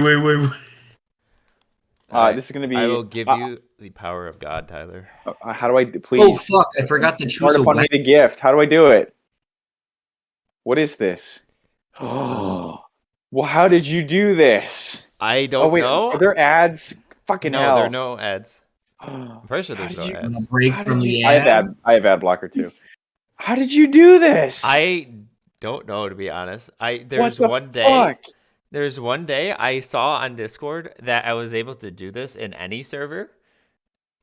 Wait. This is gonna be. I will give you the power of God, Tyler. How do I please? Oh fuck! I forgot to choose a upon me weapon. the gift. How do I do it? What is this? Oh, well, how did you do this? I don't know. Are there ads? Fucking No, hell! there are no ads. I'm pretty sure How there's did no you- ads. Break How from did the you? ads. I have ad blocker too. How did you do this? I don't know, to be honest. What There's the one day. fuck? There's one day I saw on Discord that I was able to do this in any server,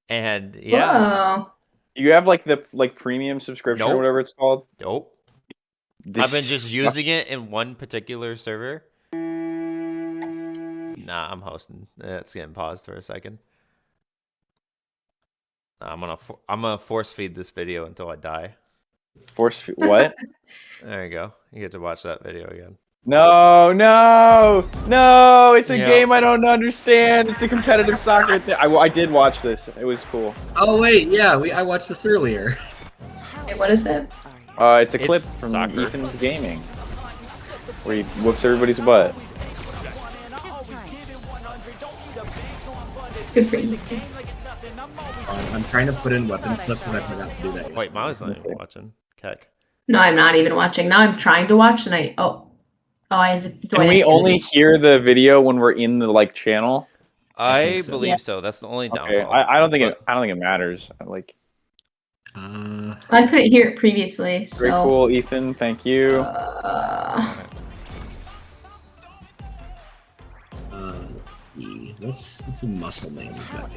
and yeah, Whoa. You have like the premium subscription or Nope. whatever it's called. nope. This I've been just using it in one particular server. Nah, I'm hosting. It's getting paused for a second. I'm gonna force feed this video until I die. What? There you go. You get to watch that video again. No! It's a game I don't understand. It's a competitive soccer thing. I did watch this. It was cool. Oh wait, yeah, I watched this earlier. Wait, what is it? It's a clip It's from soccer. Ethan's gaming, where he whoops everybody's butt. Good for you. I'm trying to put in weapon stuff because I forgot to do that. Wait, Miles not even Okay. watching. Keck. No, I'm not even watching. Now I'm trying to watch, and I I have to join. Can we activity. only hear the video when we're in the channel? I I think so. believe Yeah. so. That's the only Okay, downfall. I don't think But I don't think it matters. I couldn't hear it previously, so. Very cool, Ethan. Thank you. Let's see. What's a muscle man weapon?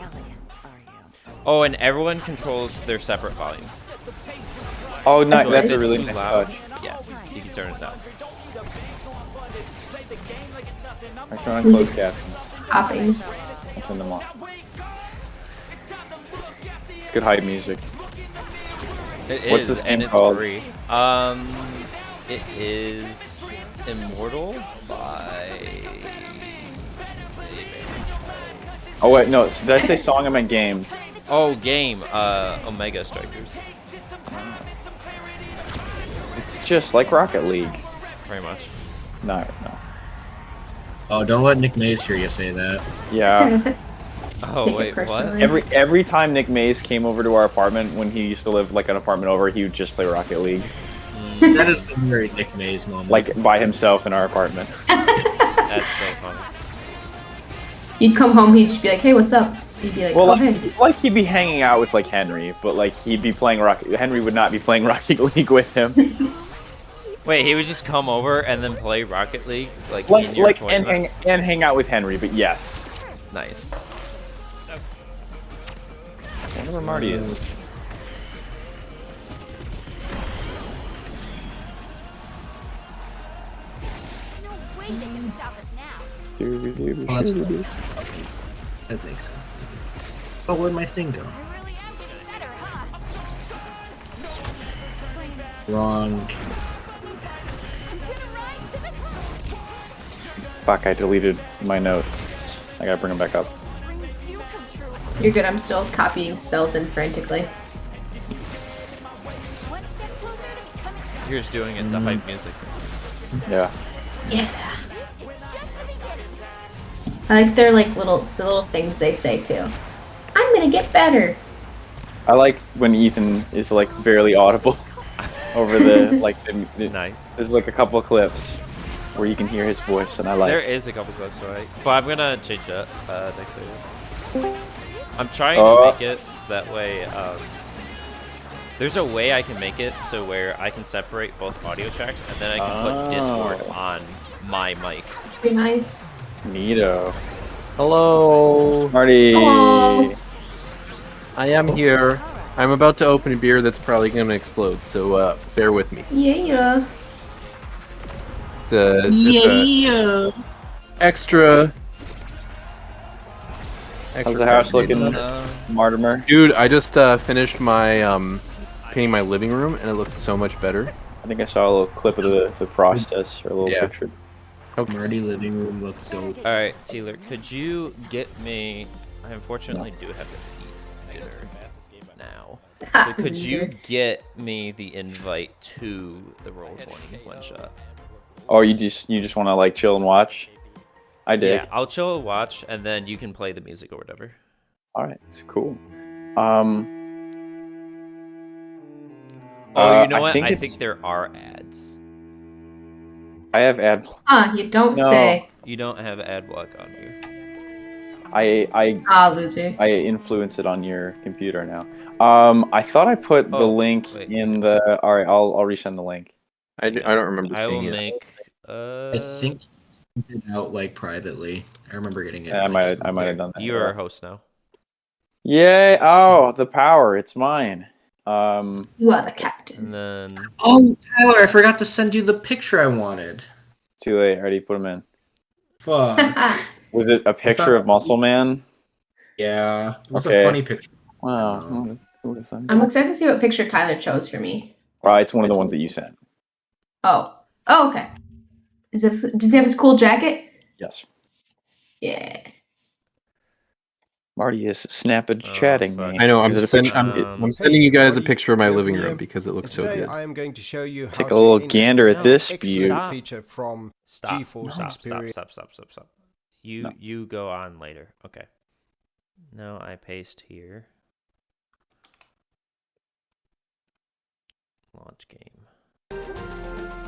Oh, and everyone controls their separate volume. Oh, no, So that's if a it's really too nice loud, touch. Yeah, you can turn it down. I turn on closed captions. Hopping. I'll turn them off. Good hype music. It What's is, this and game it's called? free. It is Immortal by. Oh wait, no. Did I say song? I meant game. Oh, game. Omega Strikers. It's just like Rocket League. Pretty much. No. Oh, don't let Nick Mays hear you say that. Yeah. Oh Take it wait, what? personally. Every time Nick Mays came over to our apartment when he used to live an apartment over, he would just play Rocket League, That is the very Nick Mays moment. like by himself in our apartment. That's so funny. You'd come home, he'd just be like, "Hey, what's up?" You'd be like, Well, "Oh, hey." he'd be hanging out with Henry, but he'd be playing Rocket. Henry would not be playing Rocket League with him. Wait, he would just come over and then play Rocket League, in your tournament? and hang out with Henry. But yes, Nice. I wonder where Marty is. No way they can stop us now. Oh, that's cool. That makes sense. Oh, where'd my thing go? I really am getting better, huh? Wrong. Computer rise to the top. Fuck! I deleted my notes. I gotta bring them back up. Dreams do come true. You're good. I'm still copying spells in frantically. One step closer to becoming You're just doing it to hype music. Yeah. Yeah. This is just the beginning. I like their the little things they say too. I'm gonna get better. I like when Ethan is barely audible over the Nice. There's a couple of clips where you can hear his voice, and I like. There is a couple clips, right? But I'm gonna change that next video. I'm trying Oh. to make it so that way. There's a way I can make it so where I can separate both audio tracks, and then I can put Discord on my mic. Be nice. Neato. Hello, Marty. Hello. I am here. I'm about to open a beer that's probably going to explode, so bear with me. Yeah. It's a extra. How's the house looking, Uh, Mortimer? Dude, I just finished my painting my living room, and it looks so much better. I think I saw a little clip of the process, or a little Yeah. picture. Marty living room looks dope. all right, Taylor, could you get me? I unfortunately do have to eat dinner now. But could you get me the invite to the Rolls one shot? Oh, you just want to chill and watch? I did. Yeah, I'll chill, watch, and then you can play the music or whatever. All right, it's cool. Oh, you know I what? think I it's- think there are ads. I have ad. You don't No. say. You don't have ad block on you. Loser. I influence it on your computer now. I thought I put the Oh, link wait, in wait. the. All right, I'll resend the link. I don't remember I will seeing it. make. I think you sent it out like privately. I remember getting it. I like, might have done that. You are a host now. Yay! Oh, the power! It's mine. You are the captain. And then. Oh, Tyler, I forgot to send you the picture I wanted. Too late. I already put them in. Fuck. Was it a picture of Muscle Man? Yeah, it was Okay. a funny picture. Wow. Who would have thought? I'm excited to see what picture Tyler chose for me. It's one of the ones that you sent. Oh, okay. Does he have his cool jacket? Yes. Yeah. Marty is snapping Oh, chatting fuck. me. I know. I'm, Is it a picture? I'm sending you guys a Hey, picture of my Marty, living here room for because it looks And so today good. I am going to show you how Take a to little integrate gander at No, this excellent view. Stop. feature from Stop. GeForce Stop. Experience. Stop. You No. you go on later. Okay. Now I paste here. Launch game.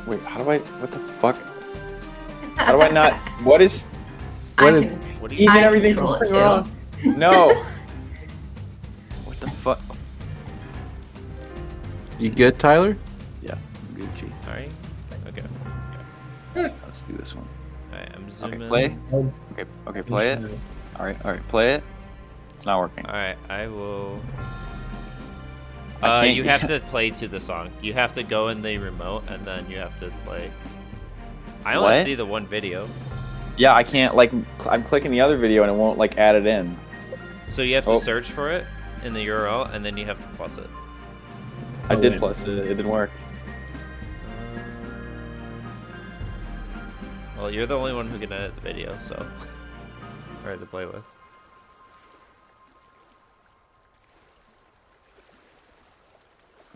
Wait, how do I? What the fuck? How do I not? What is? What is- What do Each you and I everything's control it going too. wrong. No. What the fuck? You good, Tyler? Yeah, Gucci. Alright. Okay. Let's do this one. Alright, I'm zooming. Okay, play. Okay, play it. All right, play it. It's not working. Alright, I will. I can't- You have to play to the song. You have to go in the remote and then you have to play. I only What? see the one video. Yeah, I can't like. I'm clicking the other video and it won't like add it in. So you have to Oh. search for it in the URL and then you have to plus it. I Oh, did wait. plus it. It didn't work. Well, you're the only one who can edit the video, so. Or the playlist.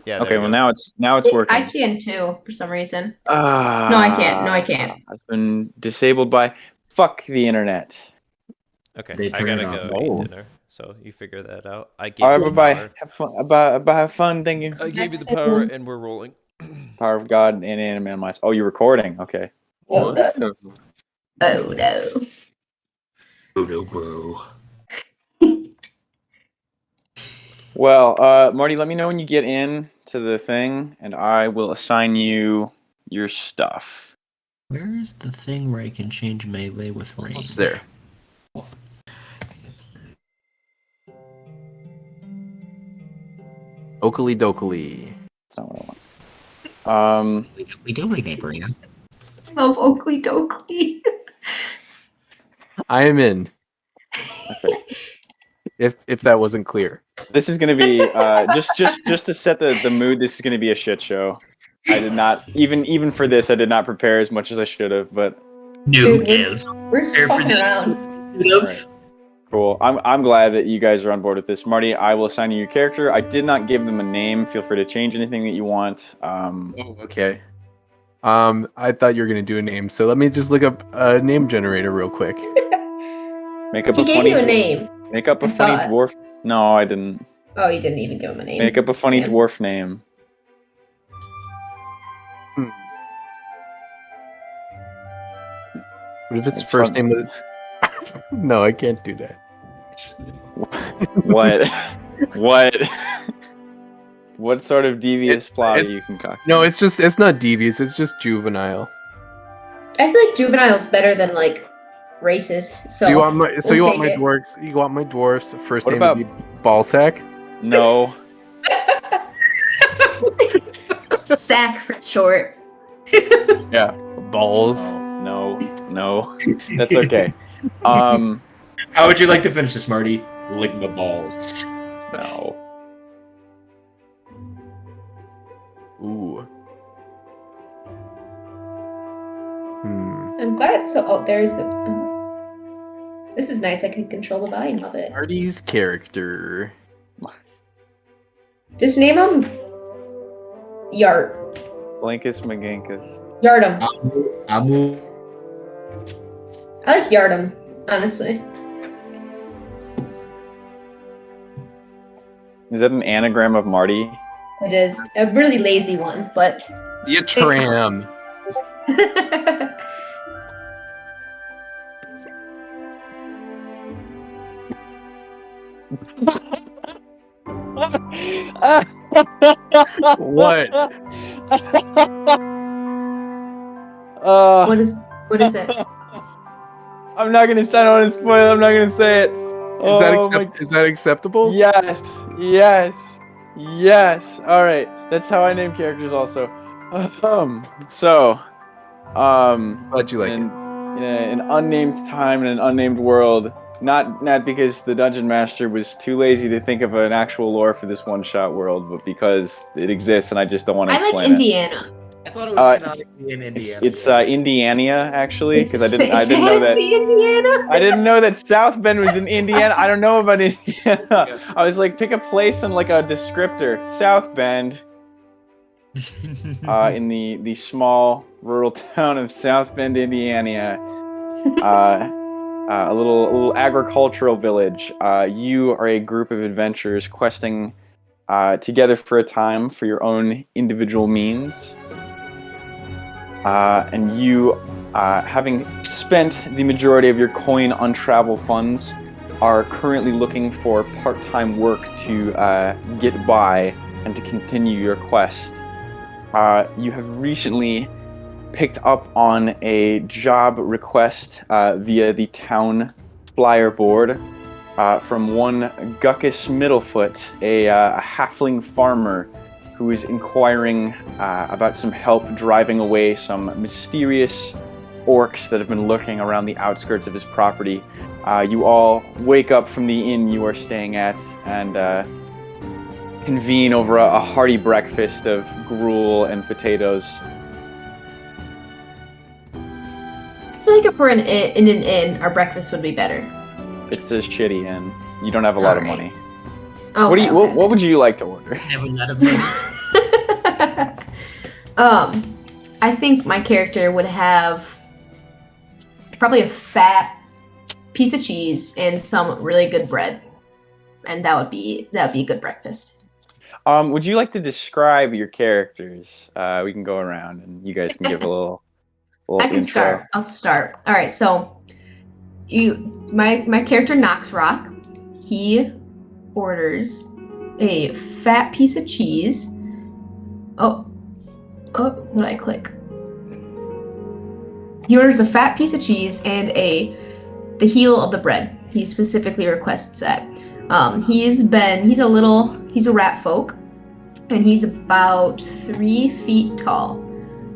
Yeah. Okay, there you well go. now it's working. I can too, for some reason. Ah, No, I can't. No, I can't. Has been disabled by. Fuck the internet. Okay, They I turn gotta it off. go Oh. eat dinner, so you figure that out. I gave All you right, the bye power. bye. Have fun. Bye. Have fun. Thank you. I gave you the That's power, it. and we're rolling. Power of God and anime mice. Oh, you're recording. Okay. Oh no. Oh no. Voodoo bro. Well, Marty, let me know when you get in to the thing, and I will assign you your stuff. Where is the thing where I can change melee with range? It's there. Oakley dokley. That's not what I want. We do like neighboring. Love Oakley Dokley. I am in. Okay. If that wasn't clear. This is gonna be just to set the mood. This is gonna be a shit show. I did not even for this. I did not prepare as much as I should have. But New Dude, gives. We're just Here for fucking the- around. Alright. Cool. I'm glad that you guys are on board with this, Marty. I will assign you your character. I did not give them a name. Feel free to change anything that you want. Oh, okay. I thought you were gonna do a name, so let me just look up a name generator real quick. Make up He a gave funny you a name. Make up a I funny thought. dwarf. No, I didn't. Oh, you didn't even give him a name. Make up a funny Damn. dwarf name. What if his Like first fun- name was? No, I can't do that. What? What? What sort of devious plot are you concocting? No, it's not devious. It's just juvenile. I feel like juvenile's better than like racist. So you want my we'll take it. dwarfs? You want my dwarfs? First What name about- would be Ballsack. No. Sack for short. Yeah. Balls. No. That's okay. How would you like to finish this, Marty? Lick my balls. No. Ooh. I'm glad. So, there's the. This is nice. I can control the volume of it. Marty's character. Just name him Yart. Blankus McGankus. Yartum. Amu. I like Yardum, honestly. Is that an anagram of Marty? It is a really lazy one, but. You tram. What? what is it? I'm not gonna say. I don't want to spoil it. I'm not gonna say it. Is that acceptable? Yes, yes. All right, that's how I name characters. Also, Glad you like in an unnamed time in an unnamed world. Not because the dungeon master was too lazy to think of an actual lore for this one-shot world, but because it exists and I just don't want to I like explain Indiana. I thought it was canonically in Indiana. It's Indiana actually, because I didn't know that. Fantasy Indiana. I didn't know that South Bend was in Indiana. I don't know about Indiana. I was like, pick a place and like a descriptor. South Bend. In the small rural town of South Bend, Indiana. A little agricultural village. You are a group of adventurers questing together for a time for your own individual means. And you, having spent the majority of your coin on travel funds, are currently looking for part-time work to get by and to continue your quest. You have recently picked up on a job request via the town flyer board from one Guckus Middlefoot, a halfling farmer who is inquiring about some help driving away some mysterious orcs that have been lurking around the outskirts of his property. You all wake up from the inn you are staying at and convene over a hearty breakfast of gruel and potatoes. I feel like if we're in an inn, our breakfast would be better. It's a shitty inn. You don't have a lot of money. Oh, What would you like to order? Never let him know. I think my character would have probably a fat piece of cheese and some really good bread, and that would be a good breakfast. Would you like to describe your characters? We can go around and you guys can give a little I can intro. start. I'll start. All right. So, my character Noxrock, he orders a fat piece of cheese. Oh, what did I click? He orders a fat piece of cheese and the heel of the bread. He specifically requests that. He's a rat folk, and he's about 3 feet tall.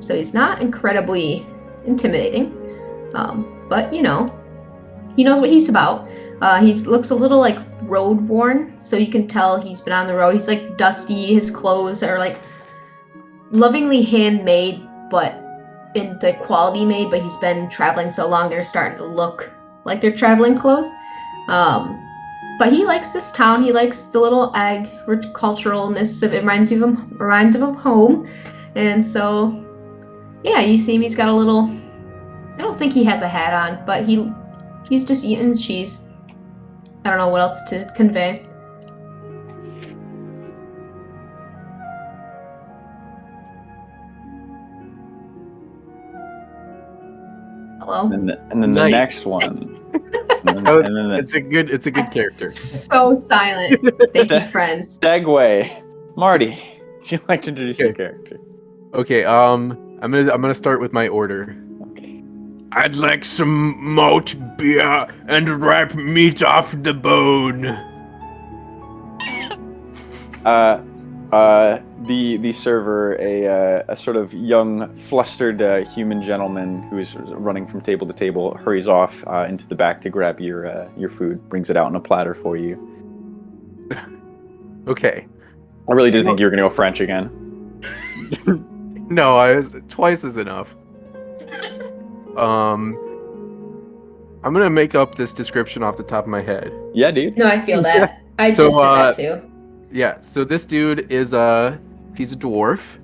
So he's not incredibly intimidating, but he knows what he's about. He looks a little like road worn, so you can tell he's been on the road. He's like dusty. His clothes are like lovingly handmade, but in the quality made. But he's been traveling so long, they're starting to look like they're traveling clothes. But he likes this town. He likes the little agriculturalness of it. Reminds him of home, and so. Yeah, you see him, he's got a little... I don't think he has a hat on, but he's just eating his cheese. I don't know what else to convey. Hello? And then the Nice. next one. It's a good character. So silent. Thank you, friends. Segue. Marty, would you like to introduce your character? Okay, I'm gonna start with my order. Okay. I'd like some malt beer and ripe meat off the bone. The server, a sort of young, flustered human gentleman who is running from table to table, hurries off into the back to grab your food, brings it out on a platter for you. Okay. I really did think you were gonna go French again. No, twice is enough. I'm gonna make up this description off the top of my head. Yeah, dude. No, I feel that. I So, just did that too. Yeah, so this dude is he's a dwarf.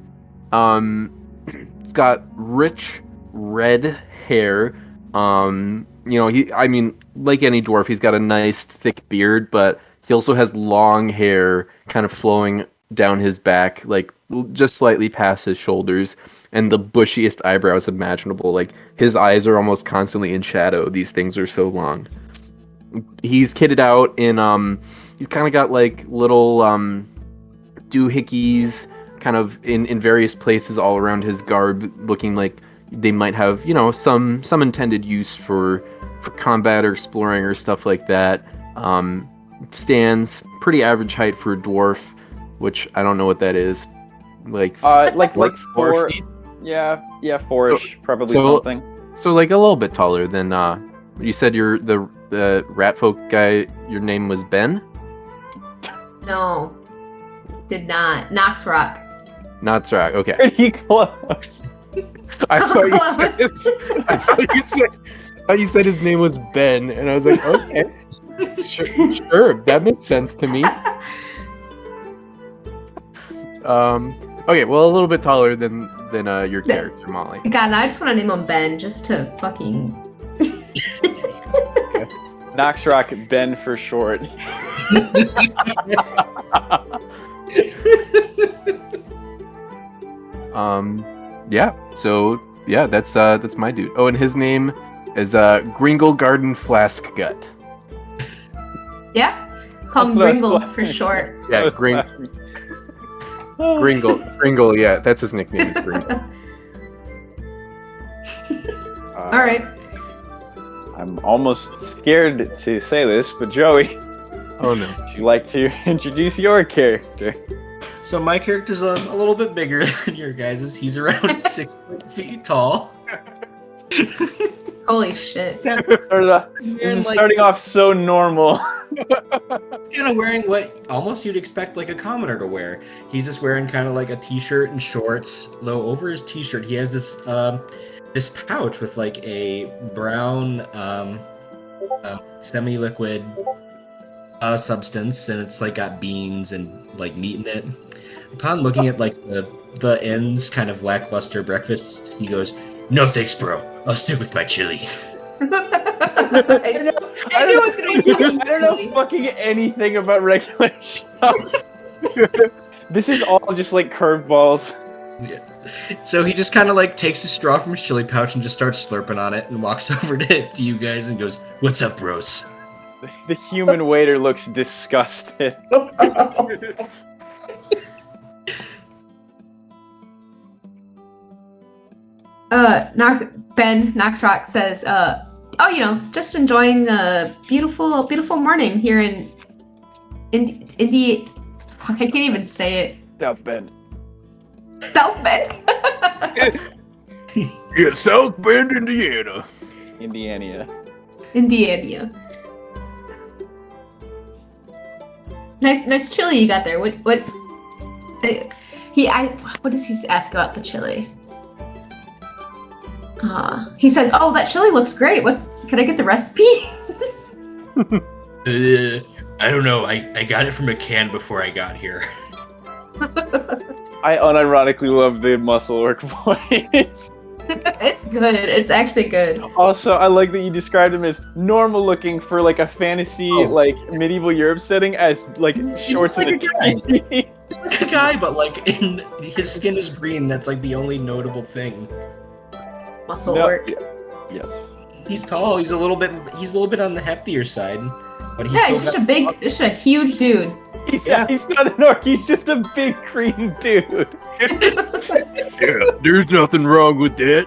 He's got rich red hair. I mean, like any dwarf, he's got a nice thick beard, but he also has long hair kind of flowing down his back, like just slightly past his shoulders, and the bushiest eyebrows imaginable. Like his eyes are almost constantly in shadow. These things are so long. He's kitted out in he's kind of got like little doohickeys kind of in various places all around his garb, looking like they might have, some intended use for combat or exploring or stuff like that. Stands pretty average height for a dwarf, which I don't know what that is. Like Like 4. feet? Yeah, 4ish, probably so- something. So like a little bit taller than you said. You're the rat folk guy. Your name was Ben. No, did not. Knox Rock. Not right. Okay. Pretty close. I thought you said Close. I thought you said his name was Ben, and I was like, okay, sure, that makes sense to me. Okay, well, a little bit taller than your character, Molly. God, I just want to name him Ben just to fucking. Noxrock Ben for short. Yeah. So yeah, that's my dude. Oh, and his name is Gringle Garden Flask Gut. Yeah, call him That's what I was Gringle laughing for short. Yeah, Gringle. Yeah, that's his nickname. Is Gringle. All right. I'm almost scared to say this, but Joey, Oh no. would you like to introduce your character? So my character's a little bit bigger than your guys's. He's around 6 feet tall. Holy shit. This is starting off so normal. He's kind of wearing what almost you'd expect like a commoner to wear. He's just wearing kind of like a t-shirt and shorts. Though over his t-shirt, he has this this pouch with like a brown semi-liquid substance, and it's like got beans and like meat in it. Upon looking at like the end's kind of lackluster breakfast, he goes, "No thanks, bro. I'll stick with my chili." I knew it was gonna be fucking I don't know chili. fucking anything about regular stuff. This is all just like curveballs. Yeah. So he just kind of like takes a straw from his chili pouch and just starts slurping on it and walks over to you guys and goes, "What's up, bros?" The human waiter looks disgusted. Ben Knoxrock says, just enjoying the beautiful morning here in Indy. Fuck, I can't even say it. South Bend. South Bend. Yeah, South Bend, Indiana. Indiana. Indiana. Nice chili you got there. What does he ask about the chili? He says, "Oh, that chili looks great. Can I get the recipe?" I don't know. I got it from a can before I got here. I unironically love the muscle work voice. It's good. It's actually good. Also, I like that you described him as normal looking for like a fantasy, like medieval Europe setting, as like shorts like and a a tee. He's like a guy, but like his skin is green. That's like the only notable thing. Muscle No, work. Yes. He's tall. He's a little bit on the heftier side, but he's Yeah, still he's got just a huge dude. He's Yeah. not an orc, he's just a big green dude. Yeah, there's nothing wrong with that.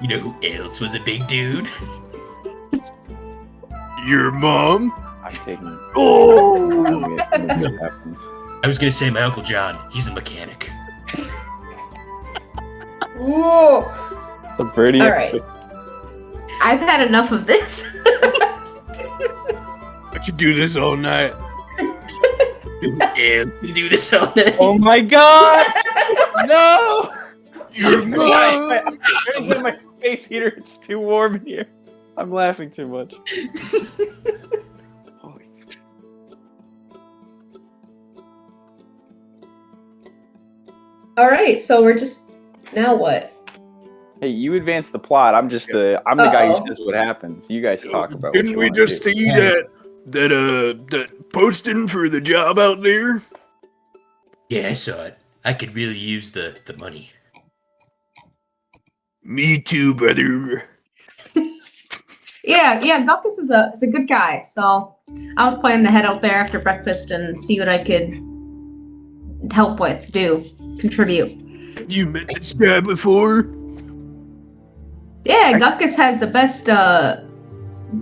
You know who else was a big dude? Your mom? I'm taking. Oh! Happens. I was gonna say my Uncle John. He's a mechanic. Whoa! The birdie. All right. I've had enough of this. I could do this all night. Yeah, we do this all day. Oh my god! No! Your I'm trying to get my space heater. It's too warm in here. I'm laughing too much. Holy All right, so we're just now what? Hey, you advance the plot. I'm the guy who Uh-oh. says what happens. You guys talk about what Didn't you we want to just do. see that posting for the job out there? Yeah, I saw it. I could really use the money. Me too, brother. Yeah, Guckus is a good guy. So I was planning to head out there after breakfast and see what I could help with, contribute. You met this guy before? Yeah, Guckus has the best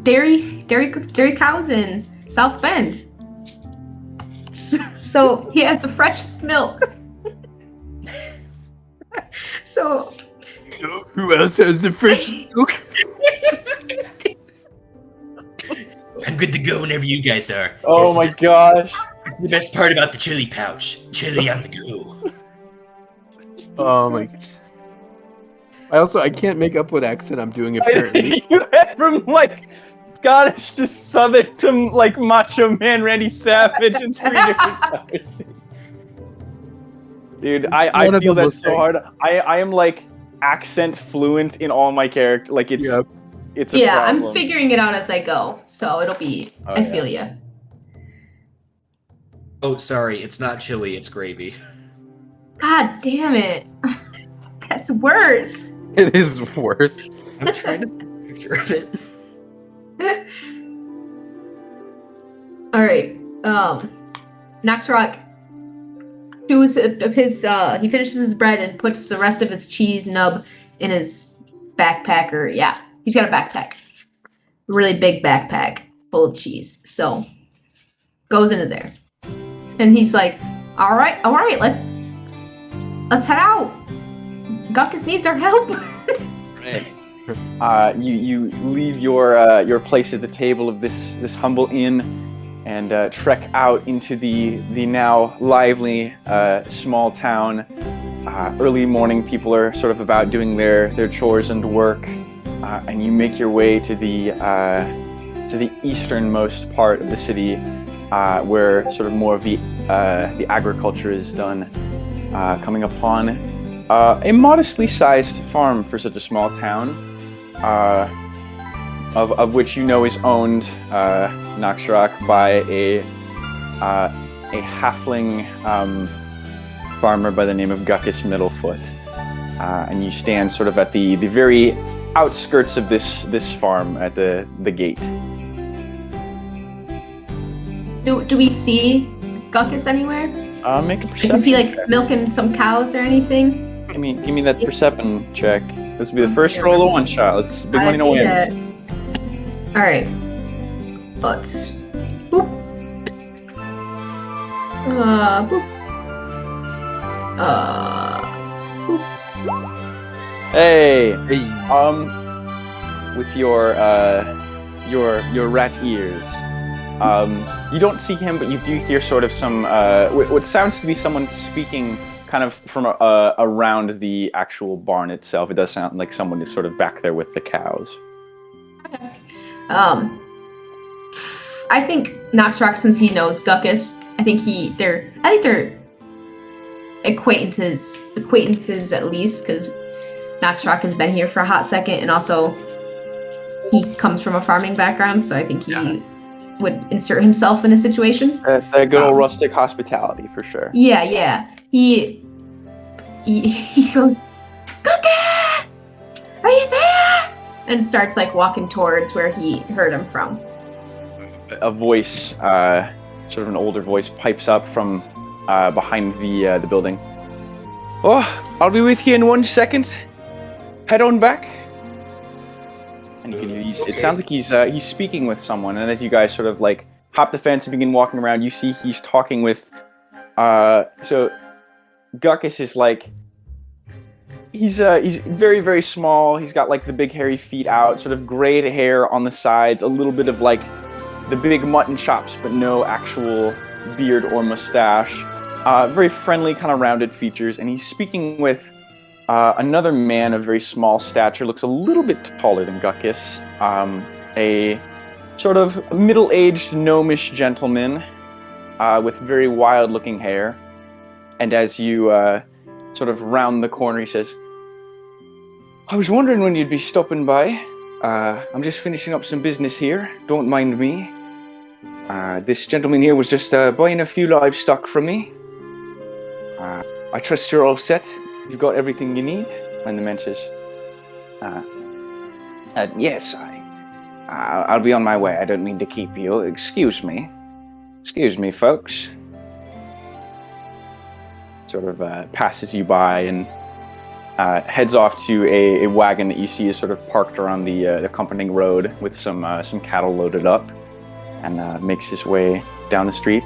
dairy cows in South Bend. So he has the freshest milk. So Who else has the fresh milk? I'm good to go whenever you guys are. Oh my gosh. The best part about the chili pouch. Chili on the go. Oh my. I can't make up what accent I'm doing apparently. You went from like Scottish to Southern to like Macho Man Randy Savage in 3 different times. Dude, I One of feel them that was so like- hard. I am like accent fluent in all my character. Like it's Yep. it's a yeah, problem. I'm figuring it out as I go. So it'll be. Oh, I yeah. feel you. Oh, sorry, it's not chili, it's gravy. God damn it. That's worse. It is worse. I'm trying to picture of it. All right. Naxrock chews his. He finishes his bread and puts the rest of his cheese nub in his backpack. Or yeah, he's got a backpack, really big backpack full of cheese. So goes into there, and he's like, all right, let's head out. Guckus needs our help. You leave your place at the table of this humble inn and trek out into the now lively small town. Early morning, people are sort of about doing their chores and work, and you make your way to the easternmost part of the city, where sort of more of the agriculture is done. Coming upon a modestly sized farm for such a small town, of which you know is owned, Naxxrac, by a halfling farmer by the name of Guckus Middlefoot. And you stand sort of at the very outskirts of this farm at the gate. Do we see Guckus anywhere? Make a I perception can see like check. milking some cows or anything. Give me that perception check. This will be the first roll of one shot. Let's big money no wins. All right. Let's. Boop. Boop. Boop. Hey, Hey. with your rat ears. You don't see him, but you do hear sort of some what sounds to be someone speaking kind of from around the actual barn itself. It does sound like someone is sort of back there with the cows. I think Naxxrac, since he knows Guckus, I think they're acquaintances at least, because Naxxrac has been here for a hot second, and also he comes from a farming background, so I think he would insert himself into situations. That good old rustic hospitality for sure. Yeah. He goes, Guckus! Are you there? And starts like walking towards where he heard him from. A voice, sort of an older voice, pipes up from behind the building. Oh, I'll be with you in 1 second. Head on back. And you can it sounds like he's speaking with someone, and as you guys sort of like hop the fence and begin walking around, you see he's talking with so Guckus is like he's very, very small. He's got like the big hairy feet out, sort of grayed hair on the sides, a little bit of like the big mutton chops, but no actual beard or mustache. Very friendly, kind of rounded features, and he's speaking with another man of very small stature, looks a little bit taller than Guckus. A sort of middle-aged gnomish gentleman with very wild-looking hair. And as you sort of round the corner, he says, I was wondering when you'd be stopping by. I'm just finishing up some business here. Don't mind me. This gentleman here was just buying a few livestock from me. I trust you're all set. You've got everything you need. And the man says, yes, I'll be on my way. I don't mean to keep you. Excuse me. Excuse me, folks. Sort of passes you by and heads off to a wagon that you see is sort of parked around the accompanying road with some cattle loaded up, and makes his way down the street.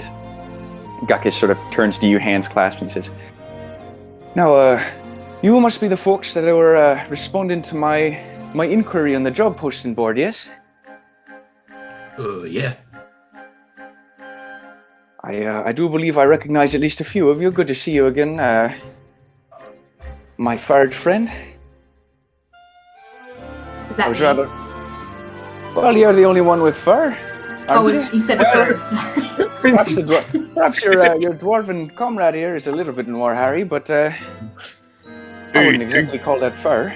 Gakis sort of turns to you, hands clasped, and says, "Now, you must be the folks that were responding to my inquiry on the job posting board, yes?" Yeah. I do believe I recognize at least a few of you. Good to see you again, my fired friend. Is that I was me? rather... Well, you're the only one with fur, Oh, aren't you said birds. Perhaps your dwarven comrade here is a little bit more hairy, but I wouldn't exactly call that fur.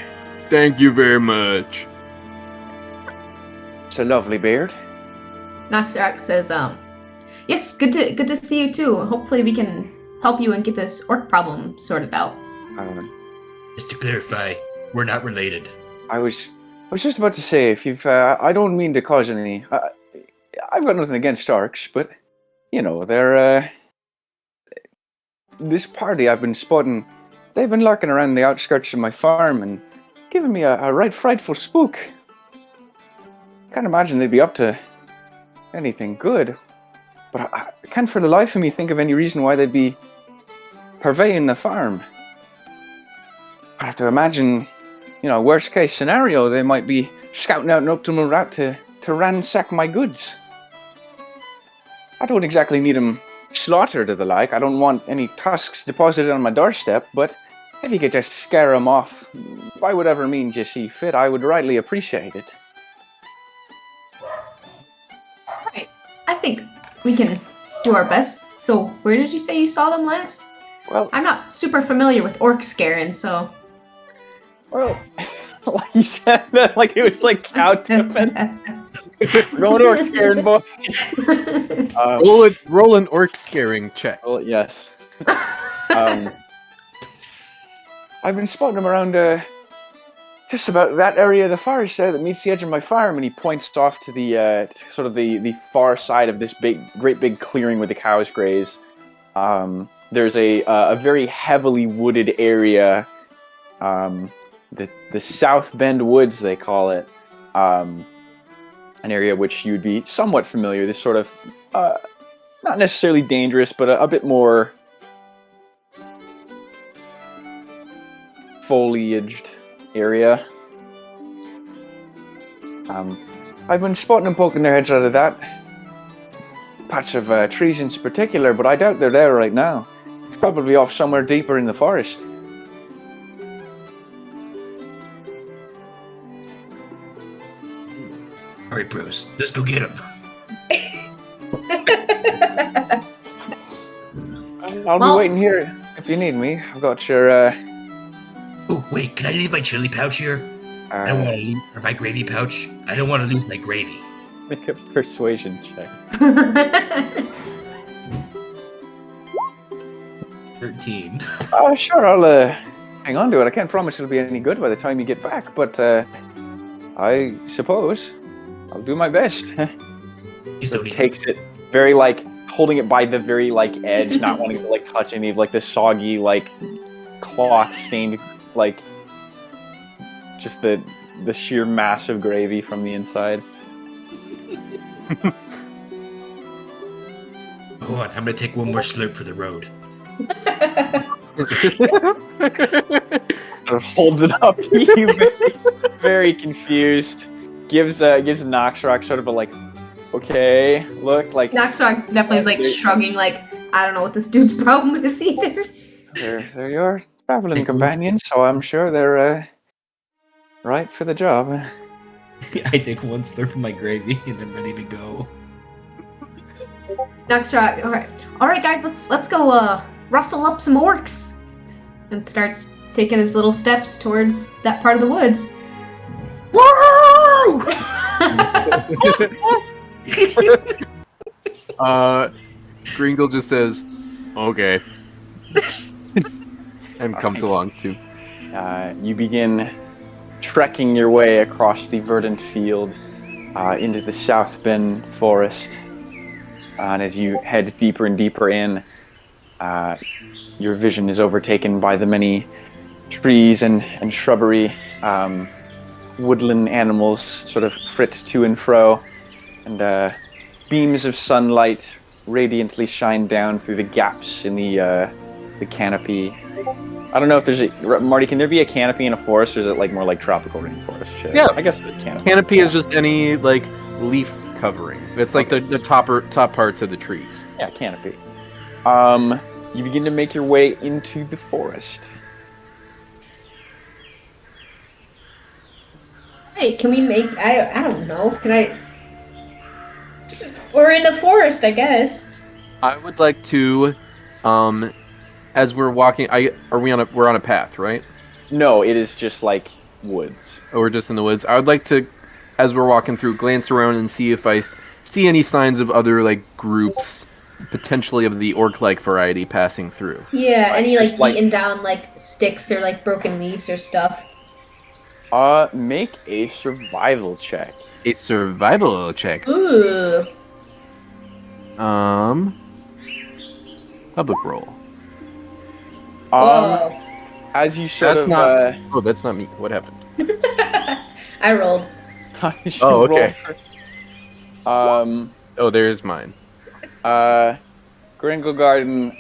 Thank you very much. It's a lovely beard. Noxerax says, yes, good to see you too. Hopefully we can help you and get this orc problem sorted out. Just to clarify, we're not related. I was just about to say, if you've, I don't mean to cause any. I've got nothing against orcs, but you know, they're this party I've been spotting. They've been lurking around the outskirts of my farm and giving me a right frightful spook. Can't imagine they'd be up to anything good, but I can't for the life of me think of any reason why they'd be purveying the farm. I have to imagine, you know, worst case scenario, they might be scouting out an optimal route to ransack my goods. I don't exactly need them slaughtered or the like. I don't want any tusks deposited on my doorstep, but if you could just scare them off by whatever means you see fit, I would rightly appreciate it. Right. I think we can do our best. So, where did you say you saw them last? Well, I'm not super familiar with orc scaring, so. Like you said that like it was like cow tipping. Going orc scaring, boy. Roll an orc scaring check. Well, yes. I've been spotting them around just about that area of the forest there that meets the edge of my farm, and he points off to the sort of the far side of this great big clearing where the cows graze. There's a very heavily wooded area, the South Bend Woods they call it, an area which you'd be somewhat familiar. This sort of not necessarily dangerous, but a bit more foliaged area. I've been spotting them poking their heads out of that patch of trees in particular, but I doubt they're there right now. It's probably off somewhere deeper in the forest. All right, bros, let's go get him. I'll be waiting here if you need me. I've got your Oh, wait, can I leave my chili pouch here? I don't want to lose, or my gravy pouch. I don't want to lose my gravy. make a persuasion check. 13. Sure, I'll hang on to it. I can't promise it'll be any good by the time you get back, but I suppose I'll do my best. Please don't eat. Takes it very holding it by the very edge, not wanting to touch any of the soggy cloth stained just the sheer mass of gravy from the inside. Hold on, I'm gonna take one more slurp for the road. Holds it up to you, very, very confused. Gives Noxrock sort of a okay look, Noxrock definitely is shrugging, I don't know what this dude's problem is either. They're your traveling companions, so I'm sure they're right for the job. I take one slurp of my gravy and I'm ready to go. Noxrock, all right guys, let's go rustle up some orcs, and starts taking his little steps towards that part of the woods. Woo! Gringle just says, "Okay," and comes along too. You begin trekking your way across the verdant field into the South Bend forest. And as you head deeper and deeper in, your vision is overtaken by the many trees and shrubbery. Woodland animals sort of frit to and fro, and beams of sunlight radiantly shine down through the gaps in the canopy. I don't know if there's a Marty. Can there be a canopy in a forest, or is it like more like tropical rainforest shit? Yeah, I guess it's canopy. Canopy is just any like leaf covering. It's like the top parts of the trees. Yeah, canopy. You begin to make your way into the forest. Hey, can we make? I don't know. Can I? We're in the forest, I guess. I would like to, as we're walking, we're on a path, right? No, it is just like woods. Oh, we're just in the woods. I would like to, as we're walking through, glance around and see if I see any signs of other like groups, potentially of the orc-like variety, passing through. Yeah, any just, like beaten down like sticks or like broken leaves or stuff. Make a survival check. A survival check. Ooh. Public roll. Whoa. As you sort That's of not. Oh, that's not me. What happened? I rolled. as you Oh, roll okay. for- Oh, there's mine. Gringle Garden,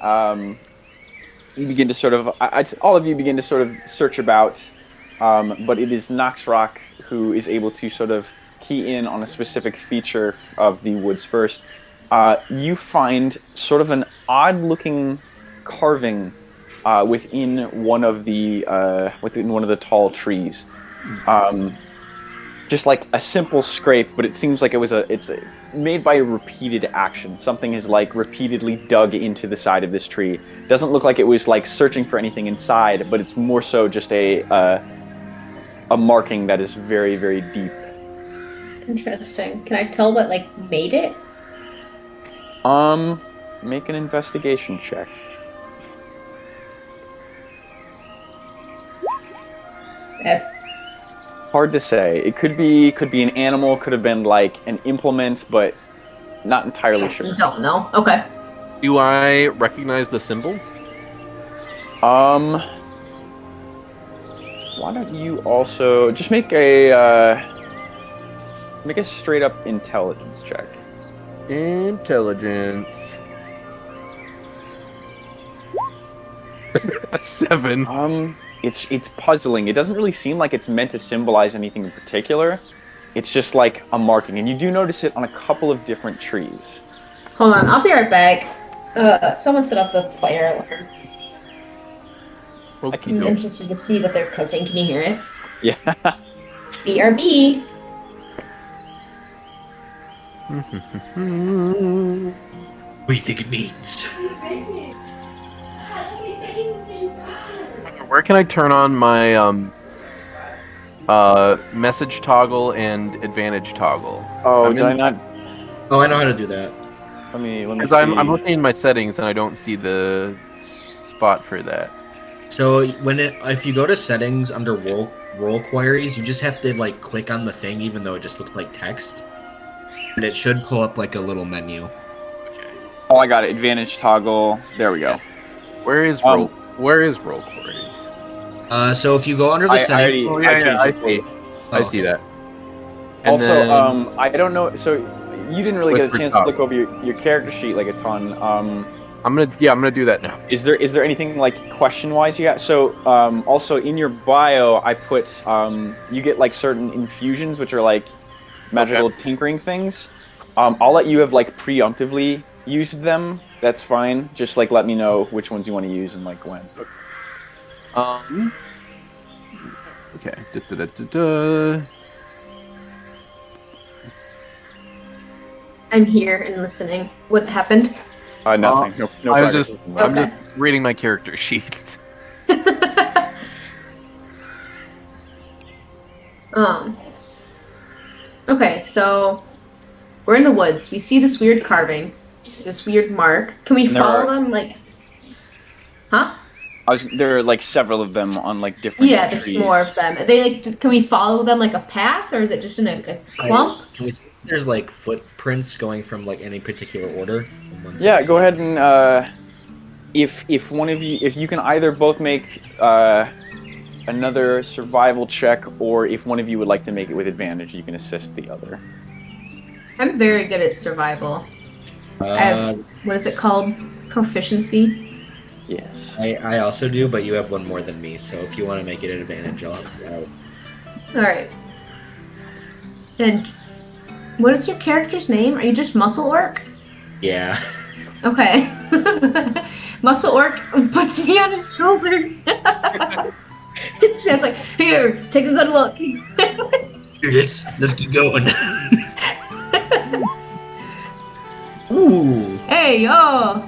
you begin to sort of, all of you begin to sort of search about, but it is Noxrock who is able to sort of key in on a specific feature of the woods first. You find sort of an odd-looking carving within one of the tall trees. Just like a simple scrape, but it seems like it's made by a repeated action. Something has like repeatedly dug into the side of this tree. Doesn't look like it was like searching for anything inside, but it's more so just a marking that is very, very deep. Interesting. Can I tell what like made it? Make an investigation check. Hard to say. It could be an animal, could have been like an implement, but not entirely sure. Don't know. Okay. Do I recognize the symbol? Why don't you also just make a straight up intelligence check. Intelligence. A 7. It's puzzling. It doesn't really seem like it's meant to symbolize anything in particular. It's just like a marking, and you do notice it on a couple of different trees. Hold on. I'll be right back. Someone set up the fire alarm. I'm interested to see what they're cooking. Can you hear it? Yeah. BRB. What do you think it means? Where can I turn on my message toggle and advantage toggle? Oh, did I not? Oh, I know how to do that. Let me Because see. I'm looking in my settings and I don't see the spot for that. So if you go to settings under roll queries, you just have to like click on the thing, even though it just looks like text, and it should pull up like a little menu. Oh, I got it. Advantage toggle. There we go. Where is roll queries? So if you go under the settings, I see that. And Also, then, I don't know. So you didn't really get a Whispered chance to Talk. look over your character sheet like a ton. I'm gonna do that now. Is there anything like question wise you got? So also in your bio, I put you get like certain infusions, which are like magical tinkering things. I'll let you have like preemptively used them. That's fine. Just like let me know which ones you want to use and like when. Okay. Da-da-da-da-da. I'm here and listening. What happened? Nothing. No I was progress. I'm just reading my character sheet. Okay, so we're in the woods. We see this weird carving, this weird mark. Can we And there follow are- them? Like, huh? There are like several of them on like different Yeah, there's trees. more of them. Are they like? Can we follow them like a path, or is it just in a clump? Can we see if there's like footprints going from like any particular order? Yeah, go ahead and if one of you, if you can either both make another survival check, or if one of you would like to make it with advantage, you can assist the other. I'm very good at survival. I have what is it called? Proficiency. Yes. I also do, but you have one more than me. So if you want to make it an advantage, I'll help you out. All right. And what is your character's name? Are you just Muscle Orc? Yeah. Okay. Muscle Orc puts me on his shoulders. It says like, here, take a good look. Let's keep going. Ooh. Hey, yo.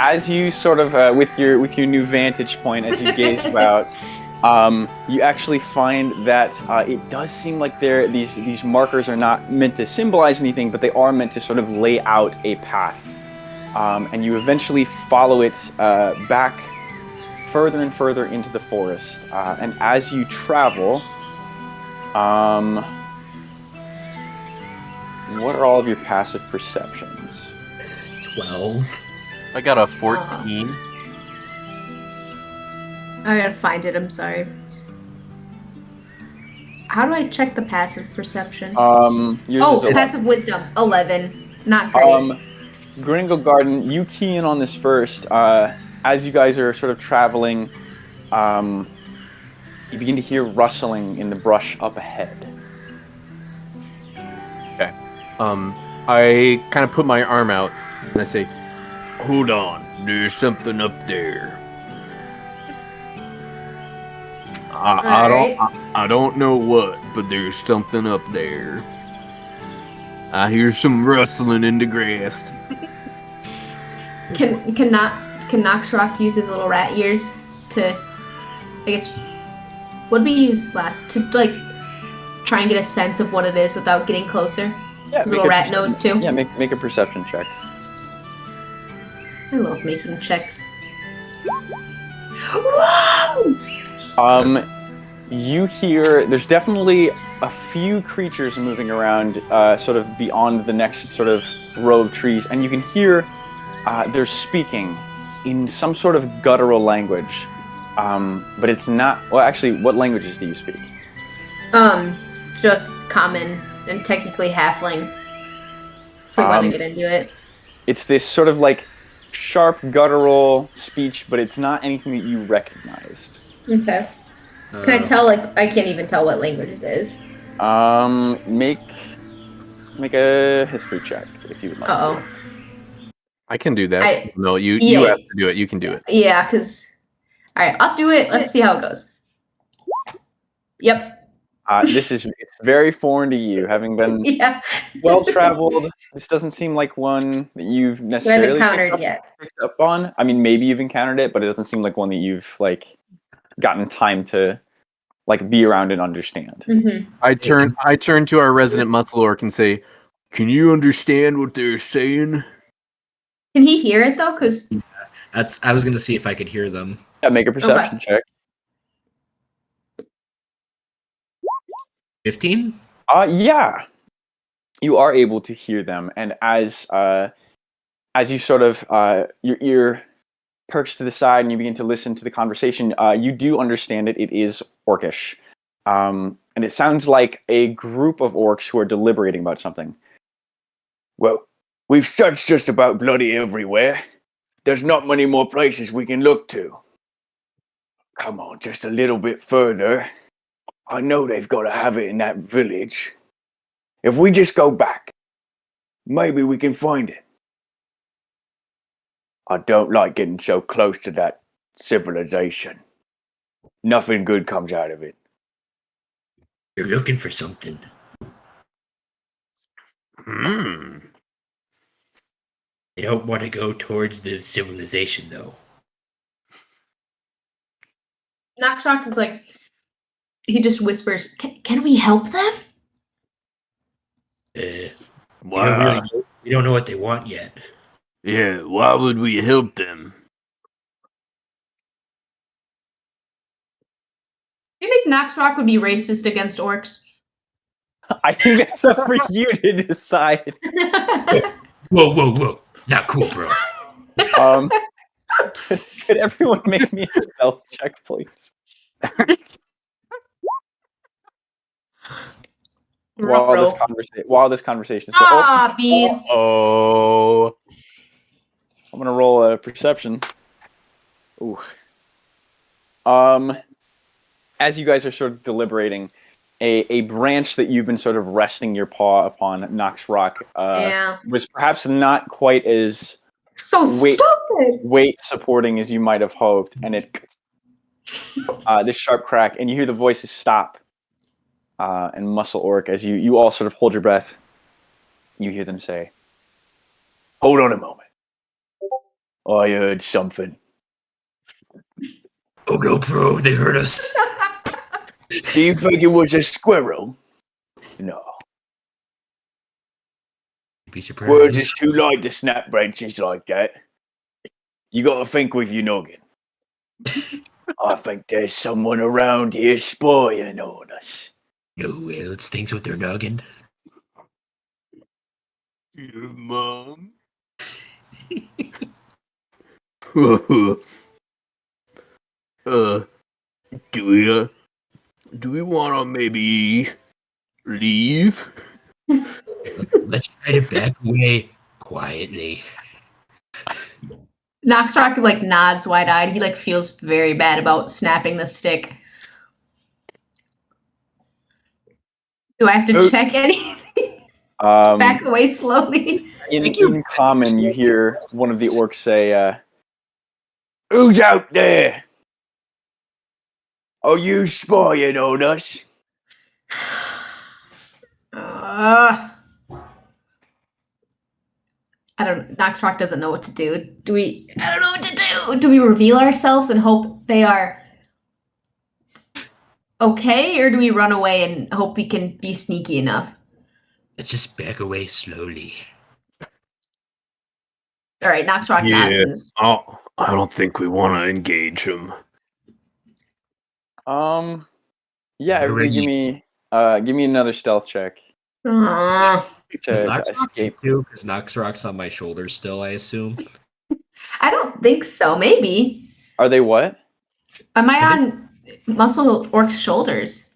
As you sort of with your new vantage point, as you gaze about, you actually find that it does seem like these markers are not meant to symbolize anything, but they are meant to sort of lay out a path. And you eventually follow it back further and further into the forest. And as you travel, what are all of your passive perceptions? 12. I got a 14. I gotta find it, I'm sorry. How do I check the passive perception? Yours Oh, is passive wisdom, 11. Not great. Gringo Garden, you key in on this first. As you guys are sort of traveling, you begin to hear rustling in the brush up ahead. Okay. I kind of put my arm out and I say, "Hold on, there's something up there. I don't know what, but there's something up there. I hear some rustling in the grass." Can Noxrock use his little rat ears to, I guess, what did we use last? To, like, try and get a sense of what it is without getting closer? Yeah, His little rat nose, too? Yeah, make a perception check. I love making checks. Whoa! You hear there's definitely a few creatures moving around, sort of beyond the next sort of row of trees, and you can hear they're speaking in some sort of guttural language, but it's not. Well, actually, what languages do you speak? Just common and technically halfling. If we want to get into it. It's this sort of like sharp guttural speech, but it's not anything that you recognized. Okay. Can I tell, like, I can't even tell what language it is. Make a history check if you would like to. I can do that. No, you have to do it. You can do it. Yeah, because... Alright, I'll do it. Let's see how it goes. Yep. It's very foreign to you, having been well-traveled. This doesn't seem like one that you've necessarily picked up on. I mean, maybe you've encountered it, but it doesn't seem like one that you've, like, gotten time to, like, be around and understand. Mm-hmm. I turn to our resident muscle orc and say, "Can you understand what they're saying?" Can he hear it though? Because I was gonna see if I could hear them. Yeah, make a perception check. 15? Yeah. You are able to hear them, and as you sort of your ear perks to the side and you begin to listen to the conversation, you do understand it. It is Orcish. And it sounds like a group of orcs who are deliberating about something. Well, we've searched just about bloody everywhere. There's not many more places we can look to. Come on, just a little bit further. I know they've got to have it in that village. If we just go back, maybe we can find it. I don't like getting so close to that civilization. Nothing good comes out of it. You're looking for something. I don't want to go towards the civilization, though. Noxrock is like, he just whispers, "Can we help them?" Why? We don't know what they want yet. Yeah, why would we help them? Do you think Noxrock would be racist against orcs? I think that's up for you to decide. Whoa. Not cool, bro. Could everyone make me a stealth check, please? While this conversation is going. Ah, beans. Oh. I'm gonna roll a perception. Ooh. As you guys are sort of deliberating, a branch that you've been sort of resting your paw upon, Nox Rock, was perhaps not quite as So stupid. weight supporting as you might have hoped, and it this sharp crack, and you hear the voices stop. And Muscle Orc, as you all sort of hold your breath, you hear them say, "Hold on a moment. I heard something." Oh no, bro, they hurt us. Do you think it was a squirrel? No. Be Words surprised. is too light to snap branches like that. You gotta think with your noggin. I think there's someone around here spying on us. No way, let's think with their noggin. Your mom. Do we wanna maybe leave? Let's try to back away quietly. Noxrock like nods wide-eyed. He like feels very bad about snapping the stick. Do I have to check anything? Back away slowly. In common, you hear one of the orcs say, "Who's out there? Are you spying on us?" I don't. Noxrock doesn't know what to do. I don't know what to do. Do we reveal ourselves and hope they are okay, or do we run away and hope we can be sneaky enough? Let's just back away slowly. All right, Noxrock nods. Oh, I don't think we want to engage him. Yeah, everybody, give me another stealth check And to escape. Because Noxrock's on my shoulders still, I assume. I don't think so. Maybe. Are they what? Am I on Muscle Orc's shoulders?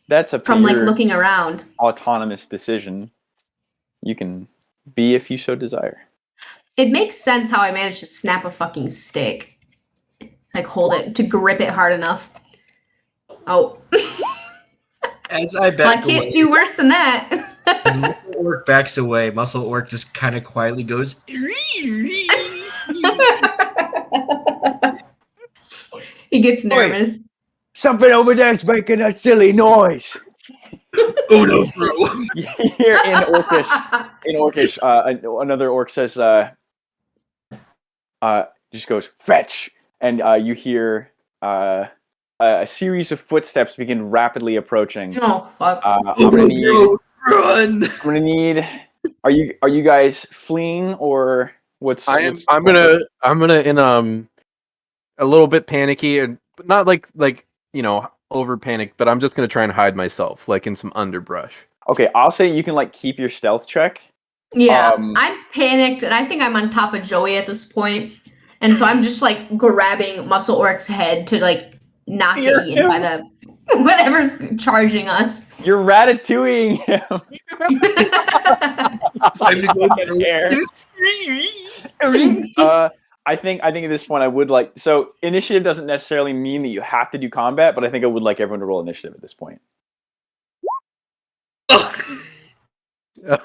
That's up to From like your looking around. autonomous decision. You can be if you so desire. It makes sense how I managed to snap a fucking stick. Like hold it to grip it hard enough. Oh. As I Well, I back can't away, do worse than that. as Muscle Orc backs away, Muscle Orc just kind of quietly goes. He gets nervous. Something over there's making a silly noise. Oh no, bro! Here in Orcish, another orc says, just goes, "Fetch!" And you hear a series of footsteps begin rapidly approaching. Oh fuck! I'm gonna need. Run! I'm gonna need. Are you guys fleeing or what's? I'm gonna in a little bit panicky and not like over panicked, but I'm just gonna try and hide myself like in some underbrush. Okay, I'll say you can like keep your stealth check. Yeah, I'm panicked, and I think I'm on top of Joey at this point, and so I'm just like grabbing Muscle Orc's head to like not get eaten by the whatever's charging us. You're ratatouilleing him. Time to go Get air. I think at this point I would like so initiative doesn't necessarily mean that you have to do combat, but I think I would like everyone to roll initiative at this point.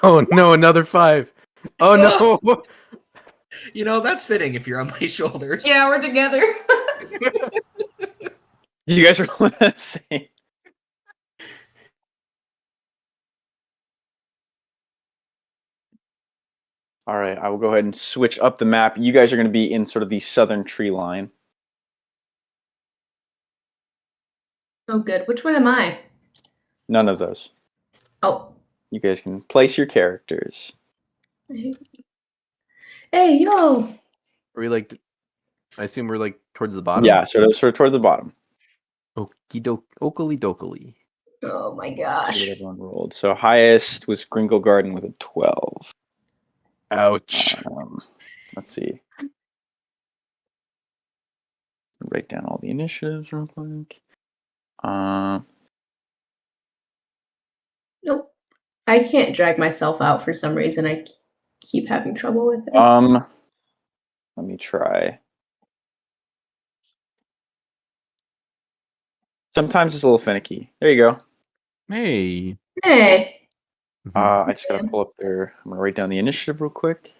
Oh no, another 5. Oh no. You know, that's fitting if you're on my shoulders. Yeah, we're together. You guys are the same. All right, I will go ahead and switch up the map. You guys are going to be in sort of the southern tree line. Oh, good. Which one am I? None of those. Oh. You guys can place your characters. Hey, yo. Are we like? I assume we're like towards the bottom. Yeah, so those are toward the bottom. Okie doke, okily dokily. Oh my See gosh. what everyone rolled. So highest was Gringle Garden with a 12. Ouch. Let's see. Write down all the initiatives real quick. Nope. I can't drag myself out for some reason. I keep having trouble with it. Let me try. Sometimes it's a little finicky. There you go. Hey. Hey. I just gotta pull up their. I'm gonna write down the initiative real quick.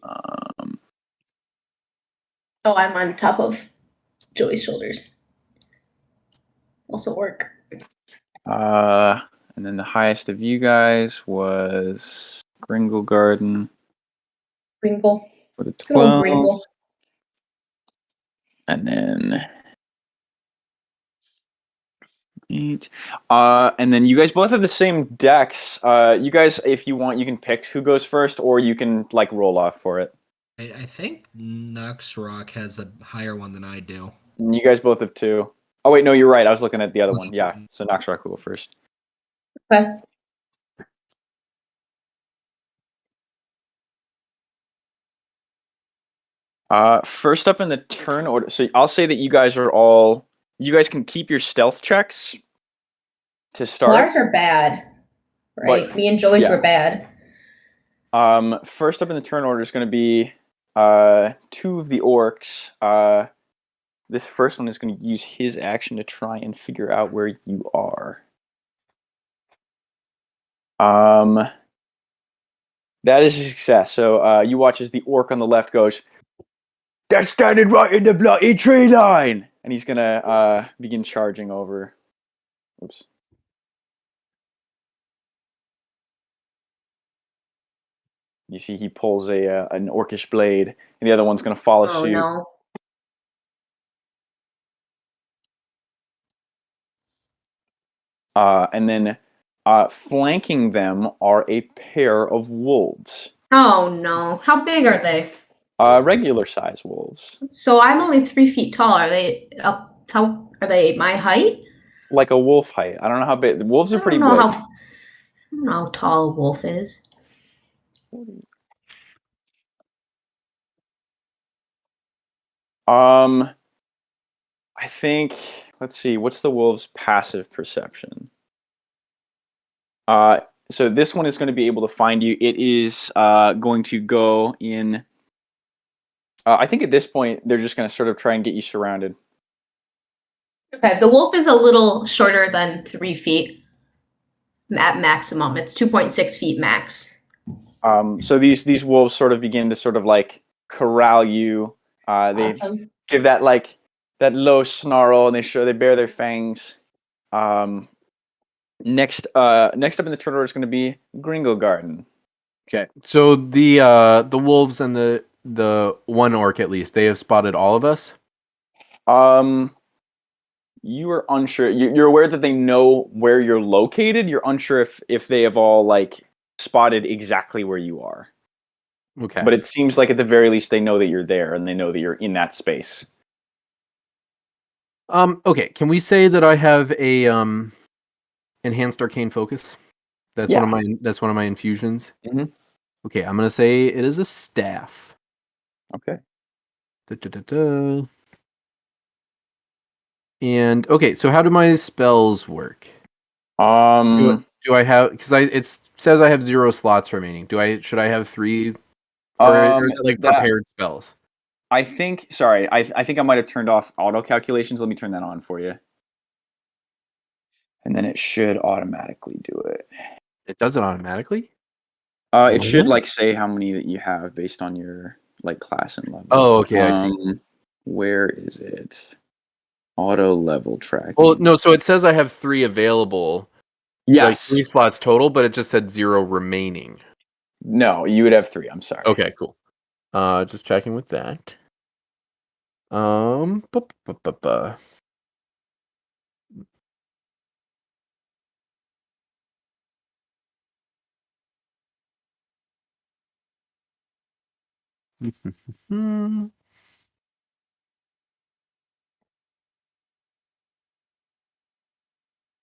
Oh, I'm on top of Joey's shoulders. Also work. And then the highest of you guys was Gringle Garden Gringle. with a Good old 12. Gringle. And then 8. And then you guys both have the same decks. You guys, if you want, you can pick who goes first, or you can like roll off for it. I think Noxrock has a higher one than I do. And you guys both have 2. Oh wait, no, you're right. I was looking at the other one. Yeah, so Noxrock will go first. Okay. First up in the turn order. So I'll say that you guys are all. You guys can keep your stealth checks to Well, start. ours are bad. Right? But- Me and Joey's yeah. were bad. First up in the turn order is going to be 2 of the orcs. This first one is going to use his action to try and figure out where you are. That is a success. So you watch as the orc on the left goes, "They're standing right in the bloody tree line!" And he's going to begin charging over. Oops. You see he pulls an orcish blade, and the other one's going to follow Oh suit. no. And then flanking them are a pair of wolves. Oh no. How big are they? Regular size wolves. So I'm only 3 feet tall. Are they up? How are they my height? Like a wolf height. I don't know how big. The wolves are I pretty don't know big. how. I don't know how tall a wolf is. I think, let's see, what's the wolf's passive perception? So this one is going to be able to find you. It is going to go in. I think at this point they're just going to sort of try and get you surrounded. Okay, the wolf is a little shorter than 3 feet at maximum. It's 2.6 feet max. So these wolves sort of begin to sort of like corral you. They Awesome. give that like that low snarl, and they bare their fangs. Next up in the turn order is going to be Gringo Garden. Okay. So the wolves and the one orc at least, they have spotted all of us. You are unsure. You're aware that they know where you're located. You're unsure if they have all like spotted exactly where you are. Okay. But it seems like at the very least they know that you're there and they know that you're in that space. Okay. Can we say that I have a enhanced arcane focus? That's one of my infusions. Mhm. Okay, I'm gonna say it is a staff. Okay. Da-da-da-da. And okay, so how do my spells work? Do I have, because it says I have 0 slots remaining. Should I have 3, or is it like prepared spells? I think. Sorry, I think I might have turned off auto calculations. Let me turn that on for you, and then it should automatically do it. It does it automatically? It should like say how many that you have based on your like class and level. Oh, okay, I see. Where is it? Auto level tracking. Well, no, so it says I have 3 available. Yes. Like 3 slots total, but it just said 0 remaining. No, you would have 3. I'm sorry. Okay, cool. Just checking with that.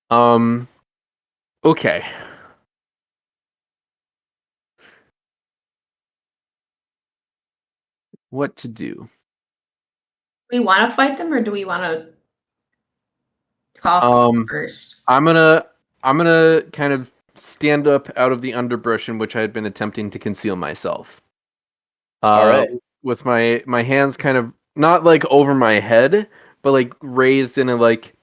Um. Okay. What to do? Do we want to fight them or do we want to talk first? I'm gonna kind of stand up out of the underbrush in which I had been attempting to conceal myself. All right. With my hands kind of not like over my head, but like raised in a like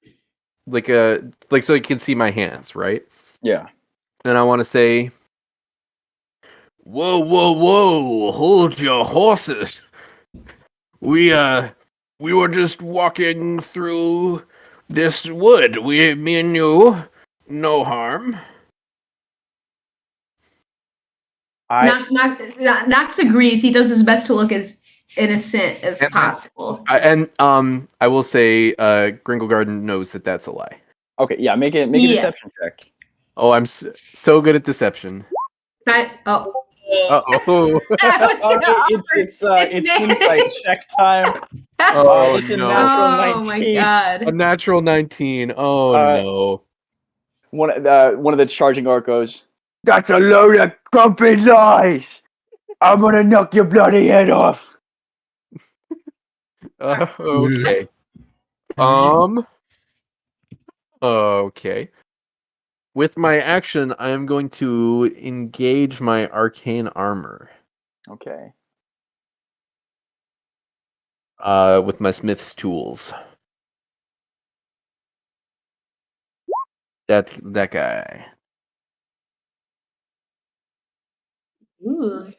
so you can see my hands, right? Yeah. And I want to say, "Whoa, whoa, whoa! Hold your horses. We were just walking through this wood. Me and you, no harm." Knox agrees. He does his best to look as innocent as possible. I will say, Gringle Garden knows that that's a lie. Okay. Yeah. Make a Yeah. deception check. Oh, I'm so good at deception. Oh. Uh-oh. I was gonna offer It's insight check time. Oh, It's a no. natural Oh 19. my A god. natural 19. Oh, no. One of the charging orc goes, "That's a load of grumpy lies. I'm gonna knock your bloody head off." Okay. Okay. With my action, I am going to engage my arcane armor. Okay. With my smith's tools. That guy. Ooh.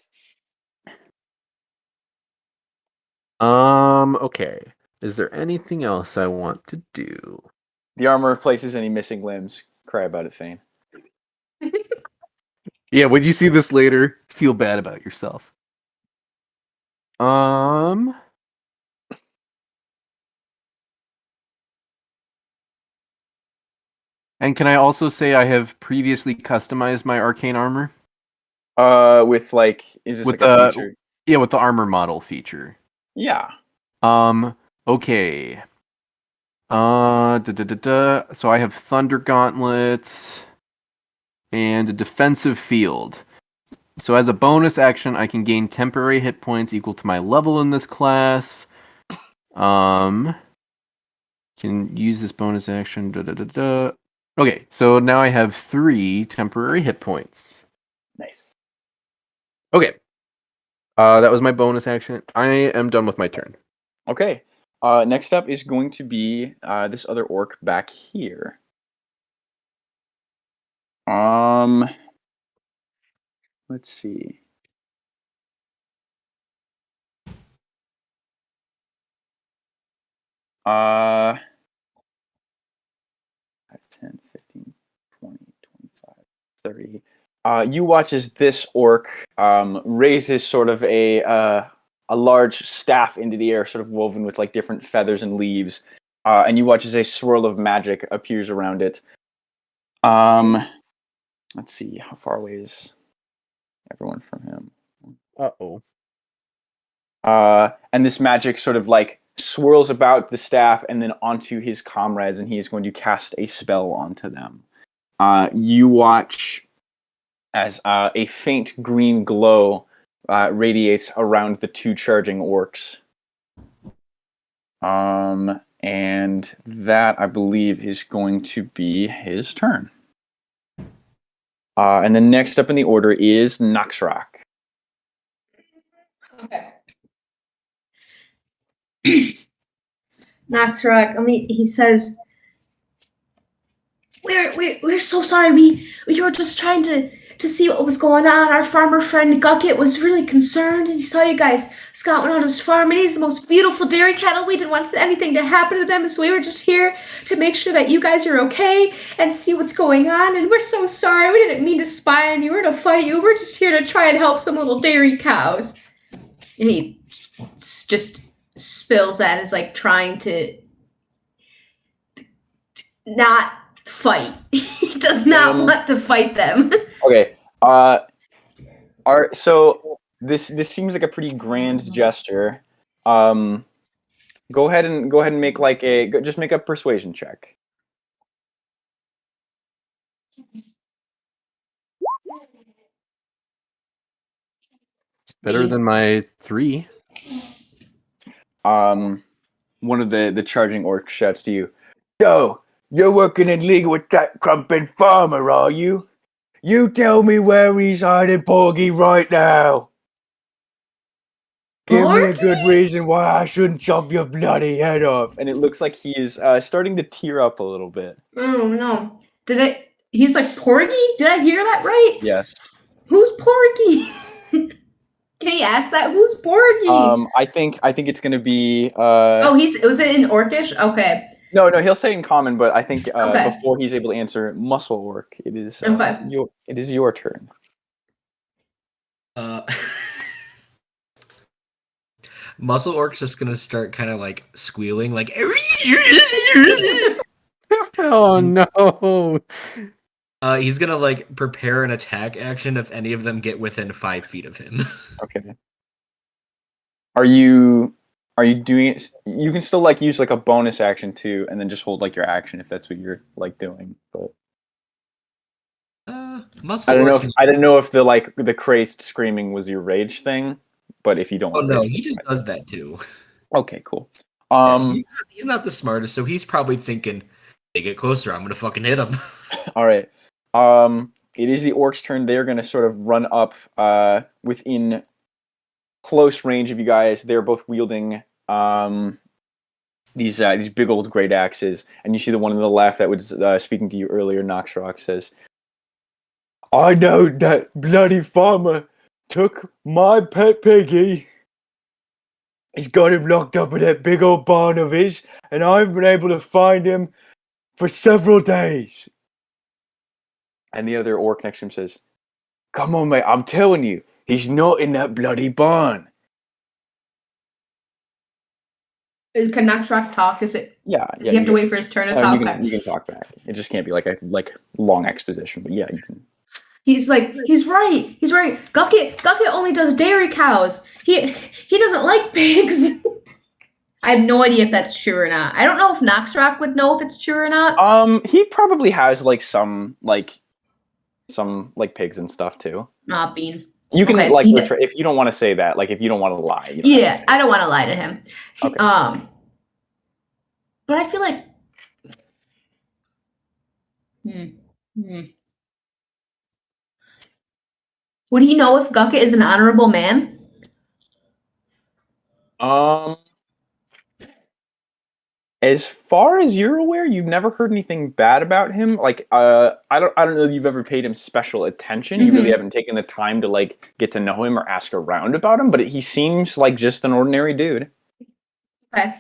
Okay. Is there anything else I want to do? The armor replaces any missing limbs. Cry about it, Thane. Yeah, when you see this later, feel bad about yourself. And can I also say I have previously customized my arcane armor? With like, is this With like a the feature? Yeah, with the armor model feature. Yeah. Okay. So I have thunder gauntlets and a defensive field. So as a bonus action, I can gain temporary hit points equal to my level in this class. Can use this bonus action. Okay, so now I have 3 temporary hit points. Nice. Okay. That was my bonus action. I am done with my turn. Okay. Next up is going to be this other orc back here. Let's see. Uh, 10, 15, 20, 25, 30. You watch as this orc raises sort of a large staff into the air, sort of woven with like different feathers and leaves, and you watch as a swirl of magic appears around it. Let's see, how far away is everyone from him? Uh-oh. And this magic sort of like swirls about the staff and then onto his comrades, and he is going to cast a spell onto them. You watch as a faint green glow radiates around the 2 charging orcs. And that, I believe, is going to be his turn. And then next up in the order is Noxrock. Okay. Noxrock, he says, we're so sorry. We were just trying to see what was going on. Our farmer friend Gucket was really concerned, and he saw you guys scouting on his farm, and he's the most beautiful dairy cattle. We didn't want anything to happen to them, so we were just here to make sure that you guys are okay and see what's going on. And we're so sorry. We didn't mean to spy on you or to fight you. We're just here to try and help some little dairy cows. And he just spills that as like trying to not fight. He does not want to fight them. Okay. So this seems like a pretty grand gesture. Go ahead and make like just make a persuasion check. Better than my 3. One of the charging orcs shouts to you, "Yo, you're working in league with that crumpin' farmer, are you? You tell me where he's hiding Porgy right now. Give me a good reason why I shouldn't chop your bloody head off." And it looks like he is starting to tear up a little bit. Oh no! He's like Porgy. Did I hear that right? Yes. Who's Porgy? Can he ask that? Who's Porgy? I think it's gonna be. Was it in Orcish? Okay. No, he'll say in common, but I think Okay. before he's able to answer muscle orc, it is Okay. your turn. Muscle Orc's just gonna start kind of like squealing, like. Oh no! Mm-hmm. He's gonna like prepare an attack action if any of them get within 5 feet of him. Okay. Are you doing it? You can still like use like a bonus action too, and then just hold like your action if that's what you're like doing. But Muscle I don't know. Orc's I don't know if the like the crazed screaming was your rage thing, but if you don't Oh want no, rage, he just does that too. Okay, cool. Yeah, he's not the smartest, so he's probably thinking, "They get closer, I'm gonna fucking hit him." All right. It is the orc's turn. They're going to sort of run up within close range of you guys. They're both wielding these big old great axes, and you see the one on the left that was speaking to you earlier. Noxrock says, "I know that bloody farmer took my pet piggy. He's got him locked up in that big old barn of his, and I've been able to find him for several days." And the other orc next to him says, "Come on, mate, I'm telling you, he's not in that bloody barn." Can Noxrock talk? Does Yeah. he have to wait for his turn to talk? You can talk back. It just can't be like a long exposition, but yeah, you can. He's like, he's right. Gucket only does dairy cows. He doesn't like pigs. I have no idea if that's true or not. I don't know if Noxrock would know if it's true or not. He probably has like some pigs and stuff too. Beans. You can Okay, so if you don't want to say that, like if you don't want to lie. You don't have to yeah, say I don't want to lie to him. Okay. But I feel like, would he know if Gucket is an honorable man? As far as you're aware, you've never heard anything bad about him. Like, I don't know if you've ever paid him special attention. You really haven't taken the time to like get to know him or ask around about him. But he seems like just an ordinary dude. Okay.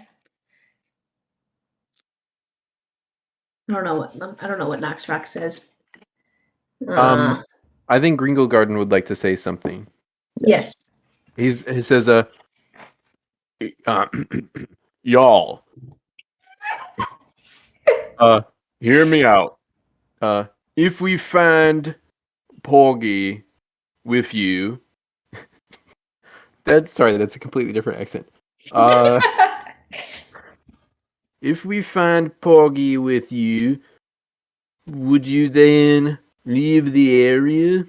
I don't know what Noxrock says. I think Gringle Garden would like to say something. Yes. He says, y'all, hear me out. If we find Porgy with you, that's a completely different accent. If we find Porgy with you, would you then leave the area?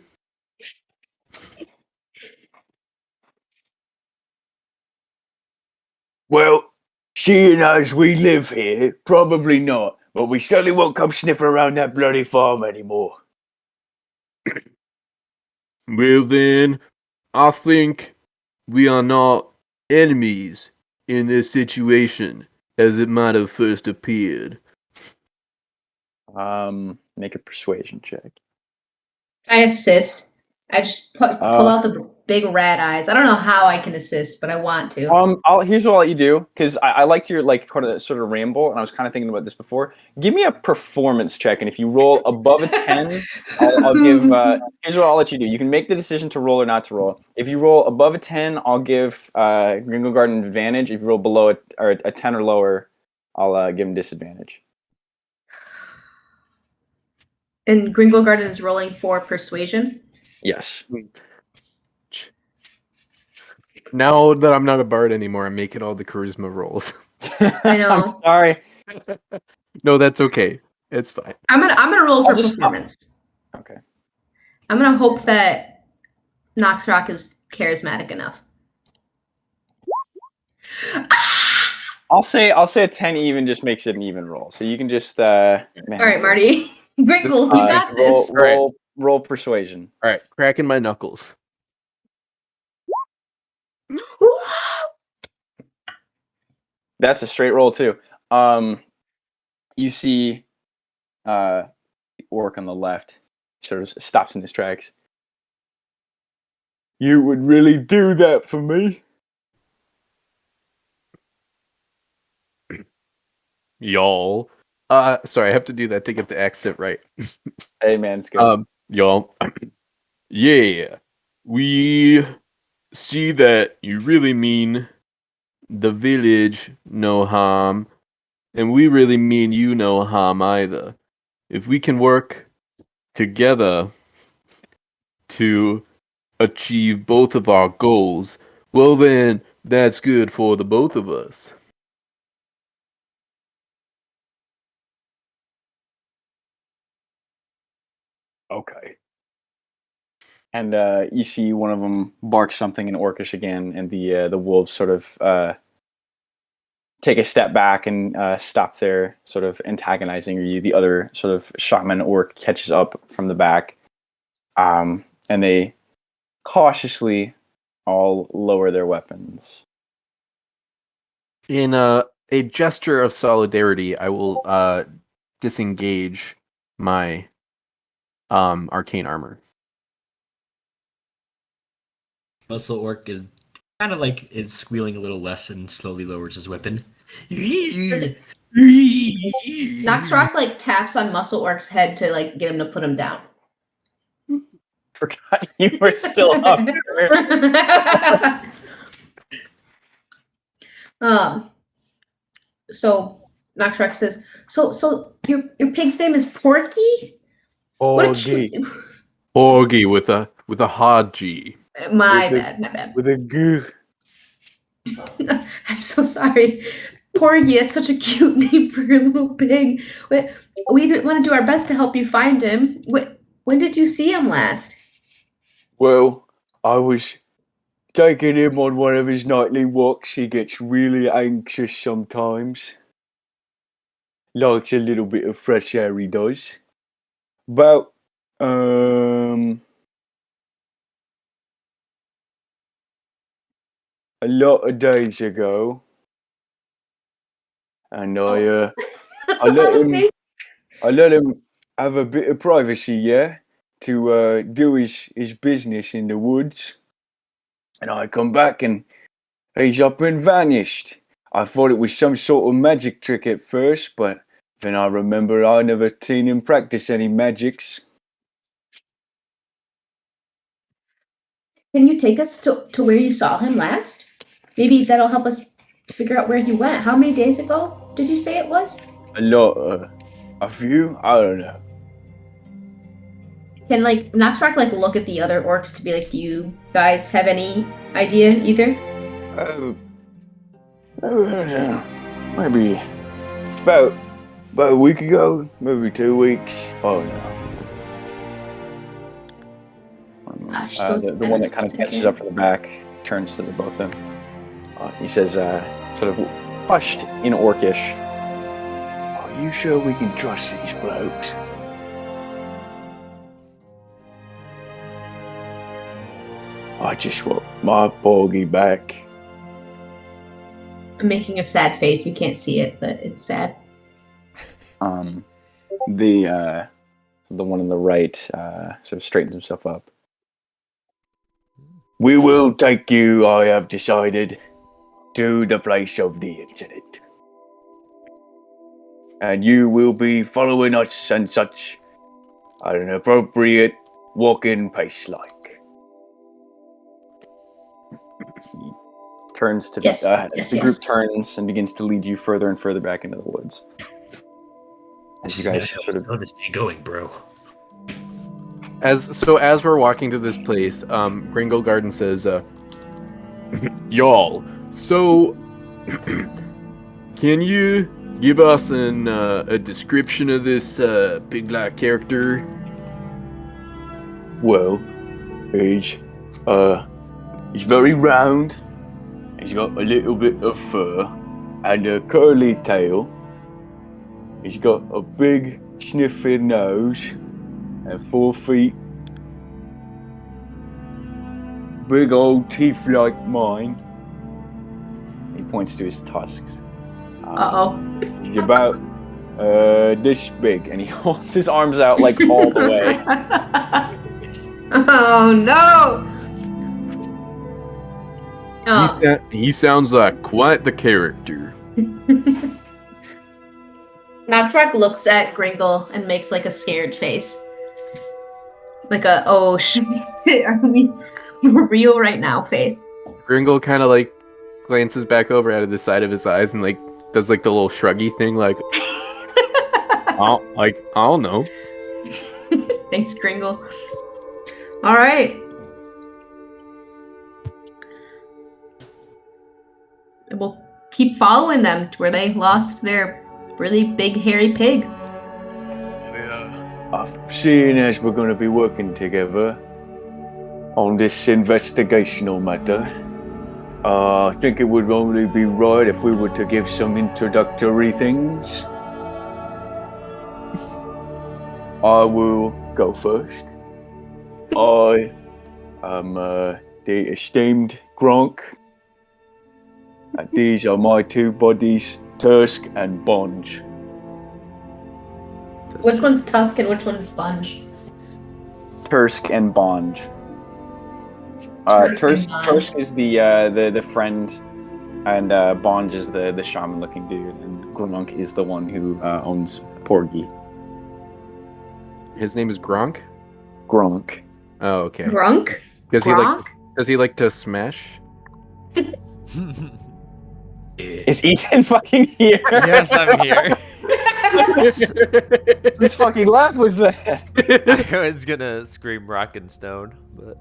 Well, seeing as we live here, probably not. But we certainly won't come sniffing around that bloody farm anymore. Well then, I think we are not enemies in this situation as it might have first appeared. Make a persuasion check. I assist. I just pull out the big rat eyes. I don't know how I can assist, but I want to. Here's what I'll let you do, because I liked your like sort of ramble, and I was kind of thinking about this before. Give me a performance check, and if you roll above a 10, I'll give. Here's what I'll let you do. You can make the decision to roll or not to roll. If you roll above a 10, I'll give Gringo Garden advantage. If you roll below a 10 or lower, I'll give him disadvantage. And Gringo Garden is rolling for persuasion. Yes. Now that I'm not a bard anymore, I'm making all the charisma rolls. I know. I'm sorry. No, that's okay. It's fine. I'm gonna roll for I'll just- performance. Okay. I'm gonna hope that Noxrock is charismatic enough. I'll say a 10 even just makes it an even roll. So you can just man, All right, Marty. Gringle, you got this. roll persuasion. All right, cracking my knuckles. That's a straight roll too. You see the orc on the left sort of stops in his tracks. You would really do that for me? Y'all. Sorry, I have to do that to get the accent right. Hey man, it's good. Y'all. Yeah. We see that you really mean the village no harm, and we really mean you no harm either. If we can work together to achieve both of our goals, well then that's good for the both of us. Okay. And you see one of them bark something in Orcish again, and the wolves sort of take a step back and stop there, sort of antagonizing you. The other sort of shaman orc catches up from the back, and they cautiously all lower their weapons. In a gesture of solidarity, I will disengage my arcane armor. Muscle Orc is kind of like is squealing a little less and slowly lowers his weapon. Noxrock like taps on Muscle Orc's head to like get him to put him down. Forgot you were still up. So Noxrock says, so your pig's name is Porky? What a cute. Porgy with a hard G. My bad. With a goo. I'm so sorry. Porgy, that's such a cute name for your little pig. We want to do our best to help you find him. When did you see him last? Well, I was taking him on one of his nightly walks. He gets really anxious sometimes. Likes a little bit of fresh air, he does. About, a lot of days ago. And I let him have a bit of privacy, yeah, to do his business in the woods. And I come back and he's up and vanished. I thought it was some sort of magic trick at first, but then I remember I never seen him practice any magics. Can you take us to where you saw him last? Maybe that'll help us figure out where he went. How many days ago did you say it was? A lot, a few? I don't know. Can like Noxrock like look at the other orcs to be like, do you guys have any idea either? Maybe about a week ago, maybe 2 weeks. Oh no. Gosh, so it's The been one a that kind of second. catches up from the back turns to the both of them. He says, sort of hushed in Orcish, "Are you sure we can trust these blokes?" I just want my Porgy back. I'm making a sad face. You can't see it, but it's sad. The one on the right sort of straightens himself up. We will take you, I have decided, to the place of the incident. And you will be following us and such at an appropriate walking pace like. He turns to the group turns and begins to lead you further and further back into the woods. As you guys sort of How this be going, bro? As we're walking to this place, Gringle Garden says, y'all. So, can you give us a description of this pig-like character? Well, he's very round. He's got a little bit of fur and a curly tail. He's got a big sniffing nose and 4 feet. Big old teeth like mine. He points to his tusks. Uh-oh. He's about this big, and he holds his arms out like all the way. Oh no! Oh. He sounds like quite the character. Knaptrack looks at Gringle and makes like a scared face. Like a, oh shit, are we real right now face. Gringle kind of like glances back over out of the side of his eyes and like does like the little shruggy thing, like, I don't know. Thanks, Gringle. Alright. We'll keep following them to where they lost their really big hairy pig. Seeing as we're going to be working together on this investigational matter, I think it would only be right if we were to give some introductory things. I will go first. I am the esteemed Gronk. And these are my 2 buddies, Tusk and Bonge. Which one's Tusk and which one's Sponge? Tursk and Bonge. Tursk and Bonge. Tursk is the friend, and Bonge is the shaman-looking dude, and Gronk is the one who owns Porgy. His name is Gronk? Gronk. Oh, okay. Grunk? Does he like to smash? Is Ethan fucking here? Yes, I'm here. Whose fucking laugh was that? I was gonna scream rock and stone, but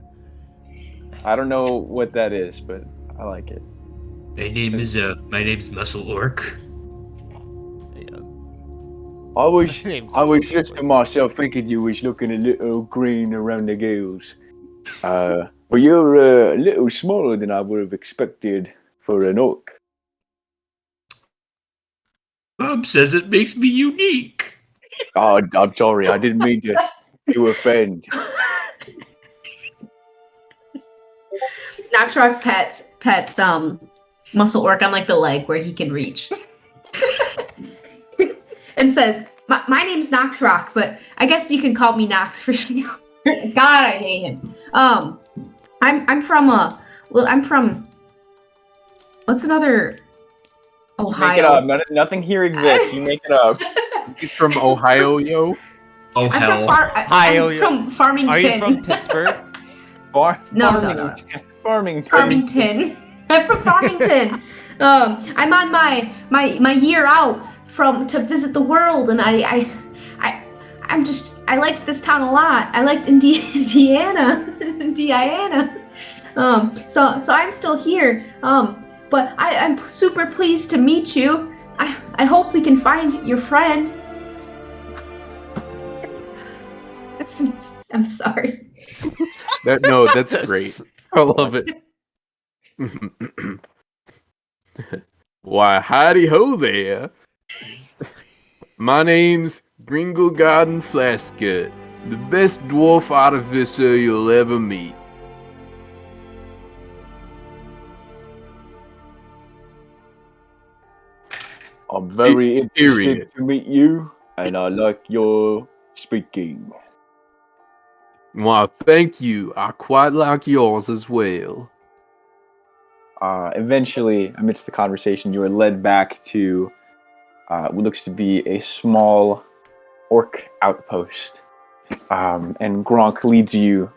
I don't know what that is, but I like it. My name's Muscle Orc. yeah. I was Name's just to myself thinking you was looking a little green around the gills. But you're a little smaller than I would have expected for an orc. Bob says it makes me unique. Oh, I'm sorry, I didn't mean to offend. Noxrock pets Muscle Orc on like the leg where he can reach. And says, my name's Noxrock, but I guess you can call me Nox for God, I hate him. I'm from what's another Ohio? Make it up. Nothing here exists. You make it up. He's from Ohio, yo. Oh hell. I'm from Farmington. Are you from Pittsburgh? No. Farmington. I'm from Farmington. I'm on my year out to visit the world, and I liked this town a lot. I liked Indiana. So I'm still here. But I'm super pleased to meet you. I hope we can find your friend. I'm sorry. That's great. I love it. Why, howdy ho there. My name's Gringle Garden Flaskut, the best dwarf artificer you'll ever meet. I'm very interested to meet you, and I like your speaking. Why, thank you. I quite like yours as well. Eventually, amidst the conversation, you are led back to what looks to be a small orc outpost. And Gronk leads you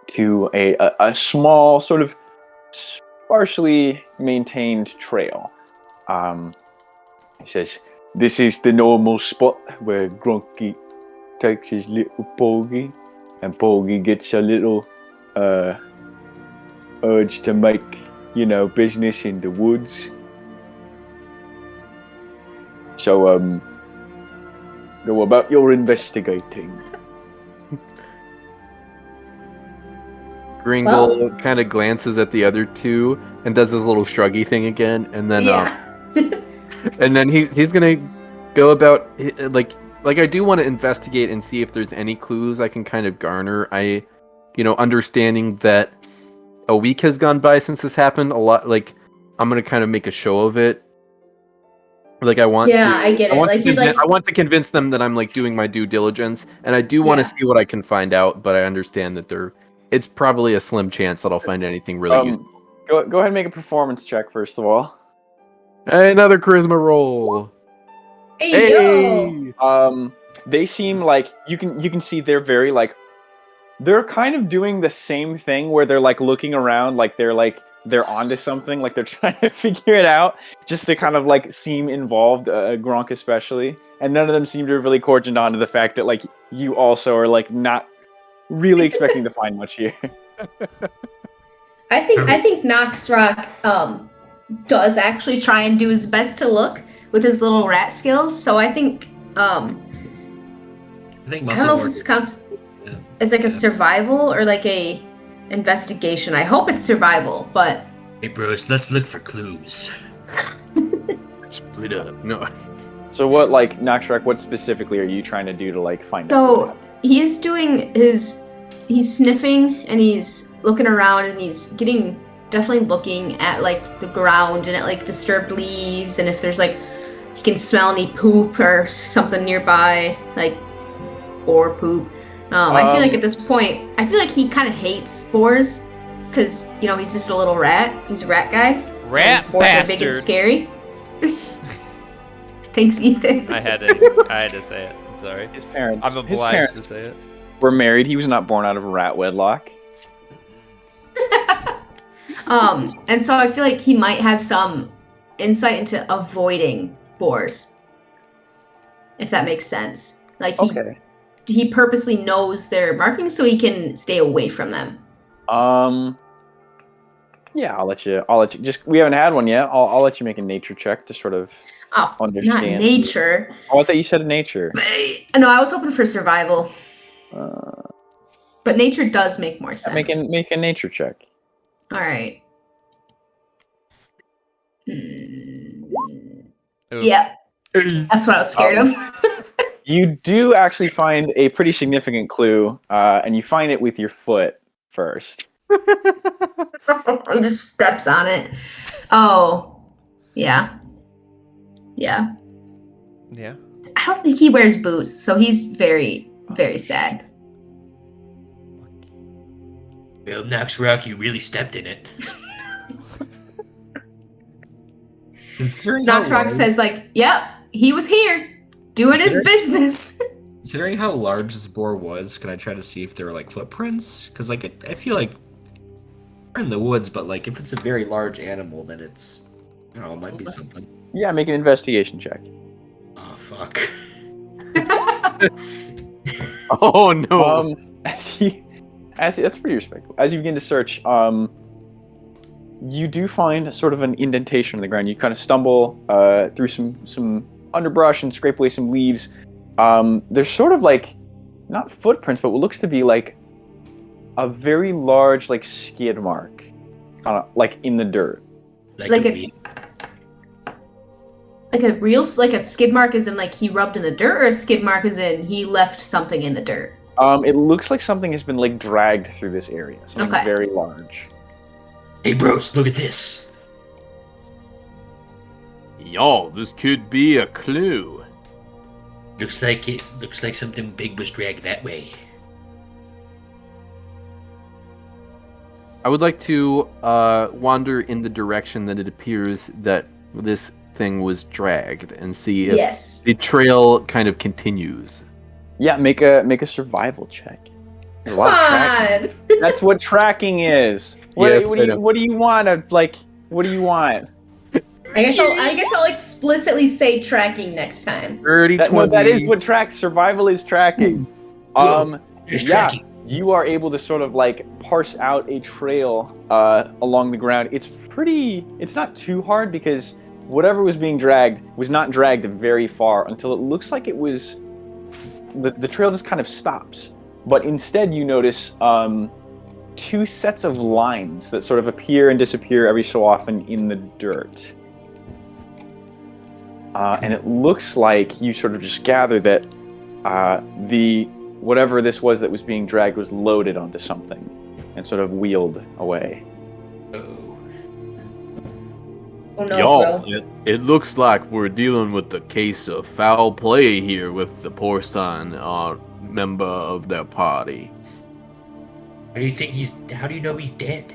to a small, sort of sparsely maintained trail. He says, "This is the normal spot where Gronky takes his little Porgy, and Porgy gets a little urge to make, business in the woods. So, go about your investigating. Gringle kind of glances at the other two and does his little shruggy thing again, and then and then he's gonna go about like I do want to investigate and see if there's any clues I can kind of garner. Understanding that a week has gone by since this happened. A lot, like I'm gonna kind of make a show of it. Like I want to. I get it. I want to convince them that I'm like doing my due diligence, and I do want to see what I can find out. But I understand that it's probably a slim chance that I'll find anything really useful. Go ahead and make a performance check first of all. Hey, another charisma roll. Hey. They seem like you can see they're very like they're kind of doing the same thing where they're like looking around like they're onto something, like they're trying to figure it out just to kind of like seem involved, Gronk especially, and none of them seem to have really cordoned onto the fact that like you also are like not really expecting to find much here. I think Noxrock does actually try and do his best to look with his little rat skills. So I think I don't know if this counts as like a survival or like a investigation. I hope it's survival, but hey bros, let's look for clues. Split up. No. So what like Noxrock, what specifically are you trying to do to like find out? So he's doing he's sniffing and he's looking around and he's definitely looking at like the ground and at like disturbed leaves, and if there's like he can smell any poop or something nearby, like boar poop. I feel like at this point, I feel like he kind of hates boars because he's just a little rat. He's a rat guy. Rat boars bastard. are big and scary. Thanks, Ethan. I had to say it. I'm sorry. His parents. I'm obliged to say it. Were married. He was not born out of a rat wedlock. And so I feel like he might have some insight into avoiding boars, if that makes sense. Like he purposely knows their markings so he can stay away from them. Yeah, I'll let you. Just we haven't had one yet. I'll let you make a nature check to sort of understand. Not nature. Oh, I thought you said nature. No, I was hoping for survival. But nature does make more sense. Make a nature check. All right. Yeah, that's what I was scared of. You do actually find a pretty significant clue, and you find it with your foot first. He just steps on it. Oh, yeah. Yeah. I don't think he wears boots, so he's very, very sad. Well, Noxrock, you really stepped in it. Noxrock says, like, yep, he was here, doing his business. Considering how large this boar was, can I try to see if there are, like, footprints? Because, like, I feel like we're in the woods, but, like, if it's a very large animal, then it's, it might be something. Yeah, make an investigation check. Oh, fuck. Oh, no. That's pretty respectable. As you begin to search, you do find sort of an indentation in the ground. You kind of stumble through some underbrush and scrape away some leaves. There's sort of like, not footprints, but what looks to be like a very large like skid mark, like in the dirt. Like a skid mark is in like he rubbed in the dirt, or a skid mark is in he left something in the dirt? It looks like something has been like dragged through this area. Something very large. Hey bros, look at this. Yo, this could be a clue. Looks like something big was dragged that way. I would like to wander in the direction that it appears that this thing was dragged and see if the trail kind of continues. Yeah, make a survival check. There's a lot of tracking. That's what tracking is. What do you want? What do you want? I guess I'll explicitly say tracking next time. 30, 20. That is what survival is tracking. Tracking. you are able to sort of like parse out a trail along the ground. It's not too hard because whatever was being dragged was not dragged very far until it looks like it was, the trail just kind of stops. But instead you notice two sets of lines that sort of appear and disappear every so often in the dirt. And it looks like you sort of just gather that whatever this was that was being dragged was loaded onto something and sort of wheeled away. Oh. Oh no, Y'all, bro. it looks like we're dealing with the case of foul play here with the porcine member of their party. How do you know he's dead?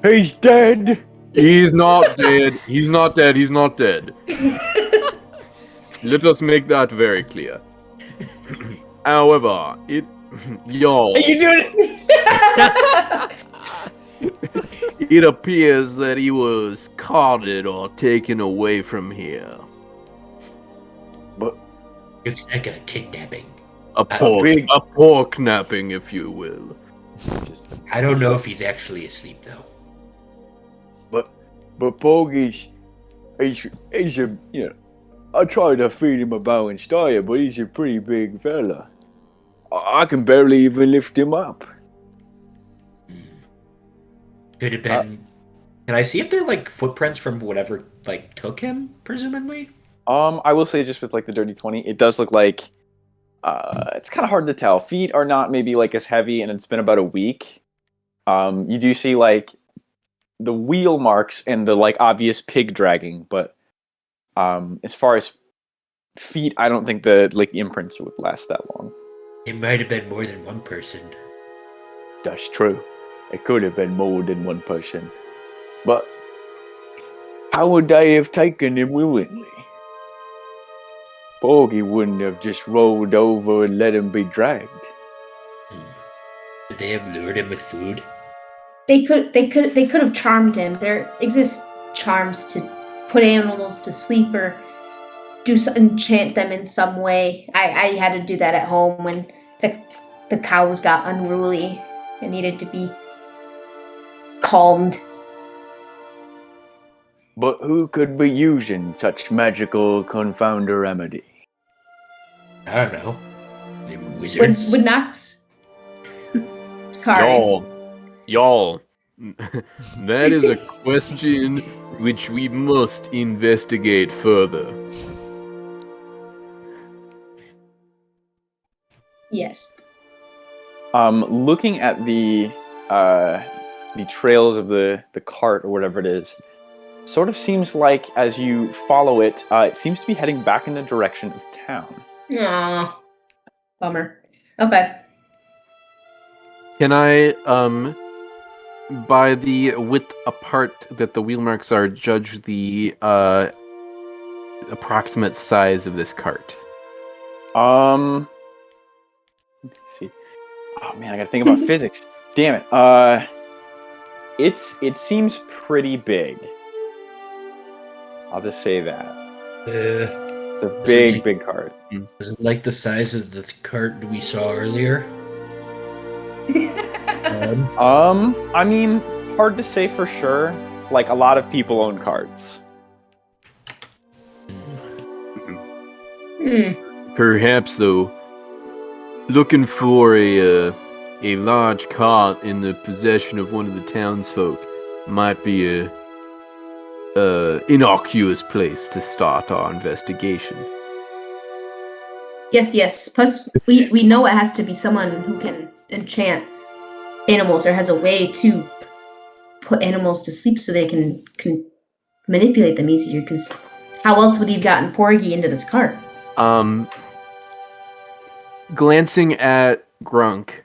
He's dead. He's not dead. He's not dead. He's not dead. Let us make that very clear. However, y'all, Hey, you doing it? it appears that he was carted or taken away from here. But Looks like a kidnapping. A pork napping, if you will. I don't know if he's actually asleep though. but Porgy's he's a I tried to feed him a balanced diet, but he's a pretty big fella. I can barely even lift him up. Could have been. Can I see if they're like footprints from whatever like took him, presumably? I will say just with like the dirty 20, it does look like it's kind of hard to tell. Feet are not maybe like as heavy, and it's been about a week. You do see like the wheel marks and the like obvious pig dragging, but as far as feet, I don't think the like imprints would last that long. It might have been more than one person. That's true. It could have been more than one person. But how would they have taken him willingly? Porgy wouldn't have just rolled over and let him be dragged. Could they have lured him with food? They could have charmed him. There exist charms to put animals to sleep or enchant them in some way. I had to do that at home when the cows got unruly and needed to be calmed. But who could be using such magical confounder remedy? I don't know. Maybe wizards. Would Nox? Sorry. Y'all, that is a question which we must investigate further. Yes. Looking at the trails of the cart or whatever it is, sort of seems like as you follow it, it seems to be heading back in the direction of town. Aw. Bummer. Okay. Can I, by the width apart that the wheel marks are, judge the approximate size of this cart? Let's see. Oh man, I gotta think about physics. Damn it. It seems pretty big. I'll just say that. It's a big cart. Was it like the size of the cart we saw earlier? I mean, hard to say for sure. Like, a lot of people own carts. Perhaps, though, looking for a large cart in the possession of one of the townsfolk might be a innocuous place to start our investigation. Yes. Plus, we know it has to be someone who can enchant animals or has a way to put animals to sleep so they can manipulate them easier. Because how else would he have gotten Porgy into this cart? Glancing at Grunk,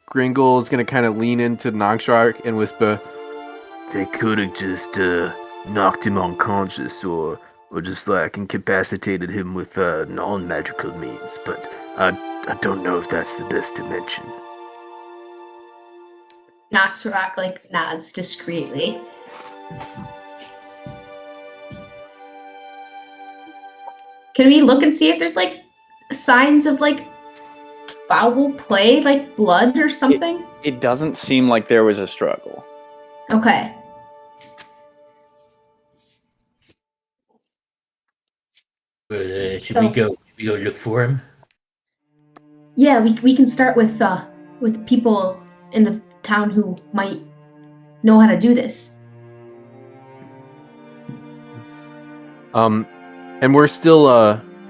Gringle is gonna kind of lean into Noxshark and whisper, "They could have just knocked him unconscious or just like incapacitated him with non-magical means, but I don't know if that's the best to mention." Noxrock nods discreetly. Can we look and see if there's signs of foul play, like blood or something? It doesn't seem like there was a struggle. Okay. Should we go look for him? Yeah, we can start with people in the town who might know how to do this. And we're still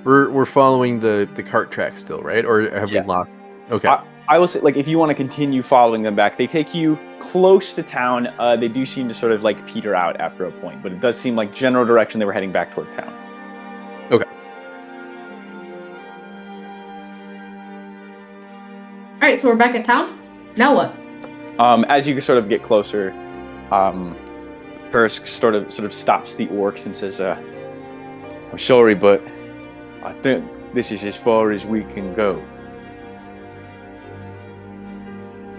we're following the cart track still, right? Or have we Yeah. lost? Okay. I will say, like, if you want to continue following them back, they take you close to town. They do seem to sort of like peter out after a point, but it does seem like general direction they were heading back toward town. Okay. All right, so we're back at town. Now what? As you sort of get closer, Kursk sort of stops the orcs and says, "I'm sorry, but I think this is as far as we can go.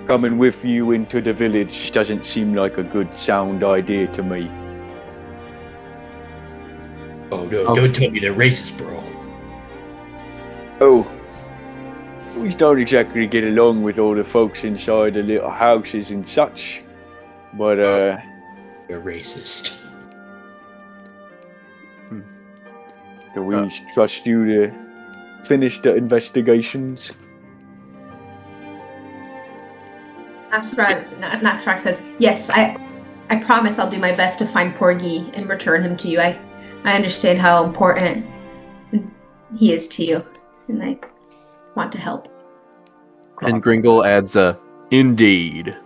Coming with you into the village doesn't seem like a good sound idea to me." Oh no! Don't tell me they're racist, bro. Oh, we don't exactly get along with all the folks inside the little houses and such. But, They're racist. can we trust you to finish the investigations? Naxxrax says, "Yes, I promise I'll do my best to find Porgy and return him to you. I understand how important he is to you, and I want to help." And Gringle adds indeed.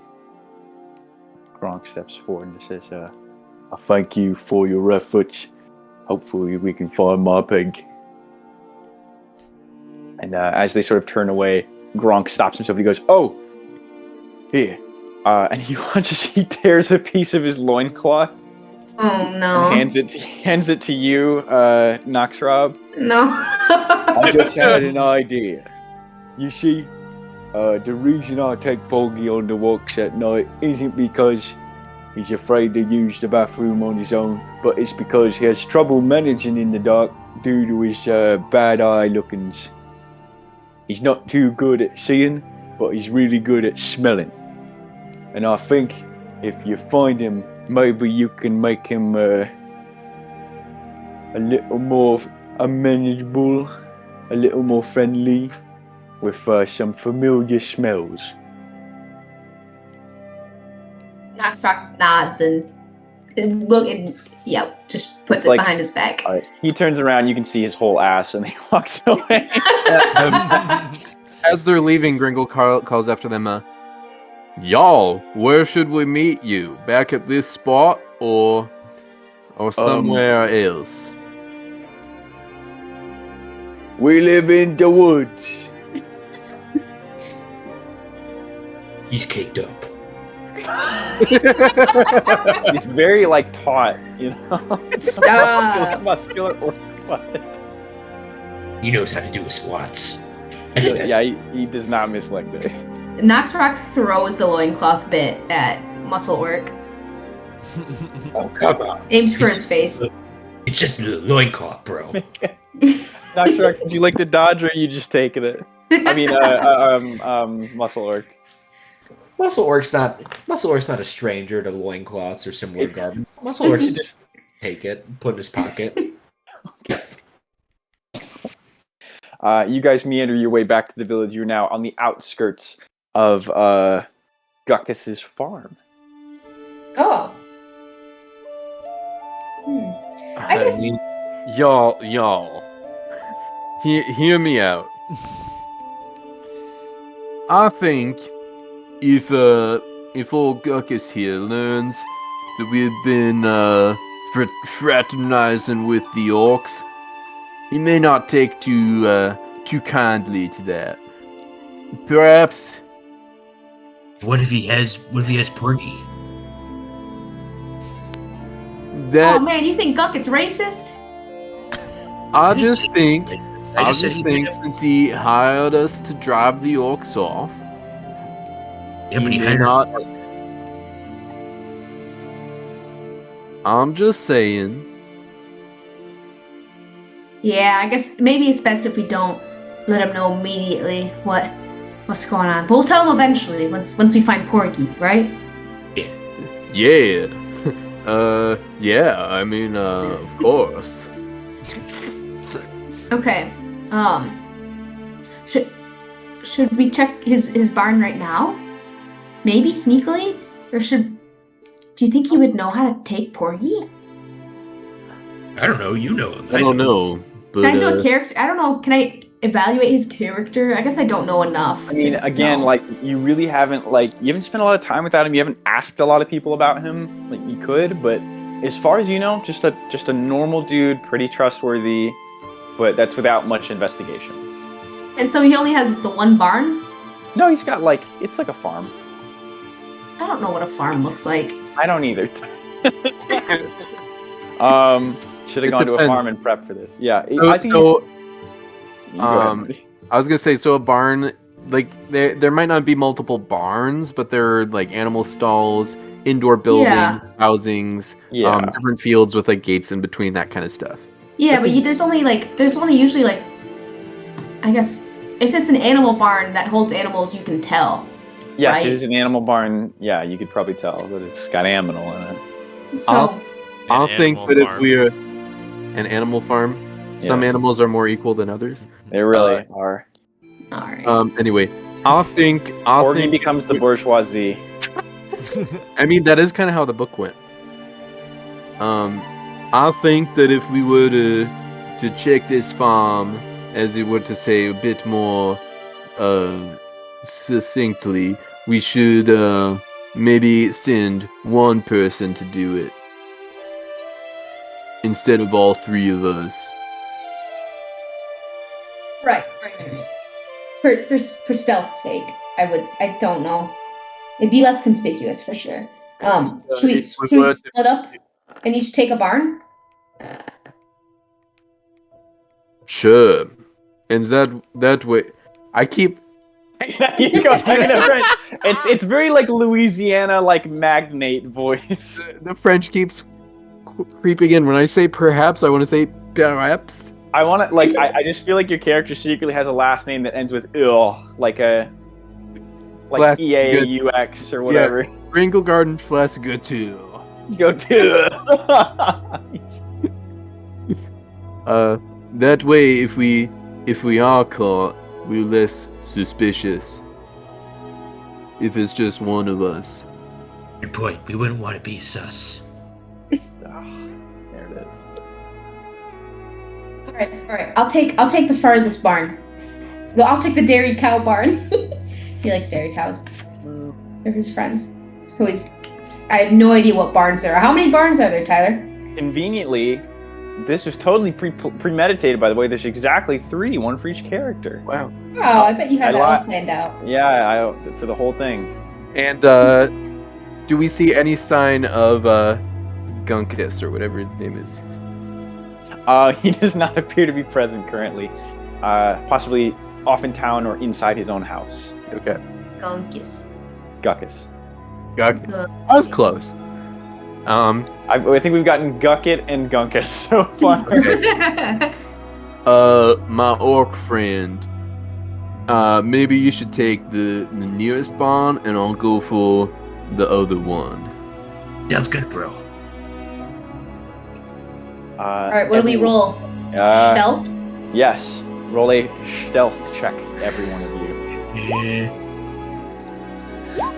Gronk steps forward and says, I thank you for your efforts. Hopefully we can find my pig. And as they sort of turn away, Gronk stops himself and he goes, "Oh, here." And he tears a piece of his loincloth Oh no! and hands it to you, Naxxrab. No. I just had an idea. You see, the reason I take Poggy on the walks at night isn't because he's afraid to use the bathroom on his own, but it's because he has trouble managing in the dark due to his bad eye lookings. He's not too good at seeing, but he's really good at smelling. And I think if you find him, maybe you can make him a little more manageable, a little more friendly, with some familiar smells. Naxxrax nods and just puts It's it like- behind his back. All right. He turns around, you can see his whole ass, and he walks away. As they're leaving, Gringle calls after them, "Y'all, where should we meet you? Back at this spot or somewhere else?" We live in the woods. He's caked up. It's very like taut, you know. Stop. muscular orc butt. He knows how to do his squats. Yeah, he does not miss leg day. Naxxrax throws the loincloth bit at Muscle Work, Oh, come on. aims for his face. It's just a loincloth, bro. Naxxrax, would you like to dodge, or are you just taking it? I mean, muscle orc. Muscle Orc's not a stranger to loincloths or similar garments. Muscle Orc's just take it, put it in his pocket. You guys meander your way back to the village. You're now on the outskirts of Guckus's farm. Oh. I guess. mean, y'all, hear me out. I think if old Guckus here learns that we've been fraternizing with the orcs, he may not take too kindly to that. Perhaps. What if he has Porgy? That Oh man, you think Guck is racist? I just think I just said he since he hired us to drive the orcs off, Yeah, but he may had not. I'm just saying. Yeah, I guess maybe it's best if we don't let him know immediately what what's going on. But we'll tell him eventually once we find Porgy, right? Yeah. Yeah, I mean, of course. Okay. Should we check his barn right now? Maybe sneakily? Or do you think he would know how to take Porgy? I don't know. You know him. I don't know, but Can I do a character? I don't know. Can I evaluate his character? I guess I don't know enough. I mean, to again, know. like you really haven't you haven't spent a lot of time without him. You haven't asked a lot of people about him. Like you could, but as far as you know, just a normal dude, pretty trustworthy, but that's without much investigation. And so he only has the one barn? No, he's got it's like a farm. I don't know what a farm looks like. I don't either. Should have gone to a depends. farm and prep for this. Yeah, So, I think. so You go ahead, buddy. I was gonna say, so a barn, like there might not be multiple barns, but there are like animal stalls, indoor buildings, Yeah. housings, Yeah. different fields with like gates in between, that kind of stuff. Yeah, That's but there's only usually like, I guess, if it's an animal barn that holds animals, you can tell. Yes, right? it is an animal barn. Yeah, you could probably tell that it's got animal in it. So, I'll think animal that if farm. we're an animal farm, some Yes. animals are more equal than others. They really are. all right. Anyway, I'll think. Porgy becomes the bourgeoisie. I mean, that is kind of how the book went. I think that if we were to check this farm, as it were to say, a bit more succinctly, we should maybe send one person to do it instead of all three of us. Right. For stealth's sake, I don't know. It'd be less conspicuous for sure. Should we split up and each take a barn? Sure. And that way, I keep. You go doing it right. It's very like Louisiana magnate voice. The French keeps creeping in. When I say perhaps, I want to say perhaps. I want to I just feel like your character secretly has a last name that ends with ill, like Last- EAUX or whatever. Pringle Garden Flask good too. Go to. That way, if we are caught, we're less suspicious. If it's just one of us. Good point. We wouldn't want to be sus. There it is. All right. I'll take the farthest barn. Well, I'll take the dairy cow barn. He likes dairy cows. They're his friends. So I have no idea what barns there are. How many barns are there, Tyler? Conveniently, this was totally premeditated, by the way. There's exactly 3, one for each character. Wow. Oh, I bet you had I that all li- planned out. Yeah, for the whole thing. And do we see any sign of Gunkus or whatever his name is? He does not appear to be present currently. Possibly off in town or inside his own house. Okay. Gunkus. Guckus. Gunkus. I was close. I think we've gotten Gucket and Gunkus so far. My orc friend. Maybe you should take the nearest barn, and I'll go for the other one. Sounds good, bro. All right, what do we roll? Stealth? Yes. Roll a stealth check, every one of you.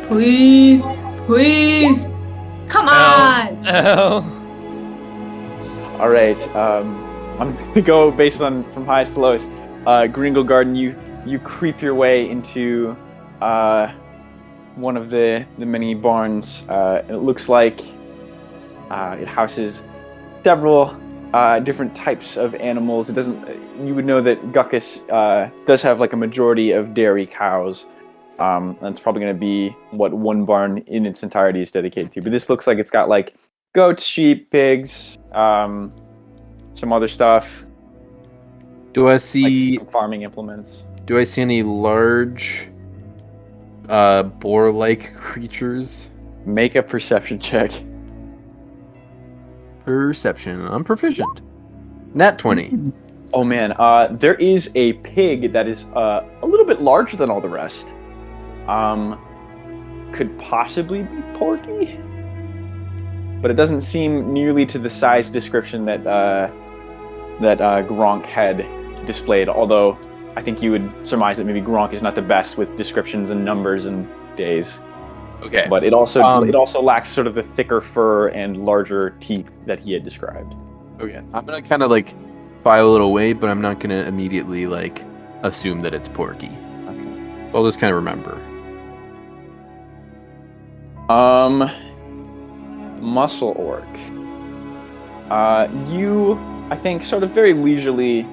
Please. Come on. Oh. All right. I'm gonna go based on from highest to lowest. Gringle Garden, you creep your way into one of the many barns. It looks like it houses several different types of animals. It doesn't. You would know that Guckus does have a majority of dairy cows. That's probably going to be what one barn in its entirety is dedicated to. But this looks like it's got goats, sheep, pigs, some other stuff. Do I see Some farming implements. Do I see any large boar-like creatures? Make a perception check. Perception. I'm proficient. Nat 20. Oh man, there is a pig that is a little bit larger than all the rest. could possibly be Porky, but it doesn't seem nearly to the size description that Gronk had displayed. Although I think you would surmise that maybe Gronk is not the best with descriptions and numbers and days. Okay. But it also lacks sort of the thicker fur and larger teeth that he had described. Okay. I'm gonna kind of like file it away, but I'm not gonna immediately like assume that it's Porky. Okay. I'll just kind of remember. Muscle Orc. You, I think, sort of very leisurely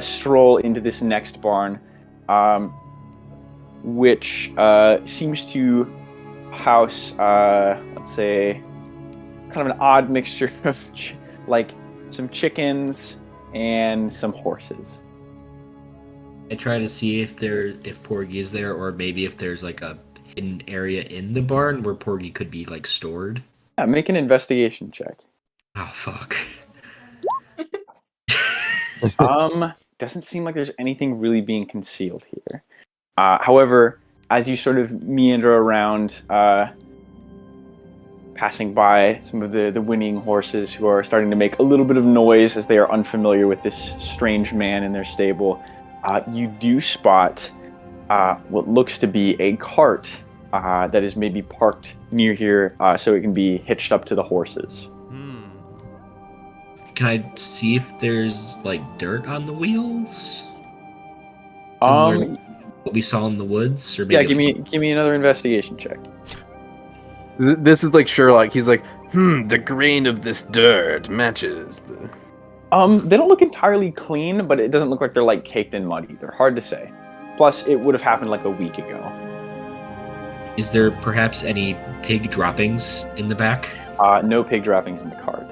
stroll into this next barn, which seems to house, let's say, kind of an odd mixture of like some chickens and some horses. I try to see if Porgy is there, or maybe if there's like a hidden area in the barn where Porgy could be like stored. Yeah, make an investigation check. Oh fuck. Doesn't seem like there's anything really being concealed here. However, as you sort of meander around, passing by some of the whinnying horses who are starting to make a little bit of noise as they are unfamiliar with this strange man in their stable, you do spot what looks to be a cart that is maybe parked near here so it can be hitched up to the horses. Can I see if there's like dirt on the wheels? What we saw in the woods, or maybe give me another investigation check. This is like Sherlock. He's like, the grain of this dirt matches the... They don't look entirely clean, but it doesn't look like they're like caked in mud either. Hard to say. Plus, it would have happened like a week ago. Is there perhaps any pig droppings in the back? No pig droppings in the cart.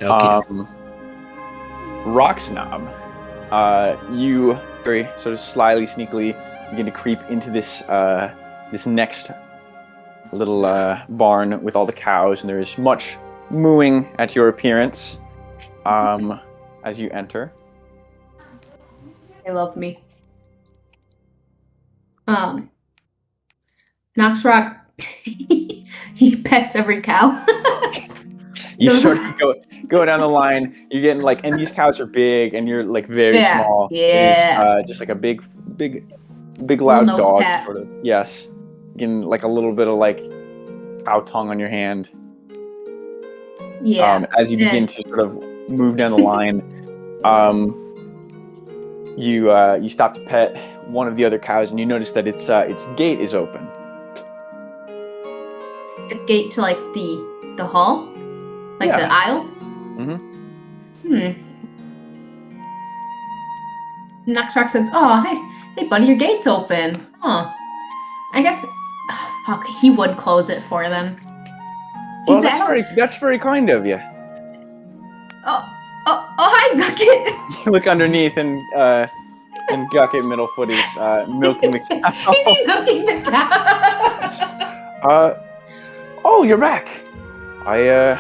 Okay. Rock Snob, you very sort of slyly, sneakily begin to creep into this this next little barn with all the cows, and there is much mooing at your appearance as you enter. They love me. Knoxrock, he pets every cow. You sort of go down the line. You're getting like, and these cows are big, and you're like very small. Yeah. It is, just like a big loud Little nose dog, pat. sort of. Yes, getting like a little bit of like cow tongue on your hand. Yeah. As you begin to sort of move down the line, you stop to pet one of the other cows, and you notice that its gate is open. Its gate to like the hall, like the aisle. Knoxrock says, "Oh, hey, buddy, your gate's open. Oh, I guess okay, he would close it for them." Well, that's very kind of you. Oh, hi, Bucket. You look underneath, and Gucket Middlefoot is milking the cow. Is he milking the cow? Oh, you're back. Well,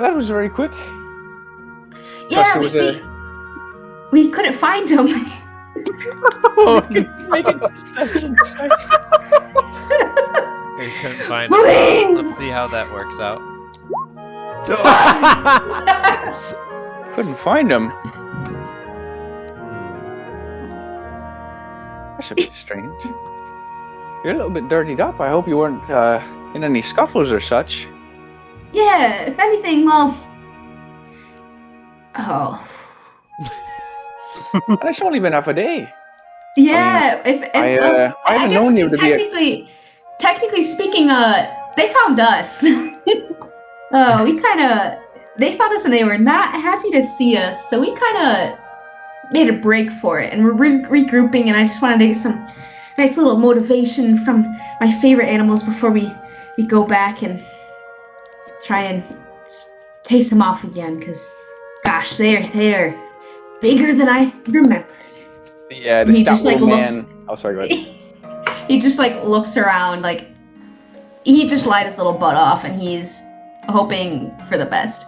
that was very quick. Yeah, Plus, we couldn't find him. Make a deception check. We couldn't find Please! him. Let's see how that works out. Couldn't find him. That's a bit strange. You're a little bit dirtied up. I hope you weren't in any scuffles or such. Yeah, if anything, well. Oh. And it's only been half a day. Yeah, I haven't known you to be technically speaking, they found us. They found us and they were not happy to see us, so we kind of made a break for it, and we're regrouping, and I just wanted to get some nice little motivation from my favorite animals before we go back and try and taste them off again, because, gosh, they're bigger than I remembered. Yeah, he just like man. Oh, sorry, go ahead. He just like looks around, like he just lied his little butt off, and he's hoping for the best.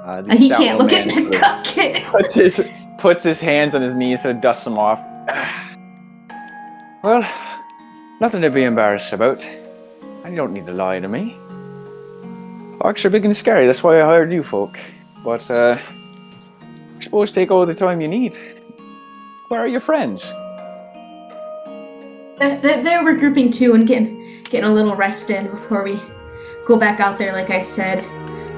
And he can't look at the Bucket. Puts his hands on his knees and dusts them off. Well, nothing to be embarrassed about. And you don't need to lie to me. Orcs are big and scary, that's why I hired you folk. But, I suppose take all the time you need. Where are your friends? They're regrouping too and getting a little rest in before we go back out there, like I said.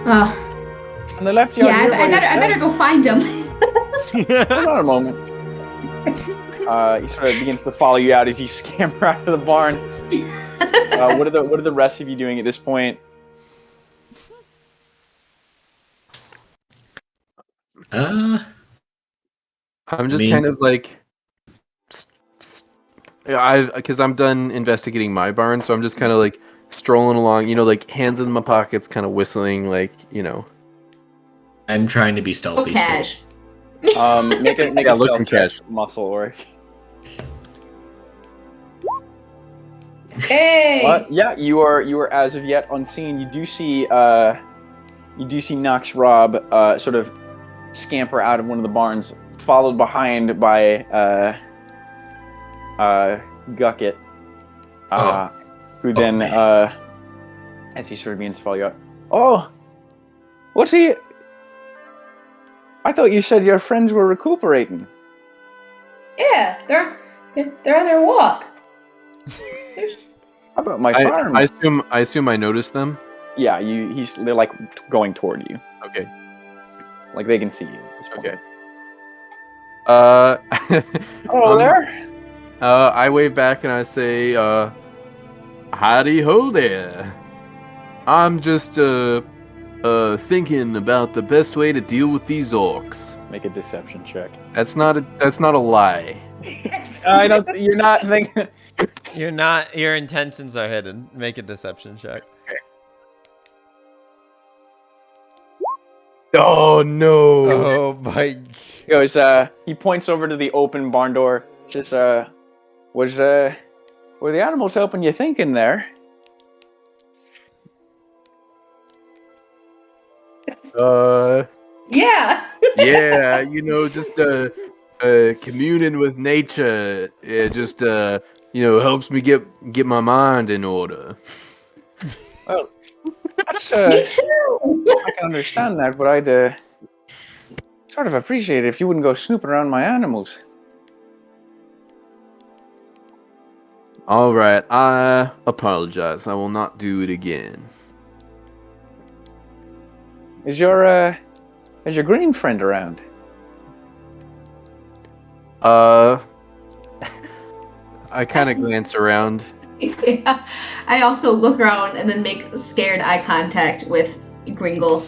And they left you out here by I better yourself? go find them. Hold on a moment. He sort of begins to follow you out as you scamper out of the barn. What are the rest of you doing at this point? Uh, I'm just Me- kind of like, because I'm done investigating my barn, so I'm just kind of like strolling along, like hands in my pockets, kind of whistling, like. I'm trying to be stealthy still. Cash. Make Yeah, a looking stealth check, cash. muscle work. Hey! Yeah, you are as of yet unseen. You do see Nox Rob sort of scamper out of one of the barns, followed behind by Gucket, who then as he sort of begins to follow you out. Oh, what's he? I thought you said your friends were recuperating. Yeah, they're on their walk. How about my I farm? assume I noticed them. Yeah, they're like going toward you. Okay. Like they can see you. At this point. Okay. Hello there. I wave back and I say, howdy ho there. I'm just thinking about the best way to deal with these orcs. Make a deception check. That's not a lie. I don't. You're not thinking. You're not. Your intentions are hidden. Make a deception check. Oh no. Oh my. He goes. He points over to the open barn door. Says, were the animals helping you think in there?" Yeah. Yeah, just communing with nature. It just helps me get my mind in order. Well, that's, Me too. I can understand that, but I'd sort of appreciate it if you wouldn't go snooping around my animals. All right, I apologize. I will not do it again. Is your green friend around? I kind of glance around. Yeah. I also look around and then make scared eye contact with Gringle.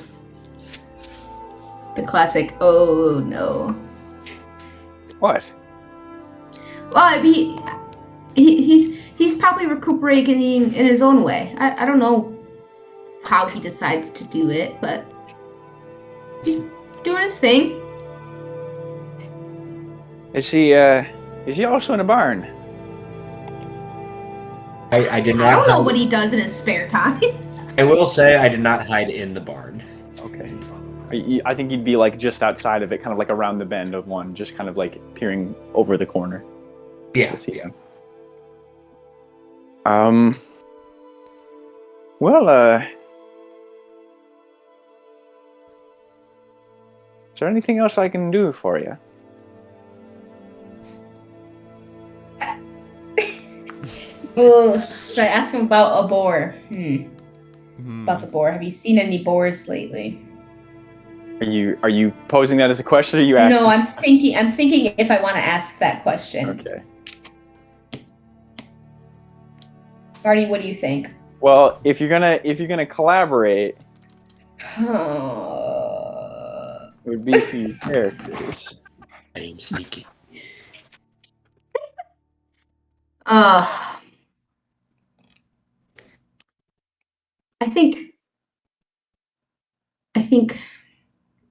The classic, oh no. What? Well, he's probably recuperating in his own way. I don't know how he decides to do it, but he's doing his thing. Is he also in a barn? I did I not. don't know hide- what he does in his spare time. I will say I did not hide in the barn. Okay. I think you'd be like just outside of it, kind of like around the bend of one, just kind of like peering over the corner. Yeah. To see him. Well, is there anything else I can do for you? Well, should I ask him about a boar? About the boar. Have you seen any boars lately? Are you posing that as a question, or are you asking? No, I'm thinking if I want to ask that question. Okay. Marty, what do you think? Well, if you're gonna collaborate, it would be for your characters. I am sneaky. I think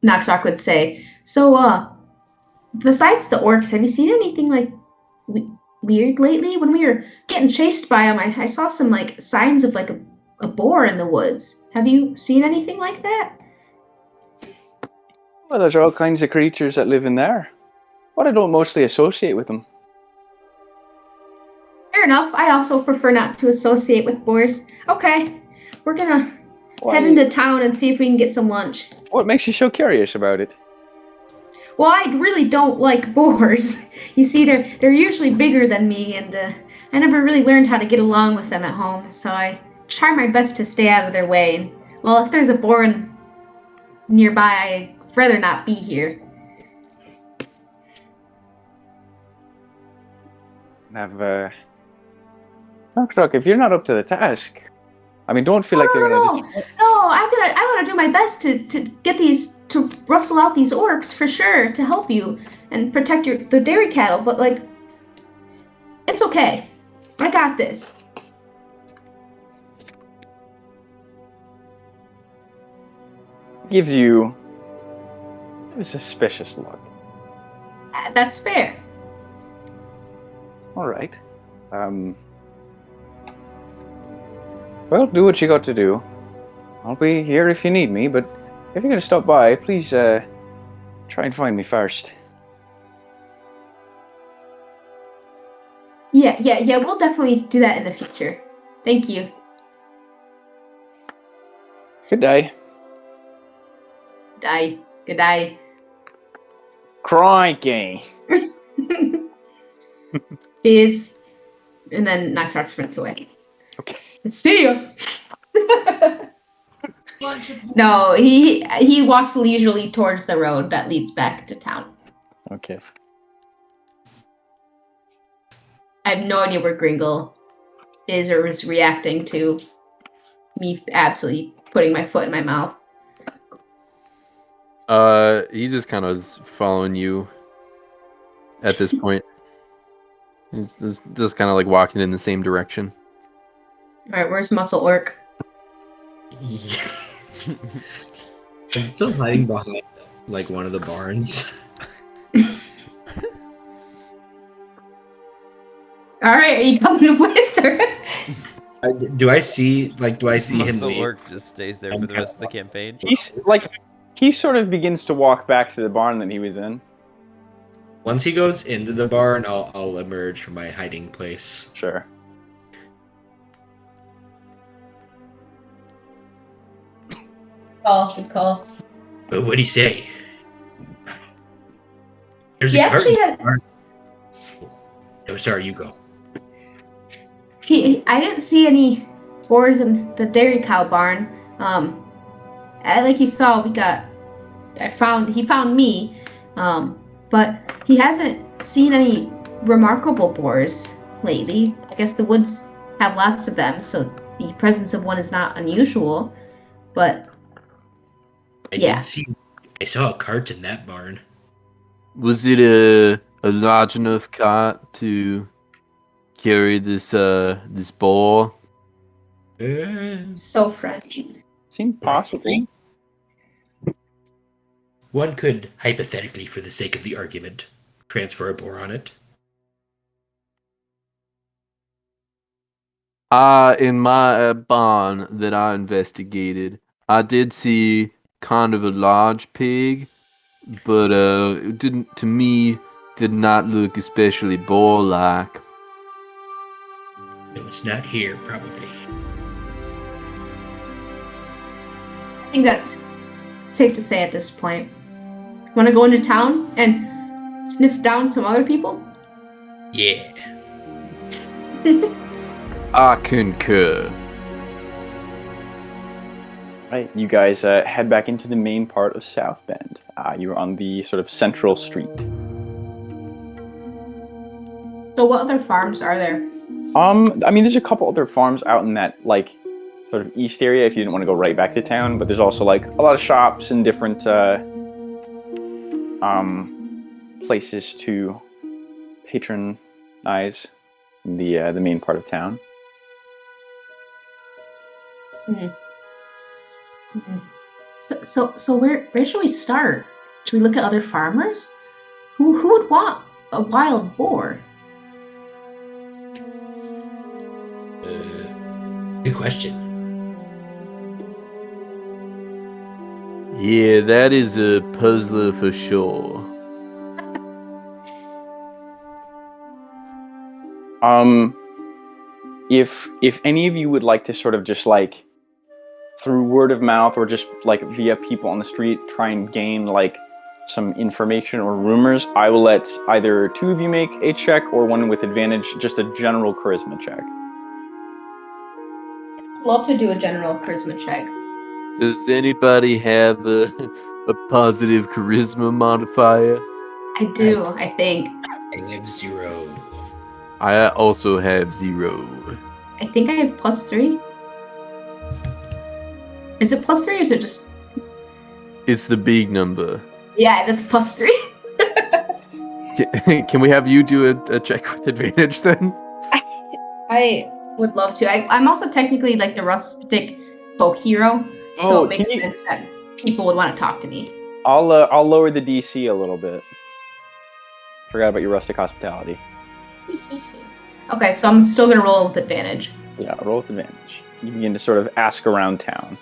Noxrock would say, so, besides the orcs, have you seen anything, like, weird lately? When we were getting chased by them, I saw some, like, signs of, like, a boar in the woods. Have you seen anything like that? Well, there's all kinds of creatures that live in there. What I don't mostly associate with them. enough. I also prefer not to associate with boars. Okay, we're gonna Why- head into town and see if we can get some lunch. What makes you so curious about it? Well, I really don't like boars. You see, they're usually bigger than me, and I never really learned how to get along with them at home. So I try my best to stay out of their way. And well, if there's a boar nearby, I'd rather not be here. Look, if you're not up to the task, I mean, don't feel like you're No, gonna just. I want to do my best to get these, to rustle out these orcs for sure, to help you and protect the dairy cattle. But like, it's okay. I got this. Gives you a suspicious look. That's fair. All right. Well, do what you got to do. I'll be here if you need me, but if you're gonna stop by, please try and find me first. Yeah. We'll definitely do that in the future. Thank you. Good day. Good day. Crikey. Cheers. And then Nitrox sprints away. Okay. See ya. No, he walks leisurely towards the road that leads back to town. Okay. I have no idea where Gringle is or is reacting to me absolutely putting my foot in my mouth. He just kind of is following you at this point. He's just kind of like walking in the same direction. All right, where's Muscle Orc? I'm still hiding behind like one of the barns. All right, are you coming with her? Do I see him Muscle leave? Orc just stays there for the rest of the campaign. He sort of begins to walk back to the barn that he was in. Once he goes into the barn, I'll emerge from my hiding place. Sure. Good call. But what'd he say? There's He a cart actually in the had. barn. Oh, sorry, you go. I didn't see any boars in the dairy cow barn. Like you saw, he found me, but he hasn't seen any remarkable boars lately. I guess the woods have lots of them, so the presence of one is not unusual. But yeah. I saw a cart in that barn. Was it a large enough cart to carry this boar? So French. Seemed possible. One could, hypothetically, for the sake of the argument, transfer a boar on it. In my barn that I investigated, I did see kind of a large pig, but it did not look especially boar-like. No, it's not here, probably. I think that's safe to say at this point. Want to go into town and sniff down some other people? Yeah. I concur. Right, you guys head back into the main part of South Bend. You're on the sort of central street. So what other farms are there? I mean, there's a couple other farms out in that like sort of east area if you didn't want to go right back to town. But there's also like a lot of shops and different places to patronize the main part of town. So where should we start? Should we look at other farmers? Who would want a wild boar? Good question. Yeah, that is a puzzler for sure. if any of you would like to sort of just like through word of mouth or just like via people on the street try and gain like some information or rumors, I will let either two of you make a check or one with advantage, just a general charisma check. Love to do a general charisma check. Does anybody have a positive charisma modifier? I do, I think. I have 0. I also have 0. I think I have +3. Is it +3 or is it just... It's the big number. Yeah, that's +3. Can we have you do a check with advantage then? I would love to. I'm also technically like the rustic folk hero, so it makes sense that people would want to talk to me. I'll lower the DC a little bit. Forgot about your rustic hospitality. Okay, so I'm still gonna roll with advantage. Yeah, roll with advantage. You begin to sort of ask around town.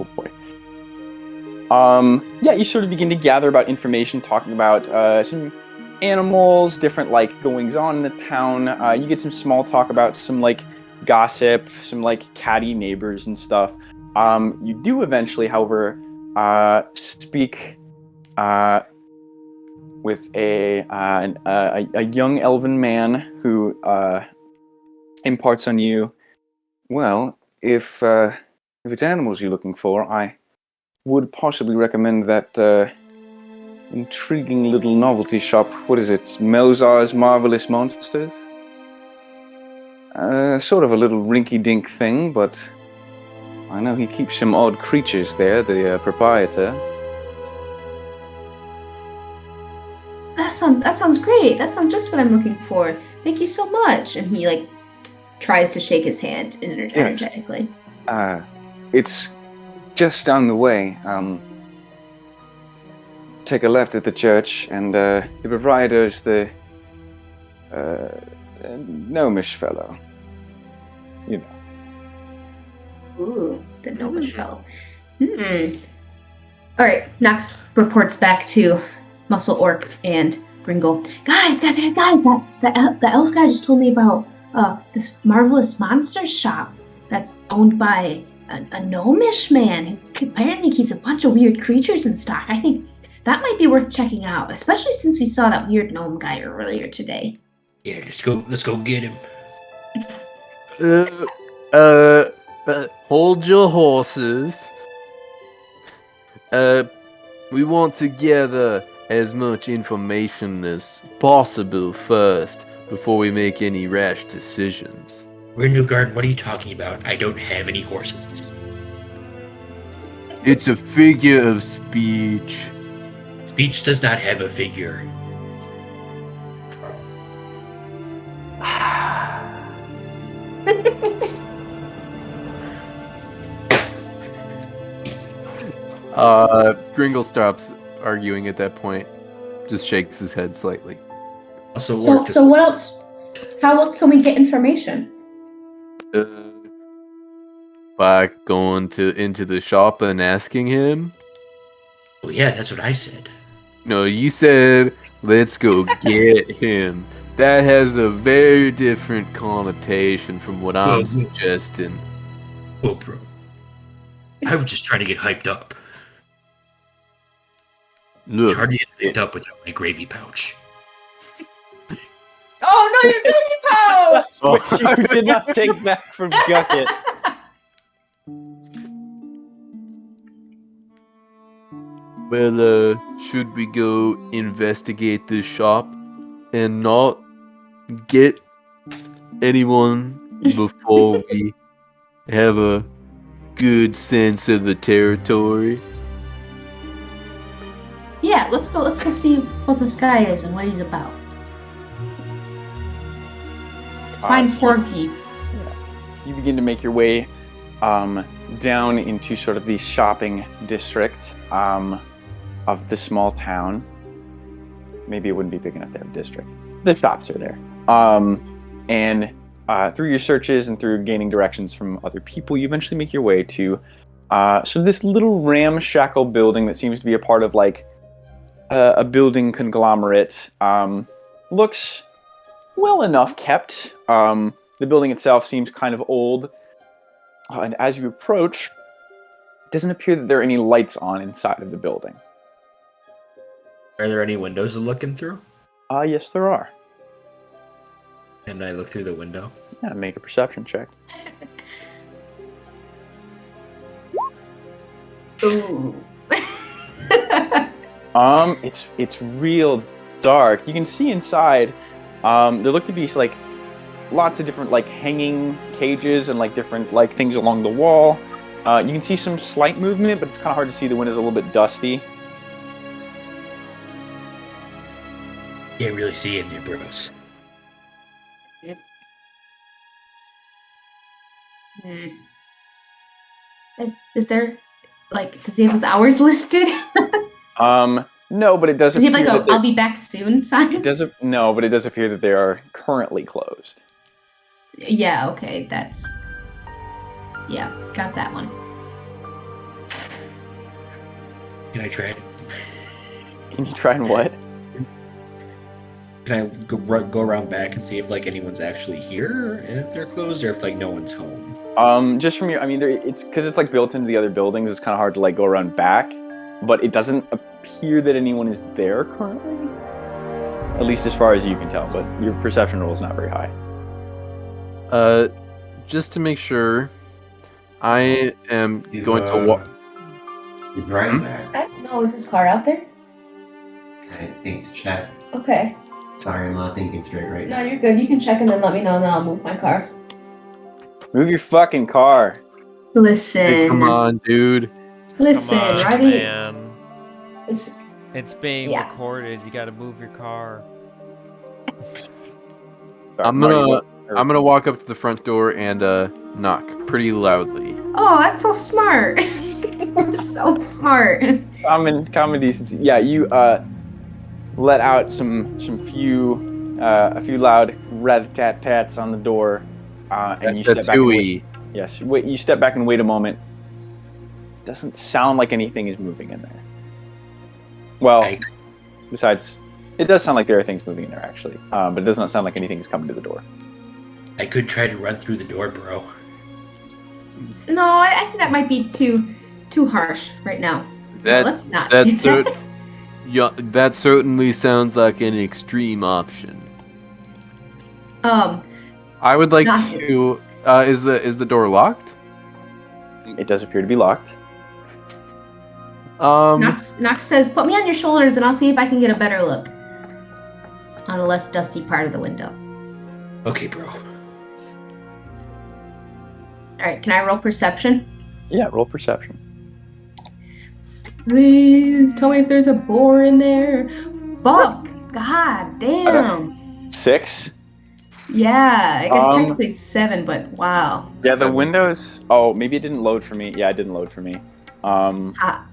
Oh boy. Yeah, you sort of begin to gather about information, talking about some animals, different like goings on in the town. You get some small talk about some like gossip, some like catty neighbors and stuff. You do eventually, however, speak with a young elven man who imparts on you. Well, if it's animals you're looking for, I would possibly recommend that intriguing little novelty shop. What is it? Melzar's Marvelous Monsters? Sort of a little rinky-dink thing, but I know he keeps some odd creatures there, the proprietor. That sounds great. That sounds just what I'm looking for. Thank you so much. And he like tries to shake his hand energetically. It's just down the way. Take a left at the church, and the proprietor's the gnomish fellow. You know. Ooh, the gnomish fellow. All right, Nox reports back to Muscle Orc and Gringle. Guys! The elf guy just told me about this Marvelous Monsters shop that's owned by a gnomish man who apparently keeps a bunch of weird creatures in stock. I think that might be worth checking out, especially since we saw that weird gnome guy earlier today. Yeah, let's go get him. Hold your horses. We want to gather as much information as possible first before we make any rash decisions. We're in Newgarden. What are you talking about? I don't have any horses. It's a figure of speech. Speech does not have a figure. Gringle stops arguing at that point. Just shakes his head slightly. Also, So what else? How else can we get information? By going into the shop and asking him? Oh yeah, that's what I said. No, you said, let's go get him. That has a very different connotation from what I'm suggesting. Oh, bro. I was just trying to get hyped up. Look, Hard to get hyped up without my gravy pouch. Oh no, your baby pouch! Which you did not take back from Gucket. well, should we go investigate this shop and not get anyone before we have a good sense of the territory? Yeah, let's go see what this guy is and what he's about. Find Porky. You begin to make your way down into sort of the shopping district of the small town. Maybe it wouldn't be big enough to have a district. The shops are there. And through your searches and through gaining directions from other people, you eventually make your way to sort of this little ramshackle building that seems to be a part of like a building conglomerate. Looks well enough kept. The building itself seems kind of old. And as you approach, it doesn't appear that there are any lights on inside of the building. Are there any windows to look in through? Yes, there are. And I look through the window. Yeah, make a perception check. Ooh. It's real dark. You can see inside. There look to be like lots of different like hanging cages and like different like things along the wall. You can see some slight movement, but it's kind of hard to see. The window's a little bit dusty. Can't really see in there, bros. Is there, like, does he have his hours listed? No, but it does Does he have appear like that I'll be back soon sign? it doesn't. No, but it does appear that they are currently closed. Yeah, okay, that's... Yeah, got that one. Can I try it? Can you try and what? Can I go around back and see if like anyone's actually here and if they're closed or if like no one's home? Just from your, I mean, it's because it's like built into the other buildings. It's kind of hard to like go around back, but it doesn't appear that anyone is there currently. At least as far as you can tell. But your perception roll is not very high. Just to make sure, I am going to walk. You driving back? I don't know, is his car out there? I didn't think to check. Okay. Sorry, I'm not thinking straight right No, now. you're good. You can check and then let me know and then I'll move my car. Move your fucking car. Listen. Hey, come on, dude. Listen, Come on, right? man. It's being Yeah. recorded. You gotta move your car. Sorry, I'm Marty, gonna walk up to the front door and knock pretty loudly. Oh, that's so smart. You're so smart. common decency. Yeah, you let out a few loud rat-tat-tats on the door, and you step back. And wait. Yes, wait. You step back and wait a moment. Doesn't sound like anything is moving in there. Well, besides, it does sound like there are things moving in there actually, but it does not sound like anything is coming to the door. I could try to run through the door, bro. No, I think that might be too harsh right now. That, no, let's not. That certainly sounds like an extreme option. I would like to. Is the door locked? It does appear to be locked. Nox says, "Put me on your shoulders, and I'll see if I can get a better look on a less dusty part of the window." Okay, bro. All right, can I roll perception? Yeah, roll perception. Please tell me if there's a boar in there. Fuck. God damn. 6. Yeah, I guess technically 7, but wow. Yeah, 7. the windows. Oh, maybe it didn't load for me. Yeah, it didn't load for me.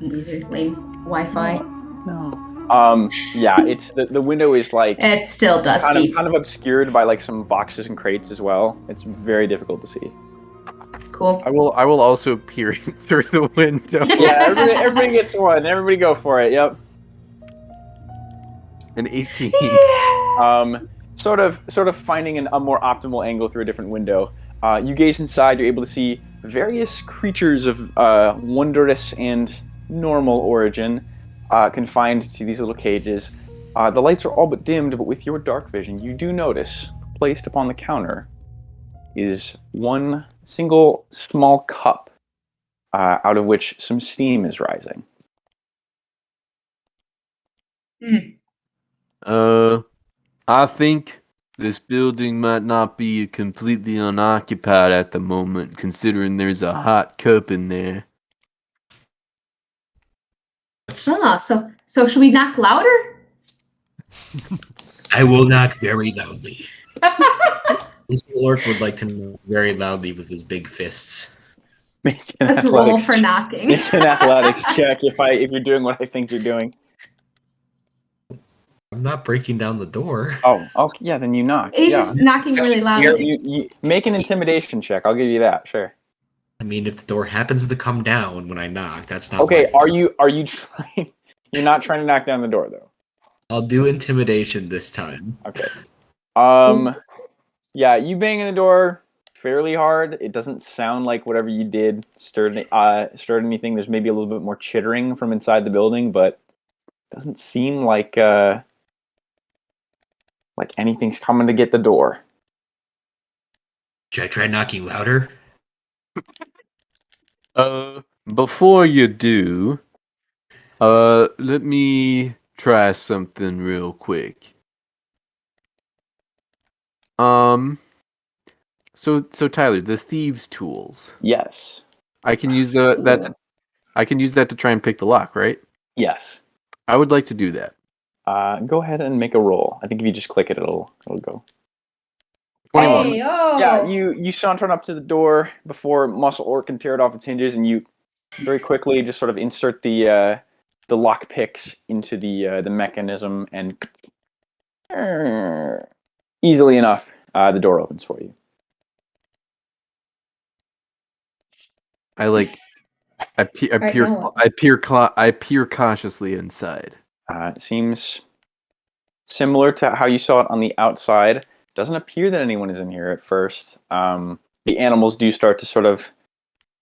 These are lame Wi-Fi. No. Yeah, it's the window is like It's still dusty. kind of obscured by like some boxes and crates as well. It's very difficult to see. Cool. I will also peer through the window. Yeah, everybody gets one. Everybody go for it. Yep. An 18. Sort of finding a more optimal angle through a different window. You gaze inside. You're able to see various creatures of wondrous and normal origin, confined to these little cages. The lights are all but dimmed, but with your dark vision, you do notice placed upon the counter is one single small cup, out of which some steam is rising. I think this building might not be completely unoccupied at the moment, considering there's a hot cup in there. Ah, so should we knock louder? I will knock very loudly. This orc would like to knock very loudly with his big fists. Make an Let's roll athletics for knocking. Make an athletics check if you're doing what I think you're doing. I'm not breaking down the door. Oh, okay, yeah, then you knock. He's Yeah. just knocking really loudly. You make an intimidation check. I'll give you that. Sure. I mean, if the door happens to come down when I knock, that's not Okay. my fault. Are you trying? You're not trying to knock down the door, though. I'll do intimidation this time. Okay. Yeah, you bang in the door fairly hard. It doesn't sound like whatever you did stirred anything. There's maybe a little bit more chittering from inside the building, but it doesn't seem like anything's coming to get the door. Should I try knocking louder? Before you do, let me try something real quick. So Tyler, the thieves' tools. Yes. I can use that. I can use that to try and pick the lock, right? Yes. I would like to do that. Go ahead and make a roll. I think if you just click it, it'll go. 21. Hey, oh. Yeah, you saunter up to the door before Muscle Orc can tear it off its hinges, and you very quickly just sort of insert the lock picks into the mechanism, and easily enough, the door opens for you. I peer cautiously inside. It seems similar to how you saw it on the outside. Doesn't appear that anyone is in here at first. The animals do start to sort of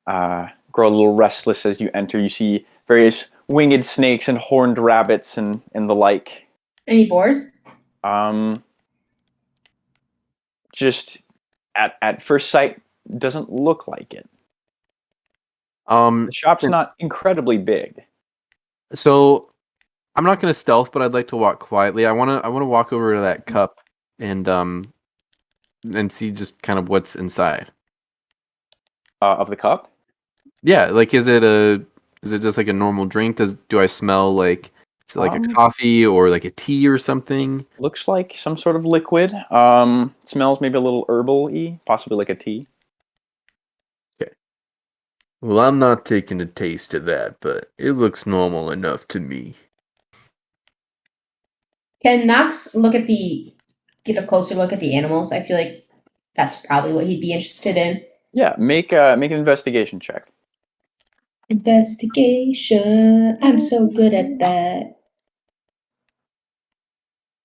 grow a little restless as you enter. You see various winged snakes and horned rabbits and the like. Any boars? Just at first sight, doesn't look like it. The shop's not incredibly big. So I'm not gonna stealth, but I'd like to walk quietly. I wanna walk over to that cup and see just kind of what's inside. Of the cup? Yeah, like is it just like a normal drink? Do I smell like is it like a coffee or like a tea or something? Looks like some sort of liquid. Smells maybe a little herbal-y, possibly like a tea. Okay. Well, I'm not taking a taste of that, but it looks normal enough to me. Can Knox get a closer look at the animals? I feel like that's probably what he'd be interested in. Yeah, make an investigation check. Investigation. I'm so good at that.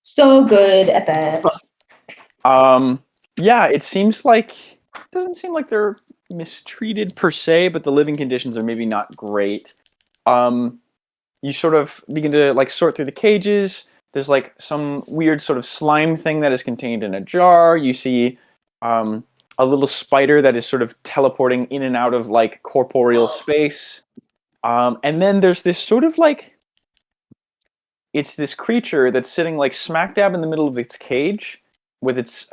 So good at that. Yeah, it doesn't seem like they're mistreated per se, but the living conditions are maybe not great. You sort of begin to like sort through the cages. There's like some weird sort of slime thing that is contained in a jar. You see a little spider that is sort of teleporting in and out of like corporeal space. And then there's this sort of like, it's this creature that's sitting like smack dab in the middle of its cage with its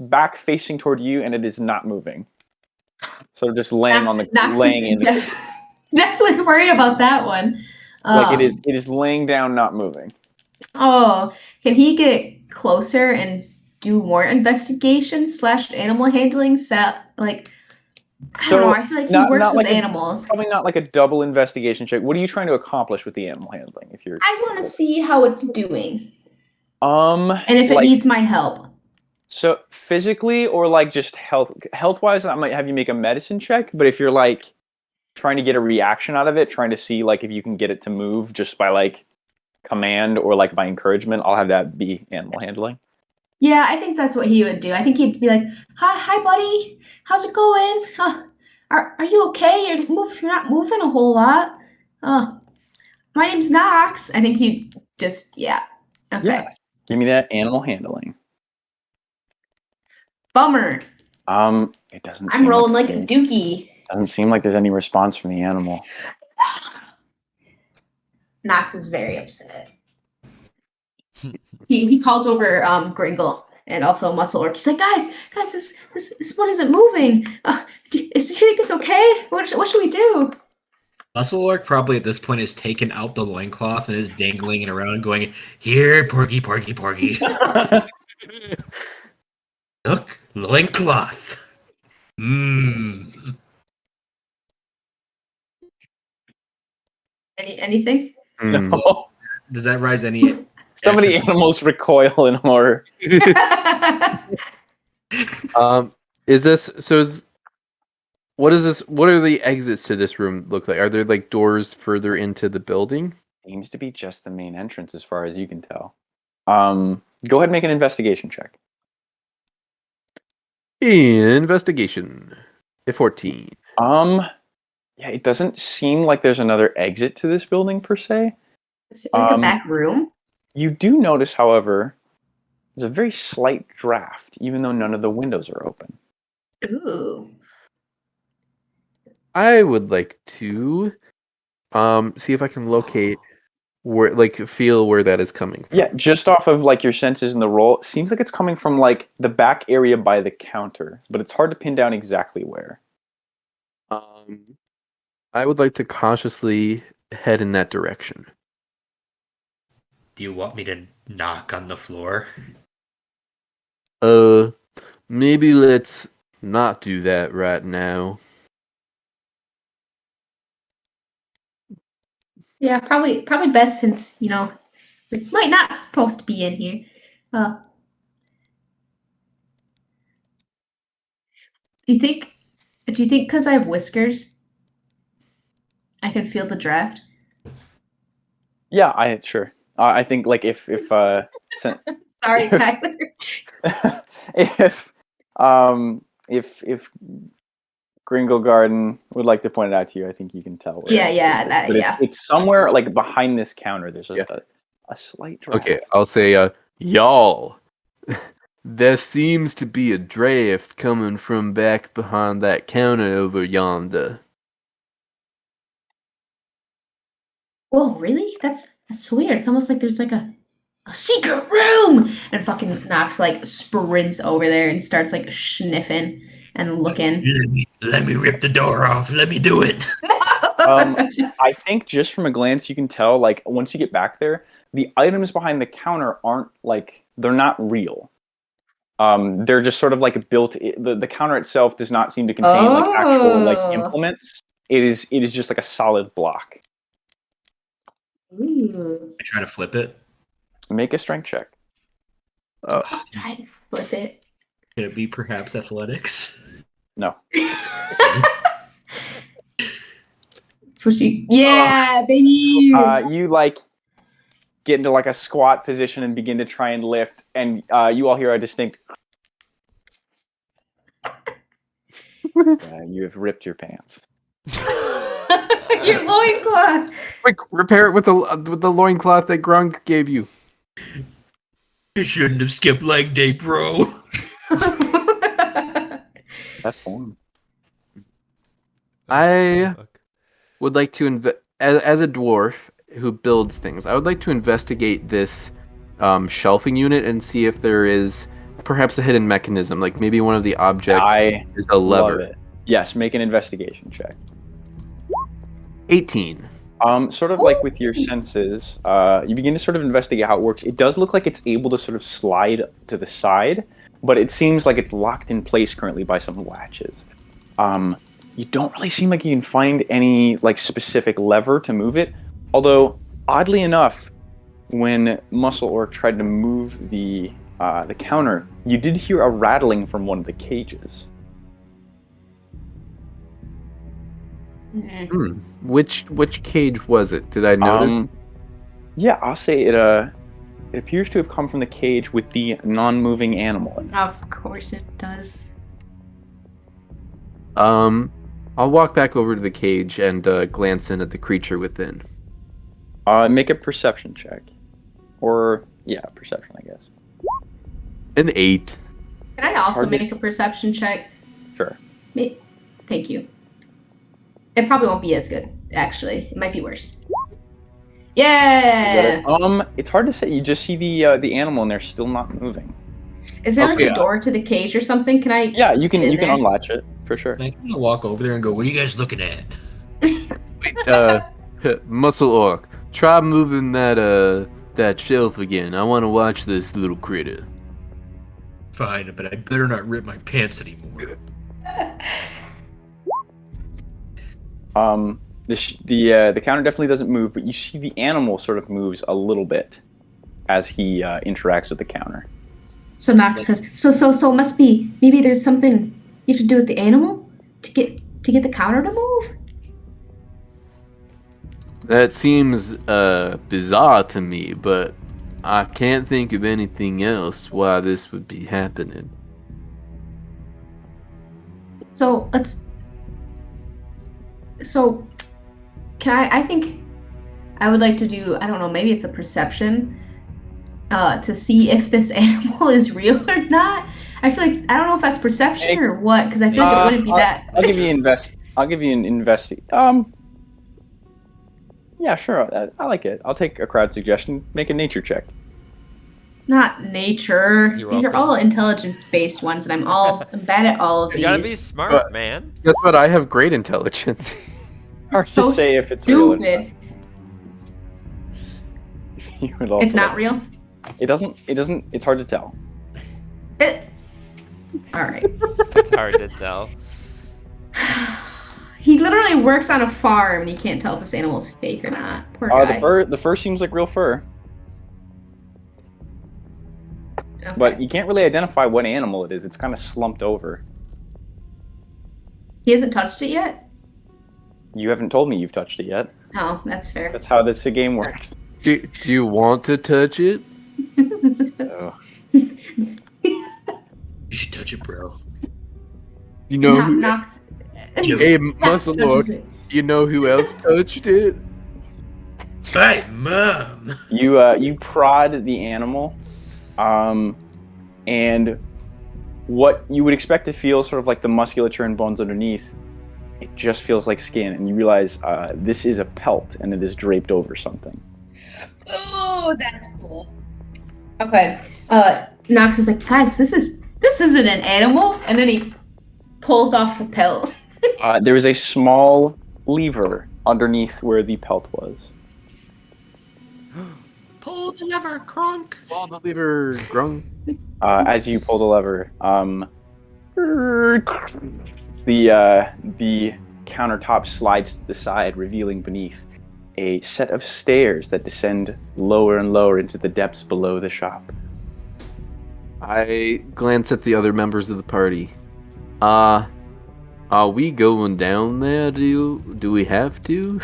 back facing toward you, and it is not moving. So just laying laying in. Definitely worried about that one. Like it is laying down, not moving. Oh, can he get closer and do more investigation / animal handling? Like, I don't know. I feel like he works with animals. Probably not like a double investigation check. What are you trying to accomplish with the animal handling? I want to see how it's doing. And if it needs my help. So physically or like just health wise, I might have you make a medicine check. But if you're like trying to get a reaction out of it, trying to see like if you can get it to move just by like command or like by encouragement, I'll have that be animal handling. Yeah, I think that's what he would do. I think he'd be like, "Hi, buddy. How's it going? Are you okay? You're not moving a whole lot. My name's Knox." I think he'd just Okay. Yeah. Give me that animal handling. Bummer. It doesn't. I'm rolling like a dookie. Doesn't seem like there's any response from the animal. Knox is very upset. He calls over Gringle and also Muscle Orc. He's like, guys, this one isn't moving. Do you think it's okay? What should we do? Muscle Orc probably at this point has taken out the loincloth and is dangling it around, going, "Here, porky, porky, porky." Look, loincloth. Mmm. Anything? No. Does that rise any? Some of the animals recoil in horror. What is this? What are the exits to this room look like? Are there like doors further into the building? Seems to be just the main entrance as far as you can tell. Go ahead and make an investigation check. Investigation. A 14. Yeah, it doesn't seem like there's another exit to this building per se. Is it like a back room? You do notice, however, there's a very slight draft, even though none of the windows are open. Ooh. I would like to see if I can locate where, like, feel where that is coming from. Yeah, just off of like your senses in the roll, it seems like it's coming from like the back area by the counter, but it's hard to pin down exactly where. I would like to cautiously head in that direction. Do you want me to knock on the floor? Maybe let's not do that right now. Yeah, probably best since, you know, we might not supposed to be in here. Do you think because I have whiskers, I can feel the draft? Yeah, I think like if Sorry, If- Tyler. if Gringo Garden would like to point it out to you, I think you can tell. Where Yeah, it is. that- But yeah. it's somewhere like behind this counter. There's Yeah. a slight draft. Okay, I'll say, y'all. There seems to be a draft coming from back behind that counter over yonder. Whoa, really? That's weird. It's almost like there's like a secret room. And fucking Knox like sprints over there and starts like sniffing and looking. Let me rip the door off. Let me do it. I think just from a glance, you can tell like once you get back there, the items behind the counter aren't like they're not real. They're just sort of like built. The counter itself does not seem to contain like actual like Oh. implements. It is just like a solid block. Ooh. I try to flip it. Make a strength check. I'll try to flip it. Could it be perhaps athletics? No. That's what you. Yeah, baby. You like get into like a squat position and begin to try and lift, and you all hear a distinct. You have ripped your pants. Your loincloth. Quick, repair it with the loincloth that Grunk gave you. You shouldn't have skipped leg day, bro. That form. I would like to as a dwarf who builds things, I would like to investigate this shelving unit and see if there is perhaps a hidden mechanism, like maybe one of the objects is a lever. Love it. Yes, make an investigation check. 18. Sort of like with your senses, you begin to sort of investigate how it works. It does look like it's able to sort of slide to the side, but it seems like it's locked in place currently by some latches. You don't really seem like you can find any like specific lever to move it. Although, oddly enough, when Muscle Orc tried to move the counter, you did hear a rattling from one of the cages. Which cage was it? Did I notice? Yeah, I'll say it appears to have come from the cage with the non-moving animal in it. Of course it does. I'll walk back over to the cage and glance in at the creature within. Make a perception check. Or, yeah, perception, I guess. An 8. Can I also Hardly- make a perception check? Sure. Thank you. It probably won't be as good, actually. It might be worse. You Yeah! got it. It's hard to say. You just see the animal and they're still not moving. Is there like Okay. a door to the cage or something? Can I? Yeah, you can get in you can there? unlatch it for sure. I can walk over there and go, what are you guys looking at? Wait, Muscle Orc, try moving that shelf again. I want to watch this little critter. Fine, but I better not rip my pants anymore. The counter definitely doesn't move, but you see the animal sort of moves a little bit as he interacts with the counter. So Knox says, so it must be, maybe there's something you have to do with the animal to get to get the counter to move? That seems bizarre to me, but I can't think of anything else why this would be happening. So let's. So, I think I would like to do. I don't know. Maybe it's a perception. To see if this animal is real or not. I feel like I don't know if that's perception or what, because I feel like it wouldn't be that. I'll give you an invest. Yeah, sure. I like it. I'll take a crowd suggestion. Make a nature check. Not nature. You're These are welcome. all intelligence-based ones, and I'm bad at all of You these. gotta be smart, But- man. Guess what? I have great intelligence. Hard to So say if it's real or not. Stupid. You would also It's not real. It doesn't. It's hard to tell. All right. It's hard to tell. He literally works on a farm, and he can't tell if this animal's fake or not. Poor guy. The fur seems like real fur, Okay. but you can't really identify what animal it is. It's kind of slumped over. He hasn't touched it yet. You haven't told me you've touched it yet. Oh, that's fair. That's how this game works. Do you want to touch it? So, You should touch it, bro. You know Knock- who? knocks. Hey, Muscle Lord. Touches it. You know who else touched it? Hey, mom. you prod the animal, and what you would expect to feel sort of like the musculature and bones underneath, it just feels like skin, and you realize this is a pelt, and it is draped over something. Oh, that's cool. Okay. Nox is like, guys, this isn't an animal, and then he pulls off the pelt. There is a small lever underneath where the pelt was. Pull the lever, Kronk. Ball the lever, grung. As you pull the lever, the countertop slides to the side, revealing beneath a set of stairs that descend lower and lower into the depths below the shop. I glance at the other members of the party. Are we going down there? Do we have to?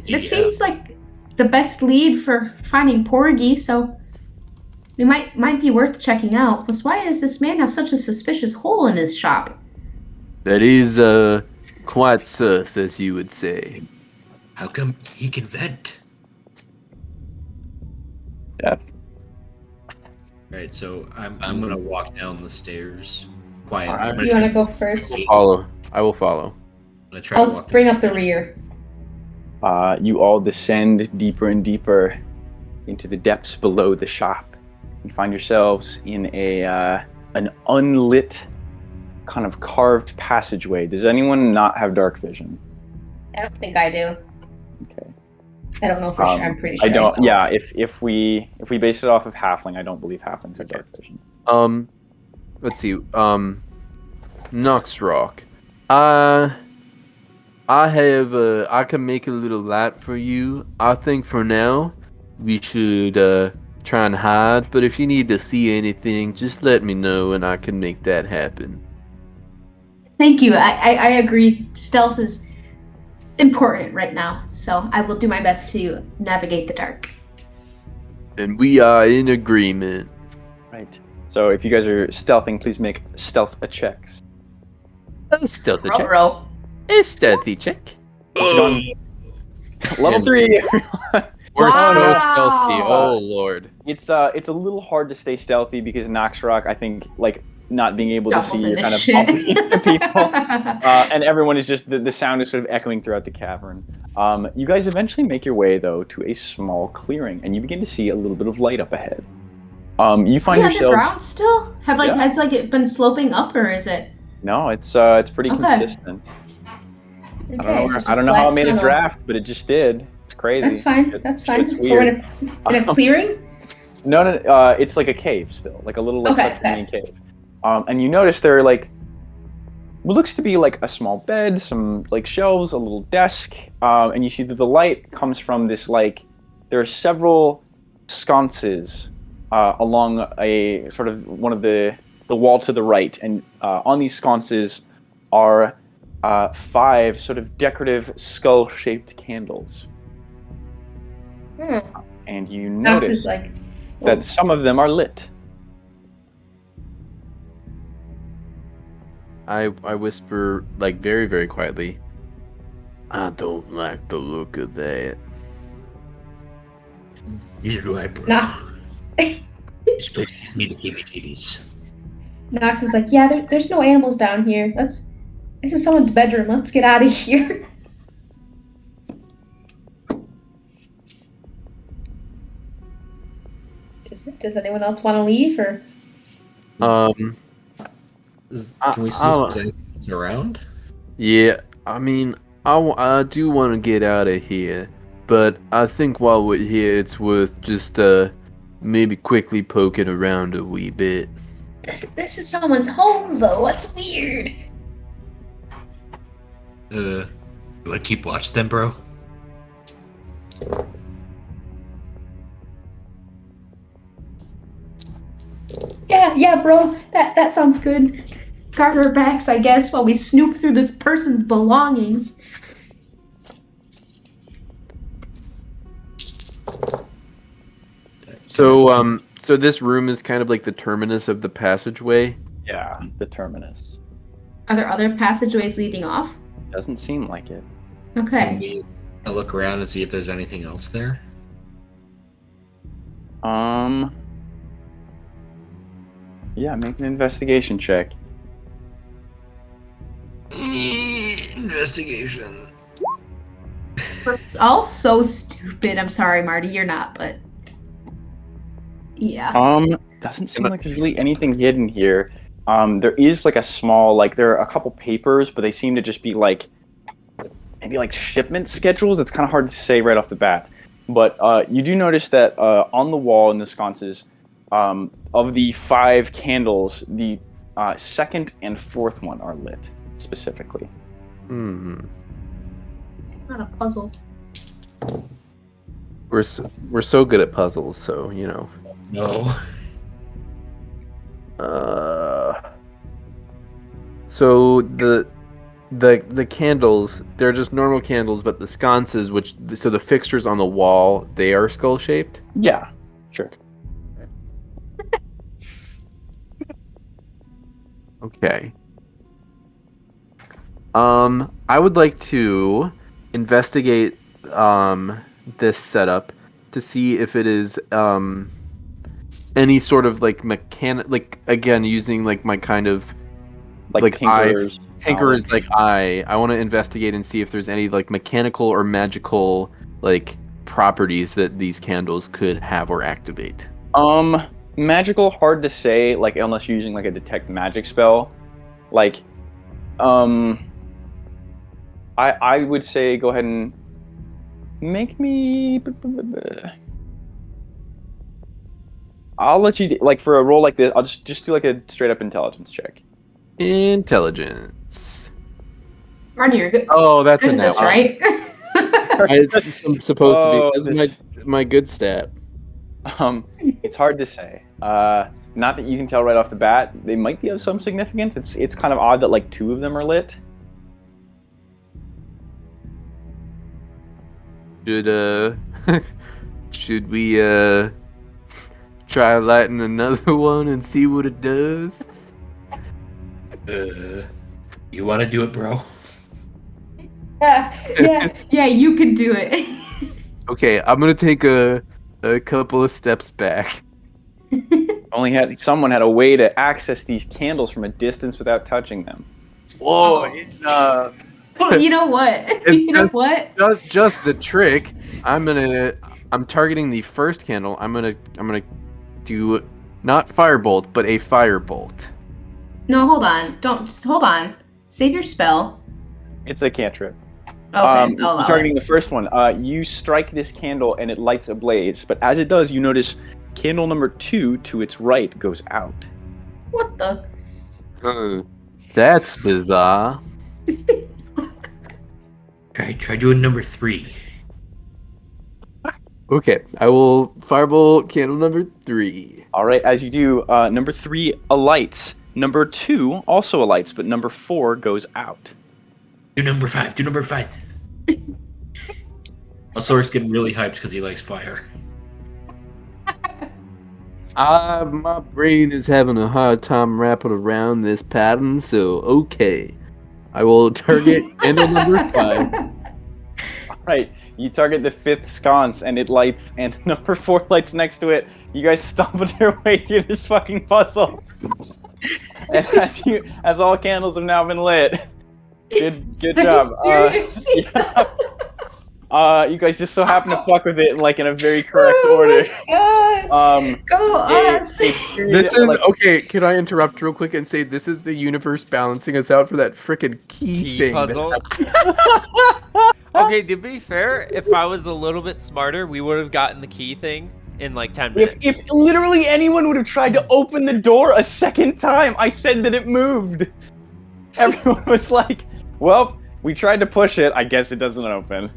This seems like the best lead for finding Porgy, so it might be worth checking out. Plus, why does this man have such a suspicious hole in his shop? That is quite sus, as you would say. How come he can vent? Yeah. Right, so I'm gonna walk down the stairs. Quiet. Alright. I'm gonna You try, want to go first? I will follow. I'm gonna try to I'll walk. bring up the rear. You all descend deeper and deeper into the depths below the shop. You find yourselves in an unlit, kind of carved passageway. Does anyone not have dark vision? I don't think I do. Okay. I don't know for sure. I'm pretty sure. I don't. do. Yeah. If we base it off of halfling, I don't believe halflings have dark vision. Let's see. Nox Rock. I have I can make a little light for you. I think for now we should try and hide, but if you need to see anything, just let me know and I can make that happen. Thank you. I agree. Stealth is important right now, so I will do my best to navigate the dark. And we are in agreement. Right. So if you guys are stealthing, please make stealth checks. A stealthy check. Roll. A stealthy check. Level And- 3. We're so Wow. stealthy. Oh lord. It's a little hard to stay stealthy because Noxrock, I think, like not being able to Shuffles see, you're into kind of shit. bumping into people, and everyone is just the sound is sort of echoing throughout the cavern. You guys eventually make your way though to a small clearing, and you begin to see a little bit of light up ahead. You find Are we yourselves. underground still? Yeah. Has it been sloping up, or is it? No, it's pretty Okay. consistent. Okay, it's just a I don't know how it flat made a tunnel. draft, but it just did. It's crazy. That's fine. It- That's fine. it's So we're weird. in a clearing. No, it's like a cave still, like a little like Okay, subterranean cave. And you notice there are like what looks to be like a small bed, some like shelves, a little desk, and you see that the light comes from this like there are several sconces along a sort of one of the wall to the right, and on these sconces are 5 sort of decorative skull-shaped candles. And you Nox is notice like, that some of them are lit. I whisper like very, very quietly. I don't like the look of that. Neither do I, bro. Nah. This place gives me the heebie-jeebies. Nox is like, yeah, there's no animals down here. This is someone's bedroom. Let's get out of here. Does anyone else want to leave or? Can we see I- if there's anything else around? Yeah, I mean, I do want to get out of here, but I think while we're here, it's worth just maybe quickly poking around a wee bit. This is someone's home, though. That's weird. You wanna keep watch then, bro? Yeah, bro. That sounds good. Guard our backs, I guess, while we snoop through this person's belongings. So this room is kind of like the terminus of the passageway. Yeah, the terminus. Are there other passageways leading off? Doesn't seem like it. Can Okay. we look around and see if there's anything else there? Yeah, make an investigation check. Investigation. It's all so stupid. I'm sorry, Marty. You're not, but yeah. Doesn't seem like there's really anything hidden here. There is like a small, like there are a couple papers, but they seem to just be like maybe like shipment schedules. It's kind of hard to say right off the bat. But you do notice that on the wall in the sconces, of the 5 candles, the second and fourth one are lit specifically. Hmm. Not a puzzle. We're so good at puzzles, so you know. No. So the candles, they're just normal candles, but the sconces, so the fixtures on the wall, they are skull shaped. Yeah, sure. Okay. I would like to investigate this setup to see if it is any sort of like mechanic, like again using like my kind of Like Tinker's Tinker's knowledge. like I want to investigate and see if there's any like mechanical or magical like properties that these candles could have or activate. Magical, hard to say, like unless you're using like a detect magic spell. Like, I would say go ahead and make me. I'll let you like for a roll like this. I'll just do like a straight up intelligence check. Intelligence. Marty, you're good. Oh, that's a Good at this, now. right? It's supposed to Oh, be. This is my good stat. It's hard to say. Not that you can tell right off the bat. They might be of some significance. It's kind of odd that like 2 of them are lit. Should we try lighting another one and see what it does? You want to do it, bro? yeah, you can do it. Okay, I'm gonna take a couple of steps back. Someone had a way to access these candles from a distance without touching them. Whoa! Well, you know what? It's You know what? Just the trick. I'm targeting the first candle. I'm gonna do not firebolt, but a firebolt. No, hold on. Hold on. Save your spell. It's a cantrip. Okay, I'll allow Targeting it. the first one, you strike this candle and it lights ablaze. But as it does, you notice candle number 2 to its right goes out. What the? That's bizarre. Try doing number 3. Okay, I will firebolt candle number 3. All right, as you do, number 3 alights, Number 2 also alights, but number 4 goes out. Do number 5. Do number 5. Asaur's getting really hyped because he likes fire. My brain is having a hard time wrapping around this pattern, so okay. I will target handle number 5. Right, you target the 5th sconce and it lights, and number 4 lights next to it. You guys stumble your way through this fucking puzzle. And as all candles have now been lit. Good job. You guys just so happen to fuck with it like in a very correct order. God. Go on. This is okay. Can I interrupt real quick and say this is the universe balancing us out for that frickin' key thing? puzzle. Okay, to be fair, if I was a little bit smarter, we would have gotten the key thing in like 10 minutes. If literally anyone would have tried to open the door a second time, I said that it moved. Everyone was like, well, we tried to push it. I guess it doesn't open.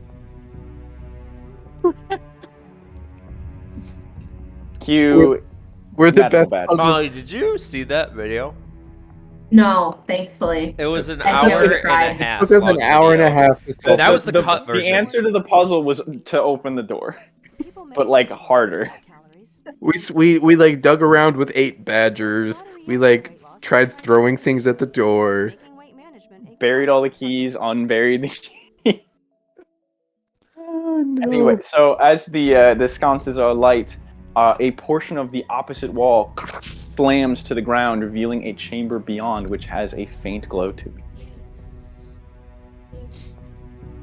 Cue. We're the Magical best bad. puzzles. Molly, did you see that video? No, thankfully. It was an I hour think we and a tried. half. It took us an long hour and a video. half to solve That was the cut The version. answer to the puzzle was to open the door, but like harder. We like dug around with 8 badgers. We like tried throwing things at the door. Buried all the keys, unburied the keys. Oh, no. Anyway, so as the sconces are light, a portion of the opposite wall slams to the ground, revealing a chamber beyond, which has a faint glow to it.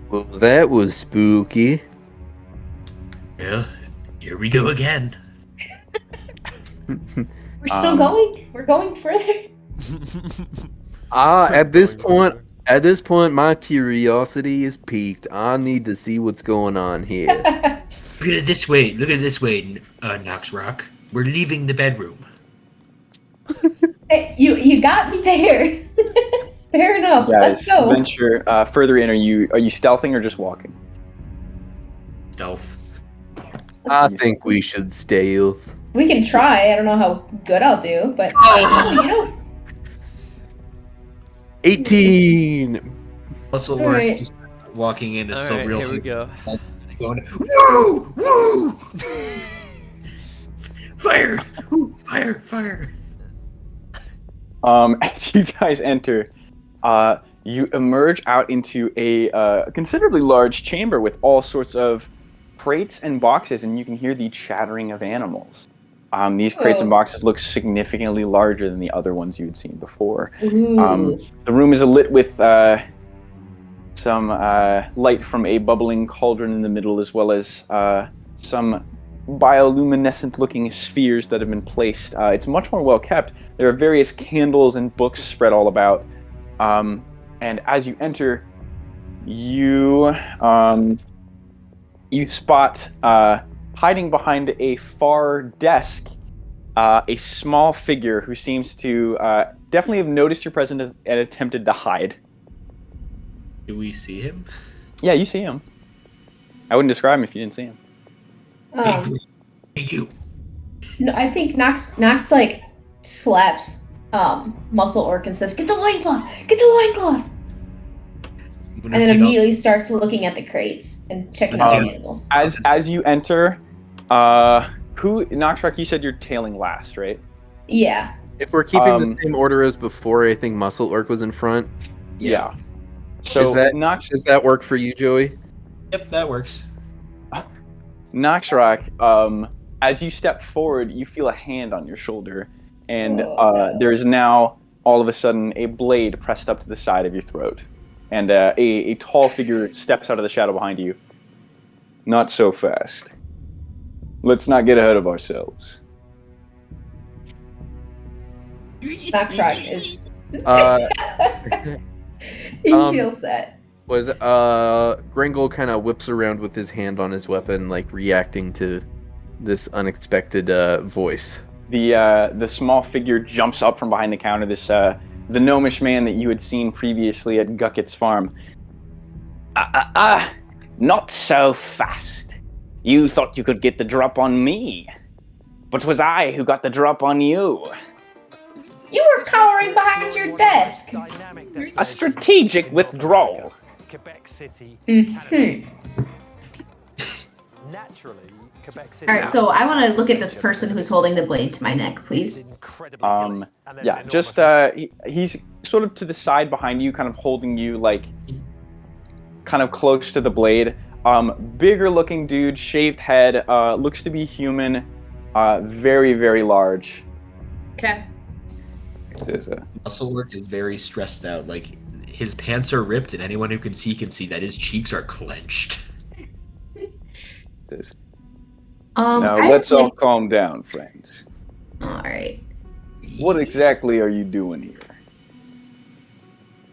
Well, that was spooky. Yeah, here we go again. We're still going? We're going further? At this point, my curiosity is piqued. I need to see what's going on here. Look at it this way. Look at it this way, Nox Rock. We're leaving the bedroom. Hey, you got me there. Fair enough. Let's go. Venture further in. Are you stealthing or just walking? Stealth. I think we should stealth. We can try. I don't know how good I'll do, but you know. 18. Muscle All work. right. Just walking in is so Alright, real. here we go. Going, woo! Woo! Fire! Ooh, fire! Fire! As you guys enter, you emerge out into a considerably large chamber with all sorts of crates and boxes, and you can hear the chattering of animals. These crates and boxes look significantly larger than the other ones you had seen before. Ooh. The room is lit with some light from a bubbling cauldron in the middle, as well as some bioluminescent-looking spheres that have been placed. It's much more well kept. There are various candles and books spread all about. And as you enter, you spot hiding behind a far desk a small figure who seems to definitely have noticed your presence and attempted to hide. Do we see him? Yeah, you see him. I wouldn't describe him if you didn't see him. Hey, you. No, I think Nox like slaps Muscle Orc and says, "Get the loincloth! Get the loincloth!" And then immediately starts looking at the crates and checking out the animals. As you enter, Noxrock, you said you're tailing last, right? Yeah. If we're keeping the same order as before, I think Muscle Orc was in front. Yeah. So does that work for you, Joey? Yep, that works. Noxrock, as you step forward, you feel a hand on your shoulder, and there is now all of a sudden a blade pressed up to the side of your throat, and a tall figure steps out of the shadow behind you. Not so fast. Let's not get ahead of ourselves. Noxrock is. He feels that. Gringle kind of whips around with his hand on his weapon, like reacting to this unexpected voice. The small figure jumps up from behind the counter. The gnomish man that you had seen previously at Gucket's farm. Not so fast. You thought you could get the drop on me, but 'twas I who got the drop on you. You were cowering behind your desk. A strategic withdrawal. Quebec City. Mm-hmm. Naturally, Quebec City. All right, so I want to look at this person who's holding the blade to my neck, please. Yeah, just he's sort of to the side behind you, kind of holding you like kind of close to the blade. Bigger looking dude, shaved head, looks to be human, very, very large. Okay. Muscle work is very stressed out. Like his pants are ripped, and anyone who can see that his cheeks are clenched. Now I let's all like- calm down, friends. All right. What exactly are you doing here?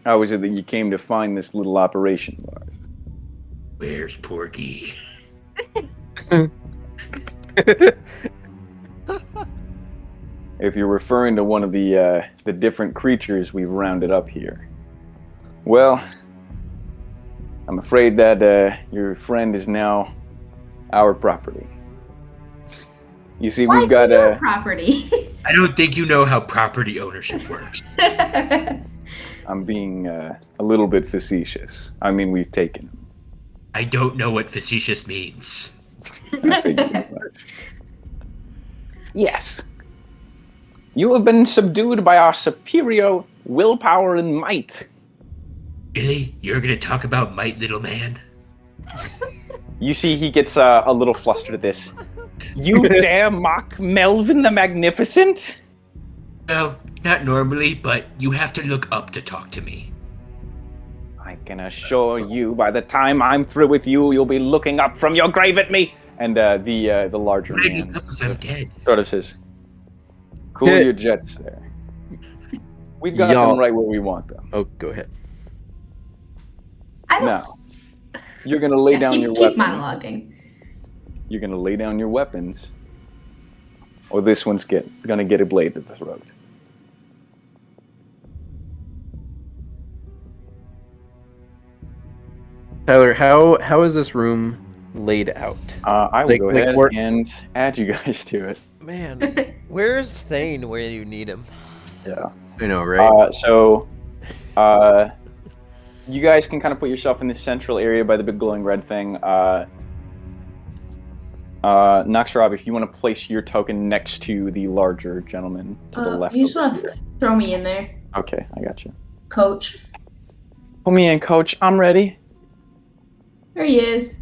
How is it that you came to find this little operation of ours? Where's Porky? If you're referring to one of the different creatures we've rounded up here, well, I'm afraid that your friend is now our property. You see, Why we've is got he your property? I don't think you know how property ownership works. I'm being a little bit facetious. I mean, we've taken him. I don't know what facetious means. I figured as much. Yes. You have been subdued by our superior willpower and might. Really? You're gonna talk about might, little man? You see, he gets a little flustered at this. You dare mock Melvin the Magnificent? Well, not normally, but you have to look up to talk to me. I can assure you, by the time I'm through with you, you'll be looking up from your grave at me. And the larger What do I man look up if I'm dead? sort of says, "Cool Yeah. your jets there. We've got Y'all- them right where we want them. Oh, go ahead. I don't. Now, you're gonna lay down your keep weapons. monologuing. You're gonna lay down your weapons, or this one's gonna get a blade to the throat." Tyler, how is this room laid out? I will Like- go like ahead where- and add you guys to it. Man, where's Thane where you need him? Yeah. I know, right? You guys can kind of put yourself in the central area by the big glowing red thing. Naxarab, if you want to place your token next to the larger gentleman to the left. You just want to throw me in there, Okay, I got you. coach. Put me in, coach. I'm ready. There he is.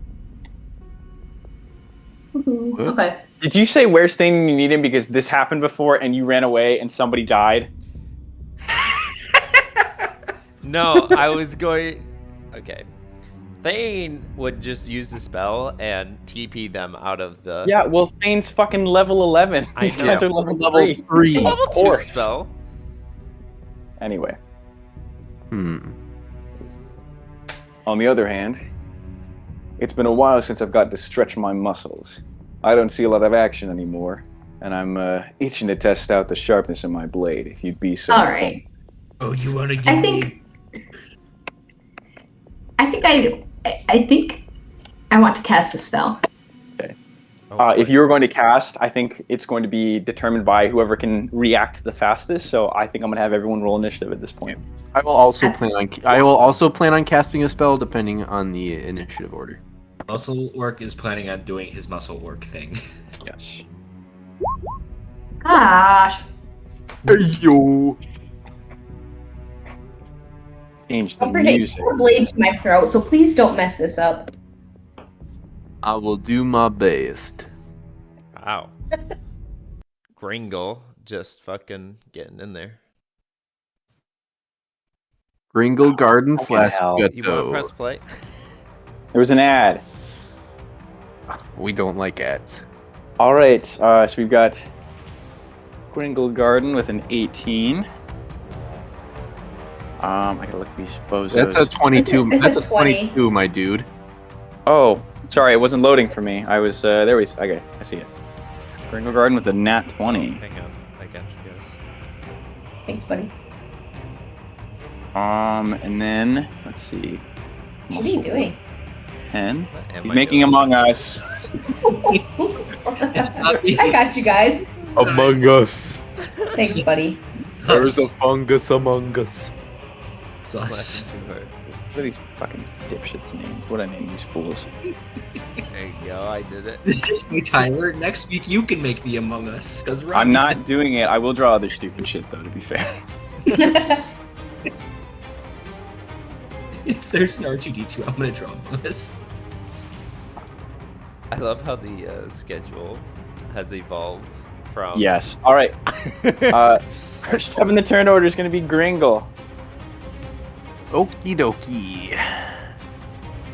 Woohoo. What? Okay. Did you say where's Thane you need him because this happened before and you ran away and somebody died? No, I was going. Okay. Thane would just use the spell and TP them out of the. Yeah, well, Thane's fucking level 11. I These know. guys are level Level 3. 3. Level 2 course. spell. Anyway, Hmm. on the other hand, it's been a while since I've got to stretch my muscles. I don't see a lot of action anymore, and I'm itching to test out the sharpness of my blade, if you'd be so All right. Oh, you want to give I me? think. I think I want to cast a spell. If you were going to cast, I think it's going to be determined by whoever can react the fastest. So I think I'm going to have everyone roll initiative at this point. I will also That's- plan on casting a spell depending on the initiative order. Muscle work is planning on doing his muscle work thing. Yes. Gosh. Yo. Change the Don't forget, you music. have a blade to my throat, so please don't mess this up. I will do my best. Wow. Gringle just fucking getting in there. Gringle Garden fucking Flask hell. You want to press play? There was an ad. We don't like ads. All right. So we've got Gringle Garden with an 18. I gotta look at these bozos. That's a 22. It's a That's a 20. 22, my dude. Oh, sorry, it wasn't loading for me. I was there. Okay, I see it. Gringle Garden with a nat 20. Hang on, I got you guys. Thanks, buddy. And then let's see. What are you doing? 10. What am He's I making doing? Among Us. It's not me. I got you guys. Among Us. Thanks, buddy. There's a fungus among us. Sus. Too hard. What are these fucking dipshits names? What I name these fools? There you go, I did it. Hey, Tyler, next week you can make the Among Us. Because I'm not doing it. I will draw other stupid shit though, to be fair. If there's an R2D2, I'm going to draw Among Us. I love how the schedule has evolved from. Yes. All right. First up in the turn order is going to be Gringle. Okie dokie.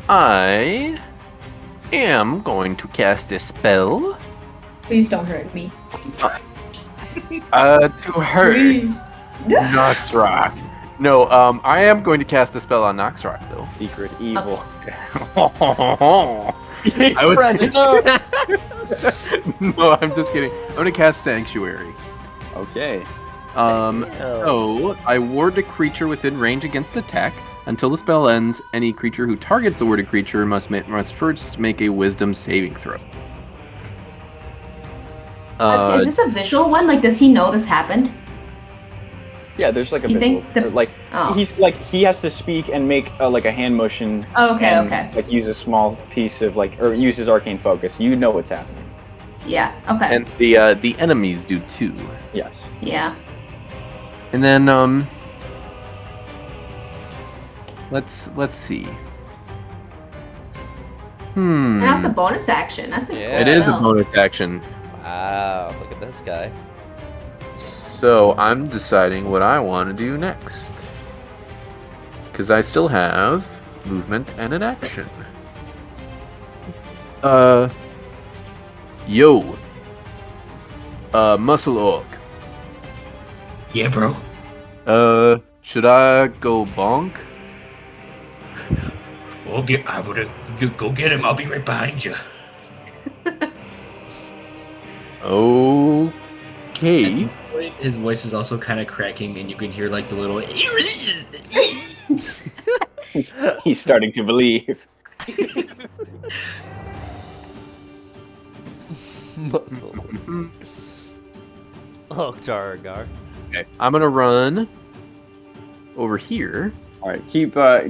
I am going to cast a spell. Please don't hurt me. To hurt Please. Noxrock. No, I am going to cast a spell on Noxrock though. Secret evil. I was French, no. No, I'm just kidding. I'm gonna cast Sanctuary. Okay. So I ward a creature within range against attack. Until the spell ends, any creature who targets the warded creature must first make a Wisdom saving throw. Is this a visual one? Like, does he know this happened? Yeah, there's like a You visual. think the- or, like Oh. he's like he has to speak and make like a hand motion. Oh, okay, and, okay. Like use a small piece of like or use his arcane focus. You know what's happening. Yeah. Okay. And the enemies do too. Yes. Yeah. And then let's see. And that's a bonus action. That's a Yeah. cool It is a spell. bonus action. Wow, look at this guy. So I'm deciding what I want to do next. Because I still have movement and an action. Yo. Muscle Orc. Yeah, bro. Should I go bonk? I would go get him. I'll be right behind you. Okay. His voice is also kind of cracking, and you can hear like the little. He's starting to believe. Muscle. Oh, Taragar. Okay. I'm gonna run over here. All right.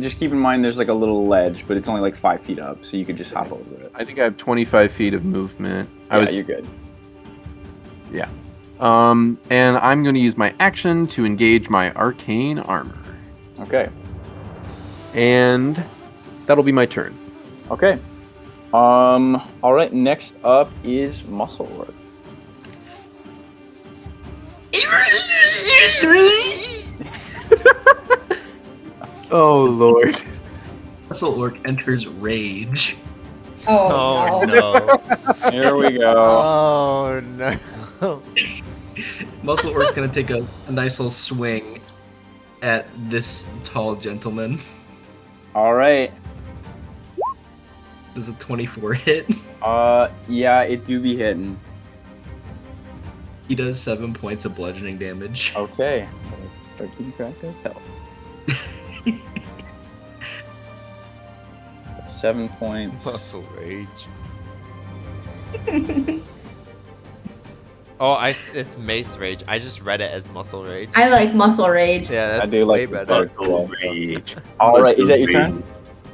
Just keep in mind there's like a little ledge, but it's only like 5 feet up, so you could just hop over it. I think I have 25 feet of movement. You're good. Yeah. And I'm going to use my action to engage my arcane armor. Okay. And that'll be my turn. Okay. All right. Next up is Muscle Orc. Oh, Lord. Muscle Orc enters rage. Oh, no. Here we go. Oh no. Muscle Orc's gonna take a nice little swing at this tall gentleman. All right. Does a 24 hit? Yeah, it do be hitting. He does 7 points of bludgeoning damage. Okay. Start keeping track of health. 7 points. Muscle rage. Oh, it's mace rage. I just read it as muscle rage. I like muscle rage. Yeah, that's I do way like better. All right, is that your turn?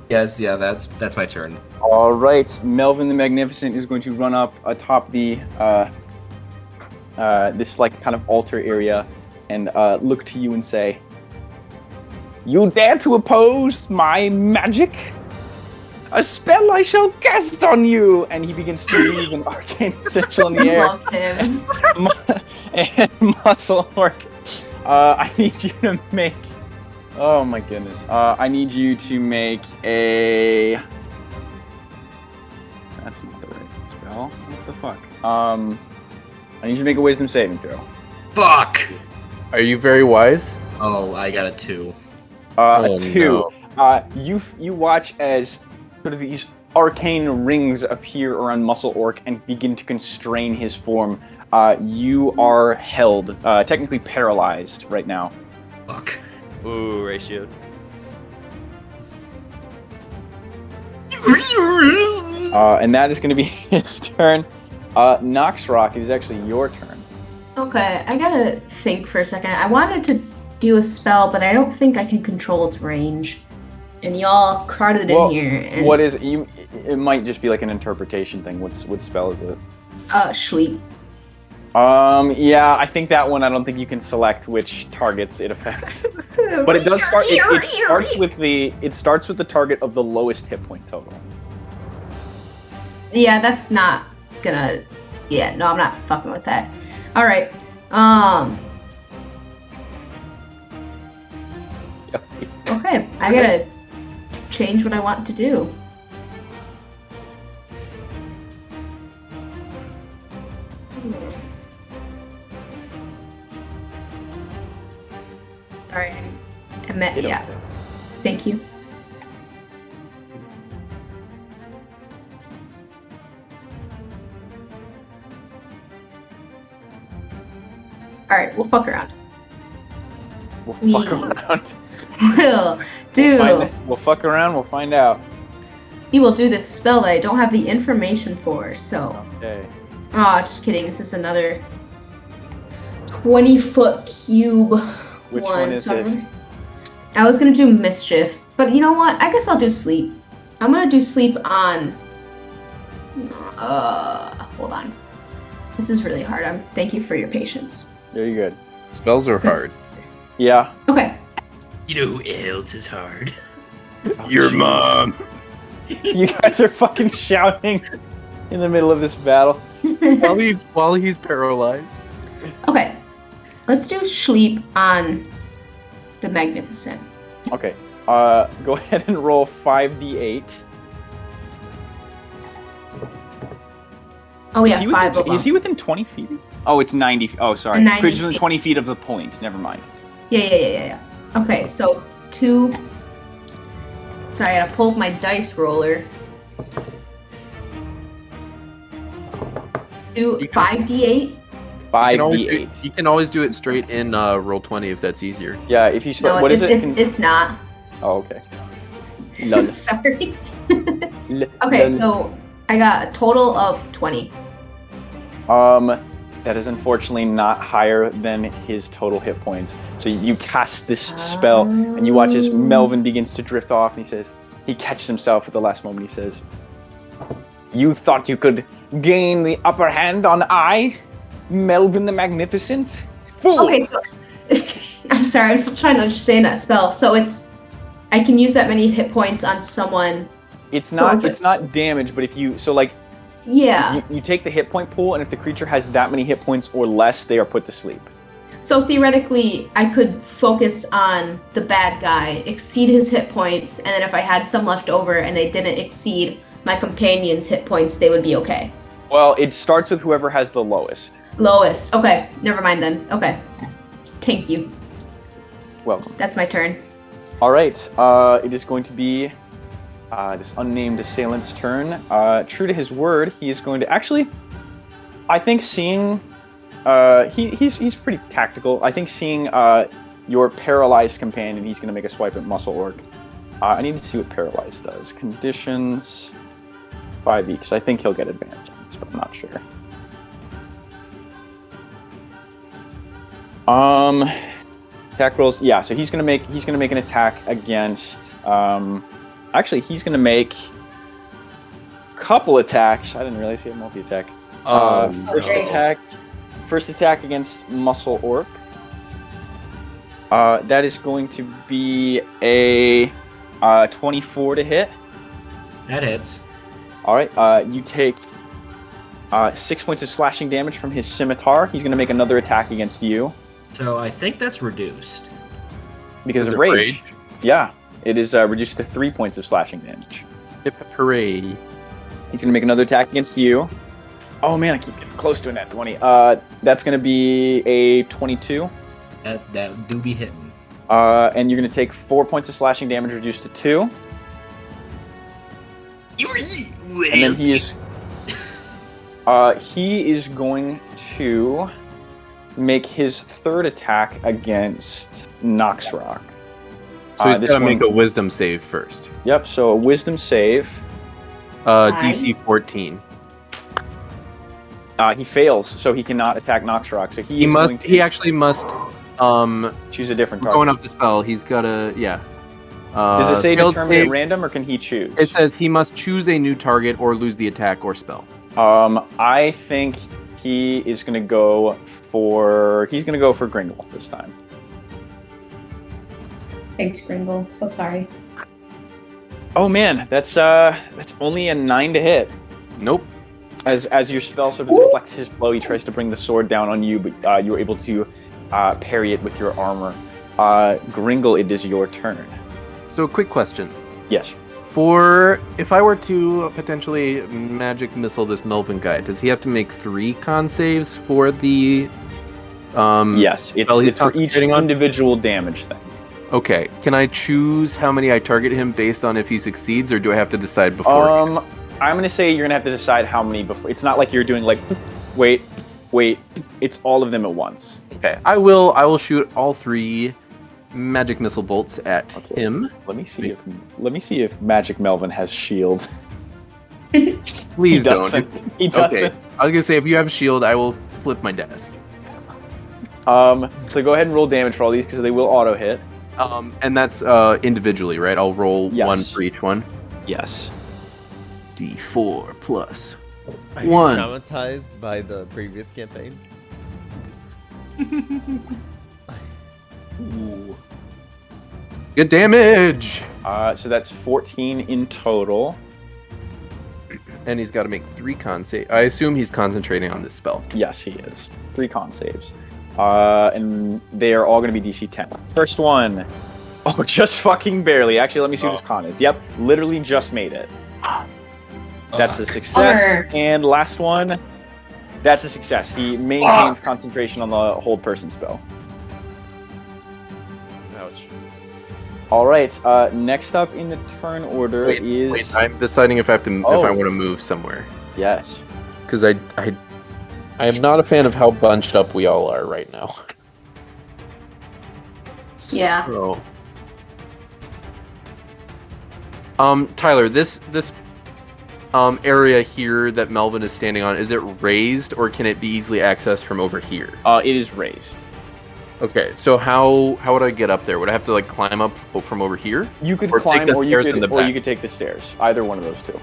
Yes, yeah, that's my turn. All right, Melvin the Magnificent is going to run up atop the this like kind of altar area and look to you and say, "You dare to oppose my magic? A spell I shall cast on you!" And he begins to weave an arcane sigil in the air. Love him. And Muscle Orc, I need you to make. Oh my goodness! I need you to make a. That's not the right spell. What the fuck? I need you to make a Wisdom saving throw. Fuck! Are you very wise? Oh, I got a 2. Oh, A 2. You watch as sort of these arcane rings appear around Muscle Orc and begin to constrain his form. You are held, technically paralyzed right now. Fuck. Ooh, ratioed. And that is going to be his turn. Noxrock, it is actually your turn. Okay, I gotta think for a second. I wanted to do a spell, but I don't think I can control its range. And y'all crowded Well, in here. And, what is you? It might just be like an interpretation thing. What spell is it? Sleep. Yeah, I think that one. I don't think you can select which targets it affects, but it does start. It starts with the target of the lowest hit point total. Yeah, that's not gonna. Yeah, no, I'm not fucking with that. All right. Okay, I gotta change what I want to do. Sorry, I meant yeah. Thank you. All right, we'll fuck around. We'll fuck around. Will do. We'll fuck around. We'll find out. We will do this spell that I don't have the information for. So. Okay. Ah, just kidding. This is another 20-foot cube. Which one is it? I was gonna do mischief, but you know what? I guess I'll do sleep. I'm gonna do sleep on. Hold on. This is really hard. Thank you for your patience. Very good. Spells are hard. Yeah. Okay. You know who else is hard? Your mom. You guys are fucking shouting in the middle of this battle. while he's paralyzed. Okay. Let's do sleep on the Magnificent. Okay. Go ahead and roll 5d8. Oh yeah, 5 of them. Is he within 20 feet? Oh, it's 90. Oh, sorry. 90 Creature's within feet. 20 feet of the point. Never mind. Yeah. Okay, so 2. Sorry, I gotta pull up my dice roller. 5d8. 5d8. You can always do it straight in roll 20 if that's easier. Yeah, if you start. No, What is it? It's not. Oh, okay. None. Sorry. Okay, so I got a total of 20. That is unfortunately not higher than his total hit points. So you cast this spell, and you watch as Melvin begins to drift off, and he catches himself at the last moment. He says, "You thought you could gain the upper hand on I, Melvin the Magnificent? Fool!" Okay, so, I'm sorry, I'm still trying to understand that spell. So I can use that many hit points on someone. It's not damage, but if you Yeah. you take the hit point pool, and if the creature has that many hit points or less, they are put to sleep. So theoretically, I could focus on the bad guy, exceed his hit points, and then if I had some left over and they didn't exceed my companion's hit points, they would be okay. Well, it starts with whoever has the lowest. Lowest. Okay, never mind then. Okay. Thank you. Welcome. That's my turn. All right. It is going to be this unnamed assailant's turn. True to his word, he is going to actually. I think seeing, he's pretty tactical. I think seeing your paralyzed companion, he's going to make a swipe at Muscle Orc. I need to see what paralyzed does. Conditions 5e, because I think he'll get advantage on this, but I'm not sure. Attack rolls. Yeah, so he's gonna make an attack against. Actually, he's gonna make a couple attacks. I didn't realize he had multi-attack. First attack against Muscle Orc. That is going to be a 24 to hit. That hits. All right. You take 6 points of slashing damage from his scimitar. He's gonna make another attack against you. So I think that's reduced. Because Is of it rage. Yeah, it is reduced to 3 points of slashing damage. Hip hooray. He's gonna make another attack against you. Oh man, I keep getting close to a nat 20. That's gonna be a 22. That do be hitting. And you're gonna take 4 points of slashing damage, reduced to 2. And then he is going to make his third attack against Noxrock. So he's this got to one- make a wisdom save first. Yep, so a wisdom save. DC 14. He fails, so he cannot attack Noxrock. So He is must. going to He actually must. choose a different Going target. off the spell, he's gotta. Yeah. Does it say failed determine at save. random, or can he choose? It says he must choose a new target or lose the attack or spell. I think he is going to go for. He's going to go for Gringle this time. Thanks, Gringle. So sorry. Oh man, that's only a 9 to hit. Nope. As your spell sort of deflects his blow, he tries to bring the sword down on you, but you were able to parry it with your armor. Gringle, it is your turn. So, quick question. Yes. For if I were to potentially magic missile this Melvin guy, does he have to make 3 con saves for the? Yes, spell he's it's for each concentrating on? individual damage thing. Okay. Can I choose how many I target him based on if he succeeds, or do I have to decide before? I'm gonna say you're gonna have to decide how many before. It's not like you're doing like, wait. It's all of them at once. Okay. I will shoot all 3 magic missile bolts at him. Let me see if Magic Melvin has shield. Please don't. He doesn't. Okay. I was gonna say if you have shield, I will flip my desk. So go ahead and roll damage for all these because they will auto hit. And that's individually, right? I'll roll 1 for each one. Yes. D4 plus Are you 1. traumatized by the previous campaign? Ooh. Good damage. So that's 14 in total. And he's got to make 3 con save. I assume he's concentrating on this spell. Yes, he is. 3 con saves. And they are all going to be DC 10. First one. Oh, just fucking barely. Actually, let me see what his con is. Yep, literally just made it. That's a success. And last one. That's a success. He maintains concentration on the hold person spell. Ouch. All right. Next up in the turn order is. Wait, I'm deciding if I have to if I want to move somewhere. Yes. Because I am not a fan of how bunched up we all are right now. Yeah. So, Tyler, this area here that Melvin is standing on, is it raised or can it be easily accessed from over here? It is raised. Okay, so how would I get up there? Would I have to like climb up from over here? You could Or take climb, the or you stairs could, in the or you back? could take the stairs. Either one of those two.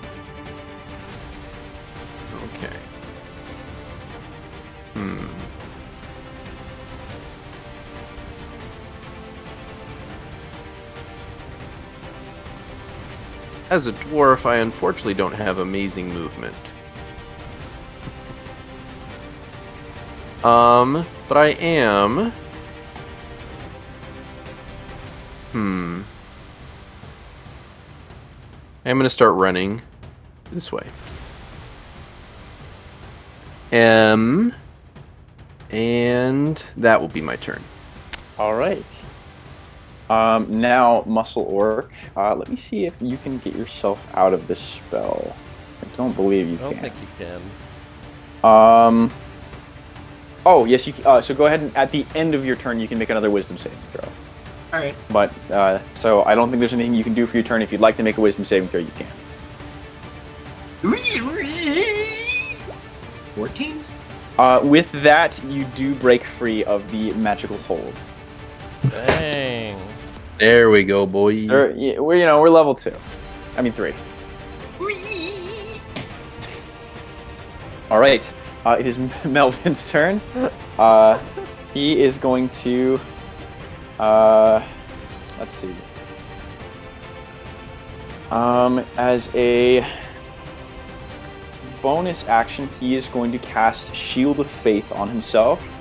Okay. As a dwarf, I unfortunately don't have amazing movement. But I am... I'm gonna start running this way. And that will be my turn. All right. Now, Muscle Orc, let me see if you can get yourself out of this spell. I don't believe you I don't can. think you can. Oh, yes, you can. So go ahead and at the end of your turn, you can make another Wisdom saving throw. All right. But, so I don't think there's anything you can do for your turn. If you'd like to make a Wisdom saving throw, you can. 14? With that, you do break free of the magical hold. Dang. There we go, boy. We're level 2. I mean 3. All right. It is Melvin's turn. He is going to. Let's see. As a bonus action, he is going to cast Shield of Faith on himself.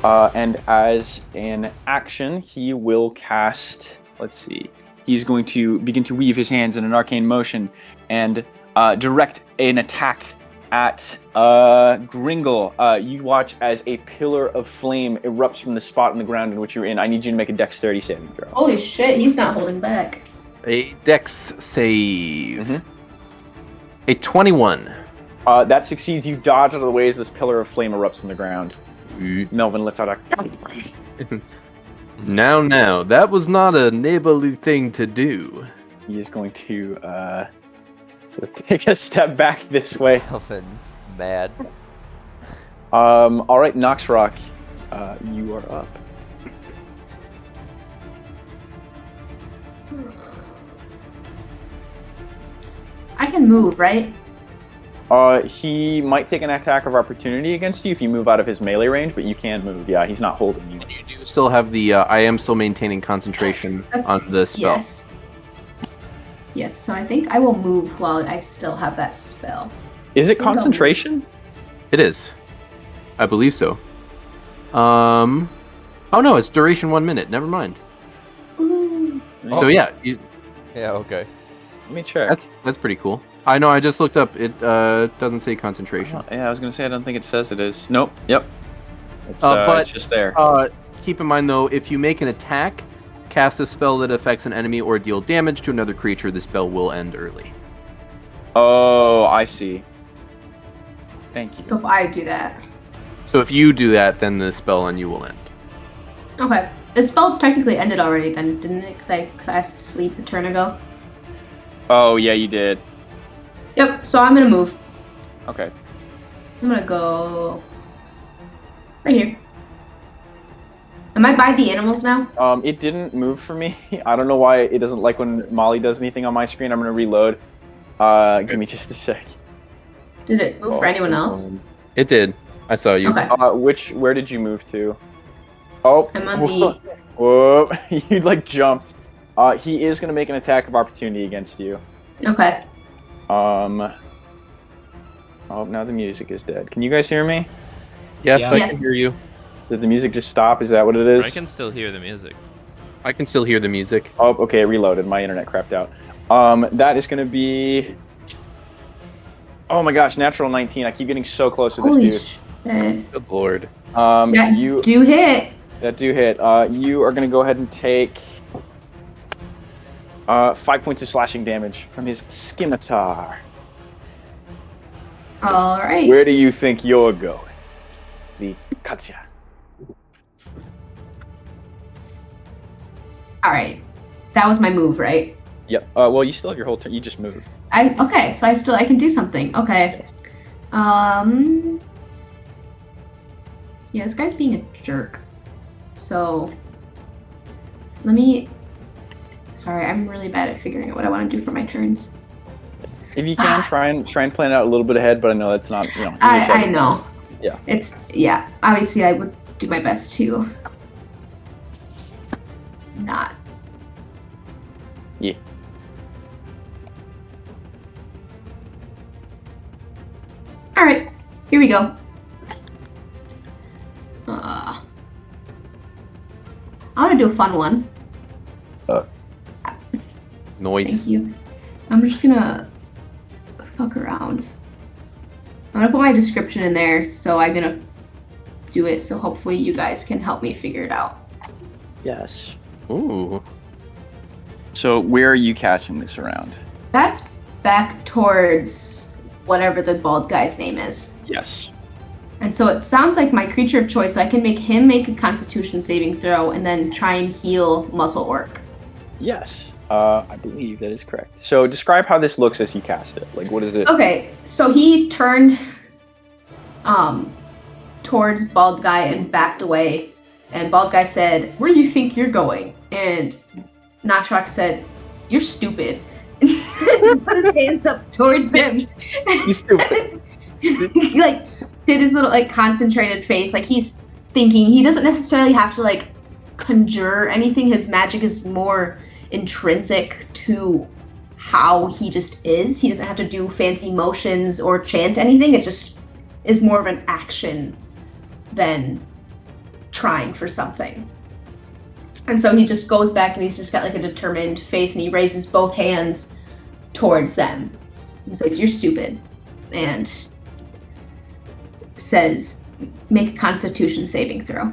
And as an action, he will cast. Let's see. He's going to begin to weave his hands in an arcane motion and direct an attack at Gringle. You watch as a pillar of flame erupts from the spot on the ground in which you're in. I need you to make a Dexterity saving throw. Holy shit, he's not holding back. A Dex save. A 21. That succeeds. You dodge out of the way as this pillar of flame erupts from the ground. Melvin lets out a. Now, that was not a neighborly thing to do. He is going to sort of take a step back this way. Melvin's mad. All right, Noxrock, you are up. I can move, right? He might take an attack of opportunity against you if you move out of his melee range, but you can move. Yeah, he's not holding you. And you do still have the. I am still maintaining concentration on the spell. Yes. Yes, so I think I will move while I still have that spell. Is it think I'll concentration? It is. I believe so. Oh no, it's duration 1 minute. Never mind. Ooh. So yeah, Yeah, okay. Let me check. that's pretty cool. I know. I just looked up. It doesn't say concentration. Yeah, I was gonna say I don't think it says it is. Nope. Yep. It's But it's just there. Keep in mind though, if you make an attack, cast a spell that affects an enemy, or deal damage to another creature, the spell will end early. Oh, I see. Thank you. So if I do that. So if you do that, then the spell on you will end. Okay. The spell technically ended already then, didn't it? Because I cast sleep a turn ago. Oh yeah, you did. Yep, so I'm gonna move. Okay. I'm gonna go right here. Am I by the animals now? It didn't move for me. I don't know why it doesn't like when Molly does anything on my screen. I'm gonna reload. Give me just a sec. Did it move for anyone else? It did. I saw you. Okay. Where did you move to? Oh, I'm on the... whoa! You like jumped. He is gonna make an attack of opportunity against you. Okay. Oh, now the music is dead. Can you guys hear me? Yes, Yeah. I Yes. can hear you. Did the music just stop? Is that what it is? I can still hear the music. I can still hear the music. Oh, okay, it reloaded. My internet crapped out. That is gonna be. Oh my gosh, natural 19. I keep getting so close to this Holy dude. shit. Good lord. That You do hit. that do hit. You are gonna go ahead and take 5 points of slashing damage from his scimitar. Alright. Where do you think you're going? Gotcha. Alright. That was my move, right? Yep. Well, you still have your whole turn. You just moved. Okay, so I can do something. Okay. Yes. Yeah, this guy's being a jerk. So let me sorry, I'm really bad at figuring out what I want to do for my turns. If you can, try and plan it out a little bit ahead. But I know that's not. You know. I know. Yeah. Yeah. Obviously, I would do my best to not. Yeah. All right, here we go. I want to do a fun one. Noise. Thank you. I'm just gonna fuck around. I'm gonna put my description in there, so I'm gonna do it. So hopefully you guys can help me figure it out. Yes. Ooh. So where are you casting this around? That's back towards whatever the bald guy's name is. Yes. And so it sounds like my creature of choice, so I can make him make a Constitution saving throw and then try and heal Muscle Orc. Yes. I believe that is correct. So describe how this looks as you cast it. Like, what is it? Okay, so he turned towards Bald Guy and backed away. And Bald Guy said, "Where do you think you're going?" And Noxrock said, "You're stupid." Put his hands up towards him. You stupid. He like did his little like concentrated face, like he's thinking. He doesn't necessarily have to like conjure anything. His magic is more intrinsic to how he just is. He doesn't have to do fancy motions or chant anything. It just is more of an action than trying for something. And so he just goes back and he's just got like a determined face and he raises both hands towards them. He says, "You're stupid." And says, "Make a Constitution saving throw."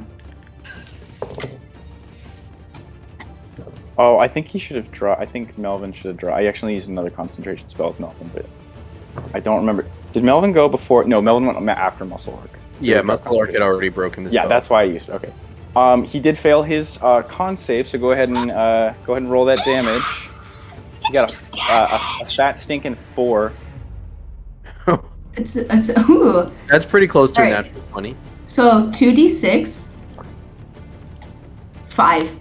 Oh, I think he should have drawn. I think Melvin should have drawn. I actually used another concentration spell with Melvin, but I don't remember. Did Melvin go before? No, Melvin went after Muscle Orc. Yeah, Muscle Orc had already broken this. Yeah, that's why I used it. Okay. He did fail his con save, so go ahead and roll that damage. You got a fat stinking 4. It's ooh. That's pretty close to a Alright. natural 20. So 2d6. 5.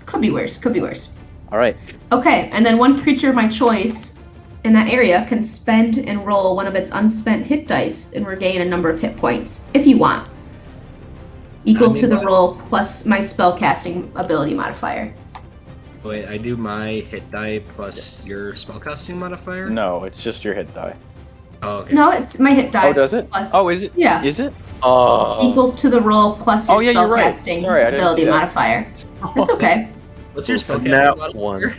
Could be worse. Could be worse. All right. Okay, and then one creature of my choice in that area can spend and roll one of its unspent hit dice and regain a number of hit points, if you want. Equal to the roll plus my spellcasting ability modifier. Wait, I do my hit die plus your spellcasting modifier? No, it's just your hit die. Oh, okay. No, it's my hit die. Oh, does it? Plus, Oh, is it? Yeah. Is it? Equal to the roll plus your Oh, yeah, you're right. spellcasting Sorry, I didn't ability see that. modifier. It's okay. What's your Nat spellcasting modifier? one.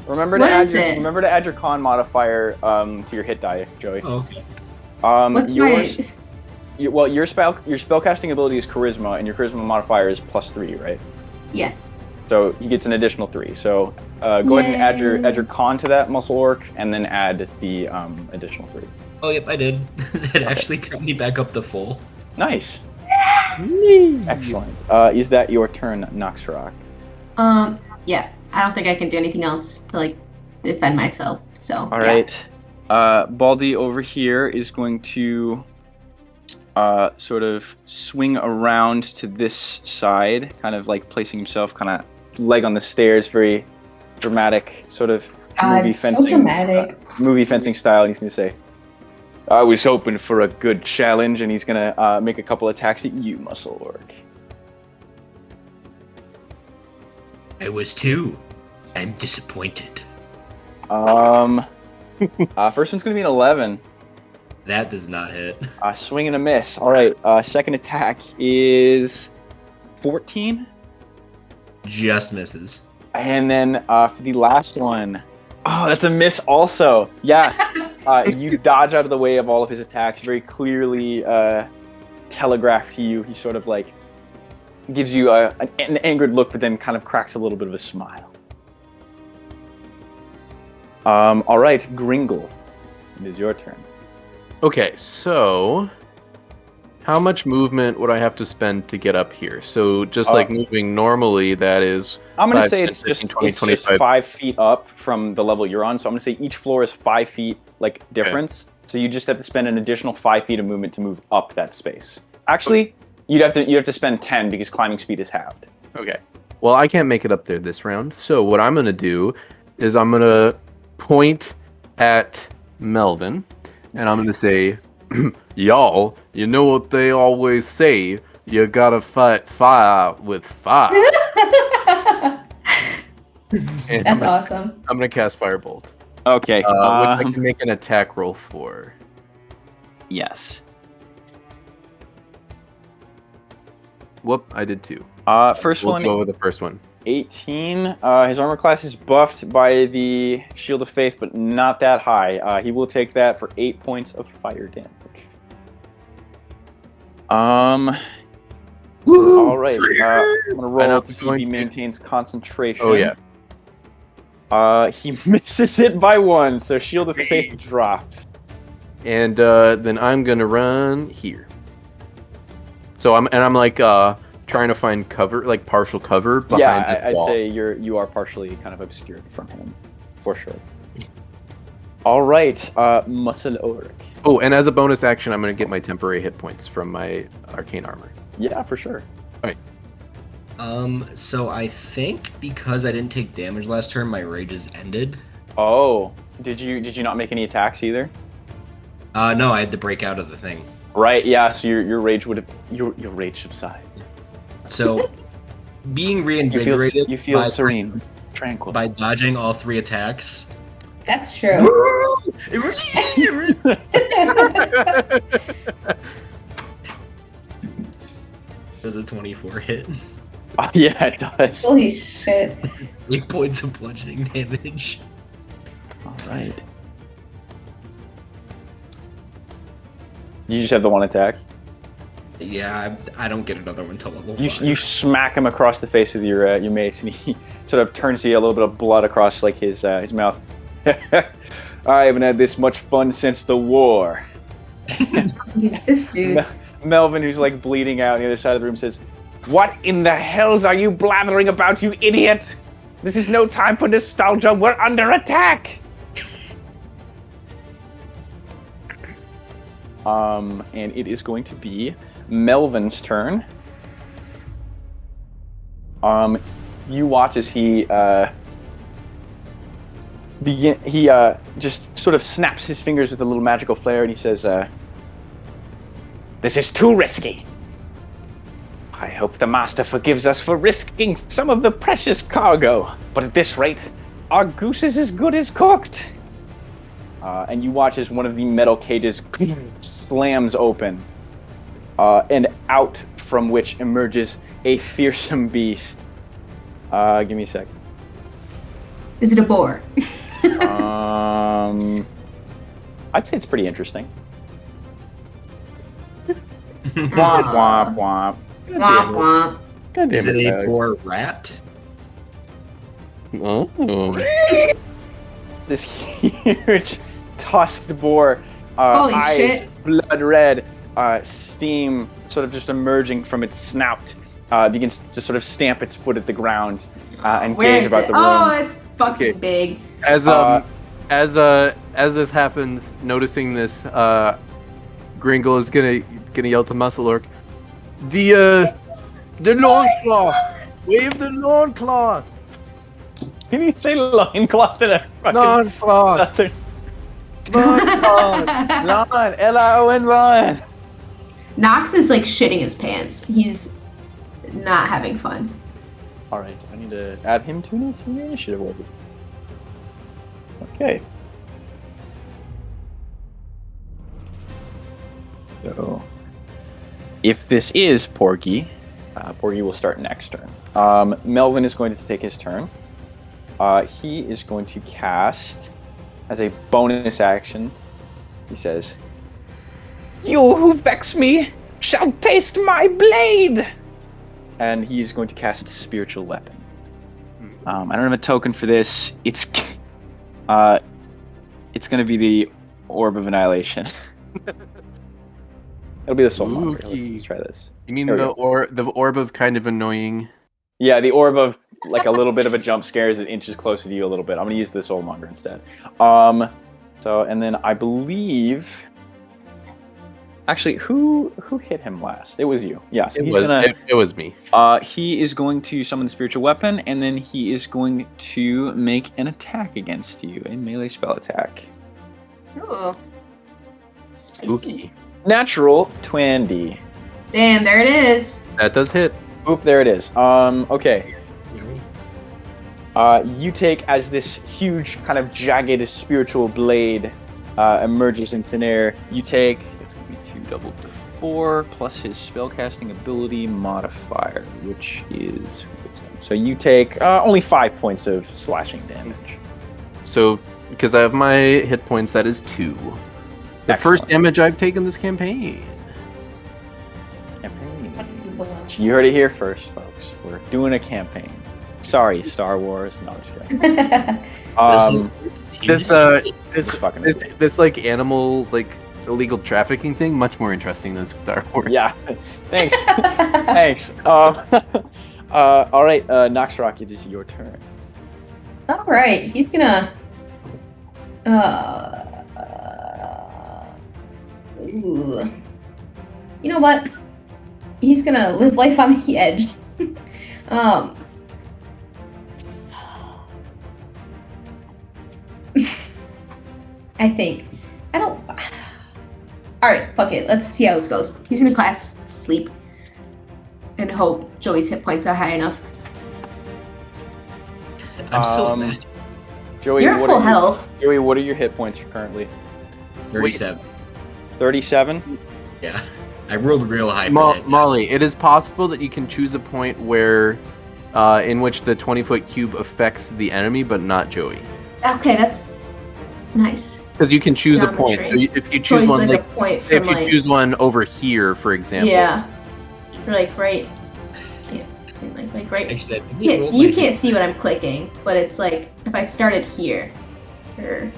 Remember What to add is your it? remember to add your con modifier to your hit die, Joey. Oh, okay. What's yours, my? well, your spellcasting ability is charisma, and your charisma modifier is +3, right? Yes. So he gets an additional 3. So go ahead and add your con to that muscle orc, and then add the additional 3. Oh, yep, I did. That actually got me back up to full. Nice. Excellent. Is that your turn, Noxrock? Yeah. I don't think I can do anything else to like defend myself. So. All right. Baldy over here is going to sort of swing around to this side, kind of like placing himself kind of leg on the stairs, very dramatic, sort of movie it's fencing. so dramatic. Movie fencing style. And he's going to say, I was hoping for a good challenge, and he's going to make a couple attacks at you, Muscle Orc. I was too. I'm disappointed. First one's going to be an 11. That does not hit. Swing and a miss. All right. Second attack is 14. Just misses. And then for the last one, oh, that's a miss also. Yeah. You dodge out of the way of all of his attacks, very clearly telegraphed to you. He sort of like gives you an angered look, but then kind of cracks a little bit of a smile. All right, Gringle, it is your turn. Okay, so how much movement would I have to spend to get up here? So just like moving normally, that is. I'm going to 5, say 10, it's 15, just 20, it's 25. just 5 feet up from the level you're on. So I'm going to say each floor is 5 feet like difference. So you just have to spend an additional 5 feet of movement to move up that space. Actually, you'd have to spend 10 because climbing speed is halved. Okay. Well, I can't make it up there this round. So what I'm going to do is I'm going to point at Melvin, and I'm going to say, y'all, you know what they always say, you gotta fight fire with fire. And That's awesome. I'm going to cast Firebolt. Okay. Which I can make an attack roll for. Yes. Whoop, I did 2. First We'll one, go with the first one. 18. His armor class is buffed by the Shield of Faith, but not that high. He will take that for 8 points of fire damage. All right. I'm gonna roll to see if he maintains concentration. Oh yeah. He misses it by 1, so Shield of Faith drops. And then I'm gonna run here. So I'm like trying to find cover, like partial cover behind this I'd wall. say you are partially kind of obscured from him, for sure. All right, Muscle Orc. Oh, and as a bonus action, I'm gonna get my temporary hit points from my arcane armor. Yeah, for sure. So I think because I didn't take damage last turn, my rage is ended. Oh, did you not make any attacks either? No, I had to break out of the thing. Right, yeah. So your rage would have your rage subsides. So being reinvigorated, You feel by, serene, tranquil. by dodging all 3 attacks. That's true. Does a 24 hit? Oh, yeah, it does. Holy shit. 8 points of bludgeoning damage. All right. You just have the 1 attack. Yeah, I don't get another one until level 5. You smack him across the face with your mace, and he sort of turns to you, a little bit of blood across like his mouth. I haven't had this much fun since the war. Who's this dude? Melvin, who's like bleeding out on the other side of the room, says, "What in the hells are you blathering about, you idiot? This is no time for nostalgia. We're under attack." And it is going to be Melvin's turn. You watch as he just sort of snaps his fingers with a little magical flare, and he says, "This is too risky. I hope the master forgives us for risking some of the precious cargo, but at this rate, our goose is as good as cooked." And you watch as one of the metal cages slams open, and out from which emerges a fearsome beast. Give me a sec. Is it a boar? I'd say it's pretty interesting. Womp womp womp. Womp womp. God damn Is it a Doug. boar rat? Oh. This huge tusked boar, Holy eyes shit. blood red, steam sort of just emerging from its snout, begins to sort of stamp its foot at the ground and Where gaze is about it? the room. Oh, it's fucking Okay. big. As this happens, noticing this, Gringle is gonna yell to Muscle Orc, the loincloth! Wave the loincloth! Can you say loincloth in a fucking Loincloth! southern? Loincloth! Lon! L-I-O-N, Lon! Nox is like shitting his pants. He's not having fun. Alright, I need to add him to the initiative order. Okay. So, if this is Porgy, Porgy will start next turn. Melvin is going to take his turn. He is going to cast, as a bonus action, he says, "You who vex me shall taste my blade!" And he's going to cast Spiritual Weapon. I don't have a token for this. It's going to be the Orb of Annihilation. It'll be the Soulmonger. Let's try this. You mean There we the orb of kind of annoying? Yeah, the Orb of like a little bit of a jump scare as it inches closer to you a little bit. I'm going to use the Soulmonger instead. And then I believe... Actually, who hit him last? It was you. Yeah, so It was me. he is going to summon the Spiritual Weapon, and then he is going to make an attack against you, a melee spell attack. Ooh. Spicy. Spooky. Natural 20. Damn, there it is. That does hit. Oop, there it is. Okay. You take, as this huge kind of jagged spiritual blade emerges in thin air, you take, it's going to be 2 doubled to 4 plus his spellcasting ability modifier, which is wisdom. So you take only 5 points of slashing damage. So, because I have my hit points, that is 2. The Excellent. first damage I've taken this campaign. You heard it here first, folks. We're doing a campaign. Sorry, Star Wars. No, I'm just kidding. This like animal like illegal trafficking thing much more interesting than Star Wars. Yeah. Thanks. Thanks. All right, Noxrock, it is your turn. All right, he's gonna. Ooh. You know what? He's gonna live life on the edge. I think. I don't. Alright, fuck it. Let's see how this goes. He's gonna class sleep and hope Joey's hit points are high enough. I'm so mad. Joey, You're at full health. Joey, what are your hit points currently? 37. 37? Yeah. I rolled real high for that. Molly, it is possible that you can choose a point where, in which the 20-foot cube affects the enemy, but not Joey. Okay, that's nice. Because you can choose a point. So if you choose one, like a point from, if you choose one over here, for example. Yeah. Or like right. Yeah. Like right. Except You can't see what I'm clicking, but it's like if I started here, or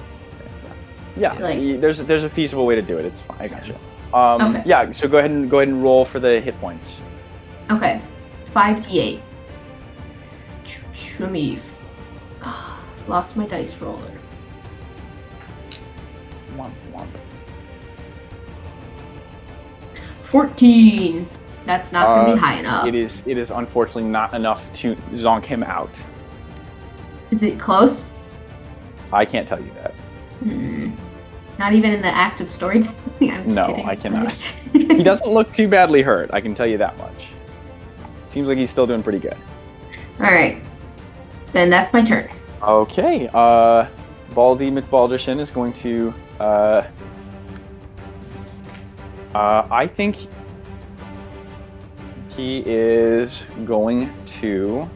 Yeah, like- there's a feasible way to do it. It's fine. I gotcha. Okay. Yeah. So go ahead and roll for the hit points. okay, 5d8. Let me. Lost my dice roller. Womp, womp. 14. That's not gonna be high enough. It is unfortunately not enough to zonk him out. Is it close? I can't tell you that. Not even in the act of storytelling? I'm just No, kidding. I cannot. He doesn't look too badly hurt, I can tell you that much. Seems like he's still doing pretty good. Alright. Then that's my turn. Okay, Baldy McBalderson is going to, I think he is going to...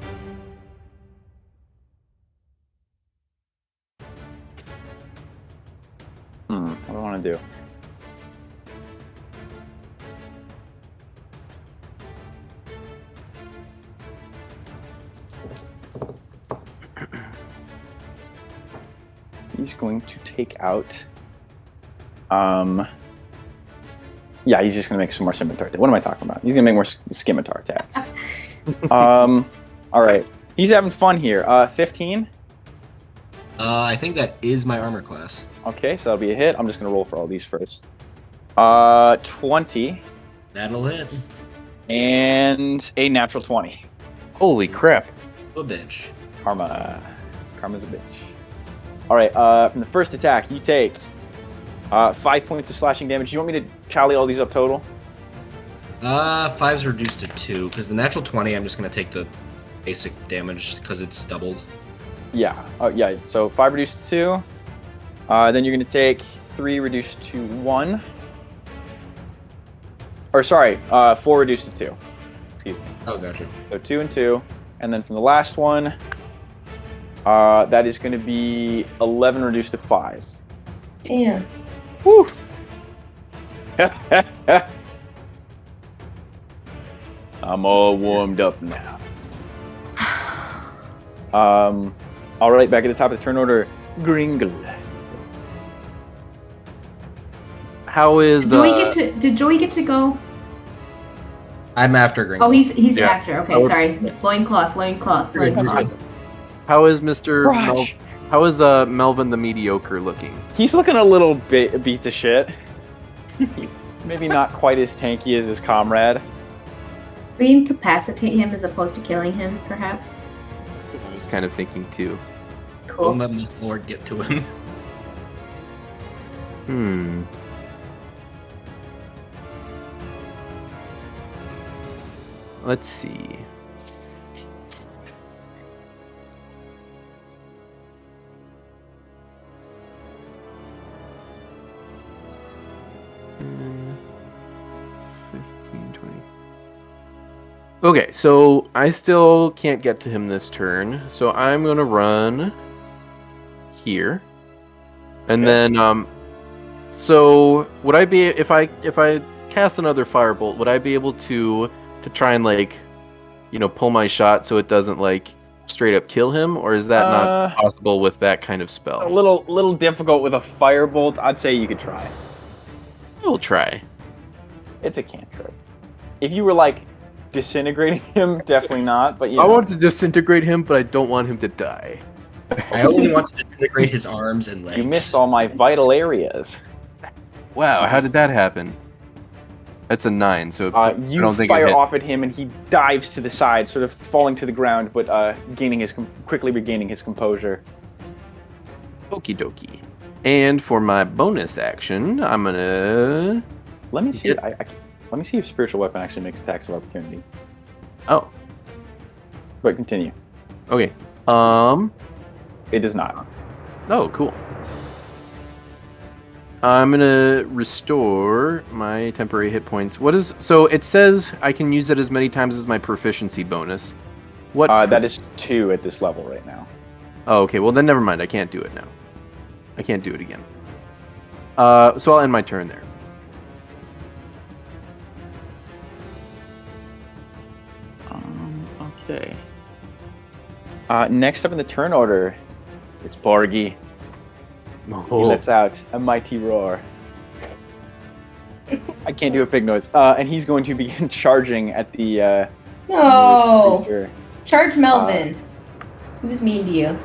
what do I want to do? He's going to take out... Yeah, he's just going to make some more scimitar attacks. What am I talking about? He's going to make more scimitar attacks. Alright. He's having fun here. 15? I think that is my armor class. Okay, so that'll be a hit. I'm just going to roll for all these first. 20. That'll hit. And a natural 20. Holy crap. A bitch. Karma's a bitch. Alright, from the first attack, you take 5 points of slashing damage. Do you want me to tally all these up total? 5's reduced to 2, because the natural 20, I'm just going to take the basic damage, because it's doubled. Yeah, yeah. So 5 reduced to 2. Then you're going to take 3 reduced to 1. Or sorry, 4 reduced to 2. Excuse me. Oh, gotcha. So 2 and 2. And then from the last one, that is going to be 11 reduced to 5. Damn. Woo! I'm all warmed up now. All right, back at the top of the turn order, Gringle. How is Did Joey get to go? I'm after Gringo. Oh, he's Yeah. after. Okay, sorry. Loincloth. How is Mr. Rush. How is Melvin the Mediocre looking? He's looking a little bit beat to shit. Maybe not quite as tanky as his comrade. We incapacitate him as opposed to killing him, perhaps. That's what I was kind of thinking too. Cool. Don't let this lord get to him. Let's see. Mm, 15, 20. Okay, so I still can't get to him this turn, so I'm gonna run here, and then so would I be if I cast another firebolt? Would I be able to try and pull my shot so it doesn't straight up kill him, or is that not possible with that kind of spell? A little difficult with a firebolt. I'd say you could try. We'll try. It's a cantrip. If you were disintegrating him, definitely not. But I want to disintegrate him, but I don't want him to die. I only want to disintegrate his arms and legs. You missed all my vital areas. Wow, how did that happen? That's a 9, so You I don't think fire it hit. off at him, and he dives to the side, sort of falling to the ground, but quickly regaining his composure. Okie dokie. And for my bonus action, I'm gonna. Let me see. Let me see if spiritual weapon actually makes attacks of opportunity. Oh, But continue. okay. It does not. Oh, cool. I'm gonna restore my temporary hit points. So it says I can use it as many times as my proficiency bonus. What? That is 2 at this level right now. Oh, okay. Well, then never mind. I can't do it now. I can't do it again. So I'll end my turn there. Okay. Next up in the turn order, it's Borgie. He lets out a mighty roar. I can't do a pig noise. And he's going to begin charging at the No. creature. Charge Melvin. Who's mean to you?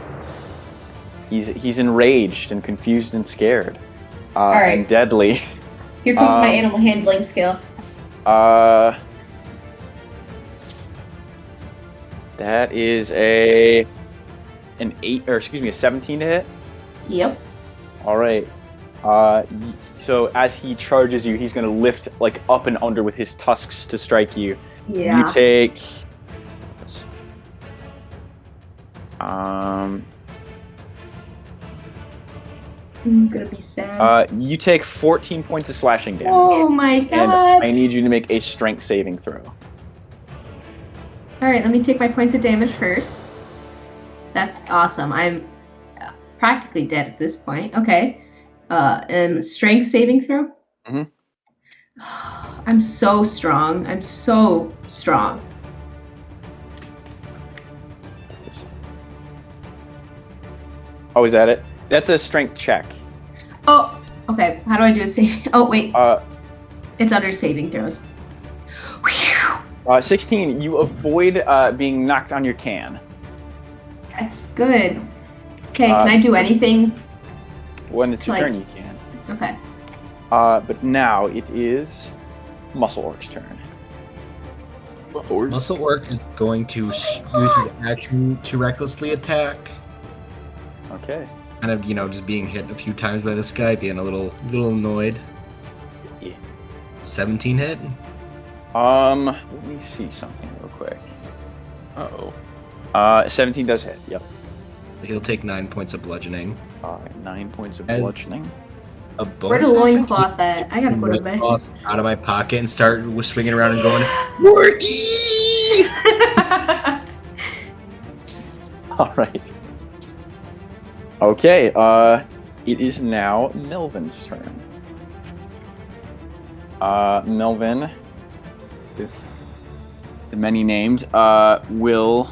He's enraged and confused and scared. Alright. And deadly. Here comes my animal handling skill. That is an 17 to hit. Yep. All right. So as he charges you, he's gonna lift like up and under with his tusks to strike you. Yeah. You take. I'm gonna be sad. You take 14 points of slashing damage. Oh my And god! I need you to make a strength saving throw. Alright, let me take my points of damage first. That's awesome. I'm practically dead at this point. Okay. And strength saving throw? Mhm. I'm so strong. I'm so strong. Oh, is that it? That's a strength check. Oh, okay. How do I do a save? Oh, wait. Uh, It's under saving throws. Whew. 16. You avoid being knocked on your can. That's good. Okay, can I do anything? When it's your Like- turn, you can. Okay. But now it is Muscle Orc's turn. Muscle Orc is going to use his action to recklessly attack. Okay. Kind of, just being hit a few times by this guy, being a little annoyed. Yeah. 17 hit. Let me see something real quick. Uh-oh. 17 does hit. Yep. He'll take 9 points of bludgeoning. 9 points of As- bludgeoning. A Where bonus the action? loincloth at? I gotta go to bed. Loincloth out of my pocket and start swinging around and going, Morky! All right. Okay. It is now Melvin's turn. Melvin, with the many names, will.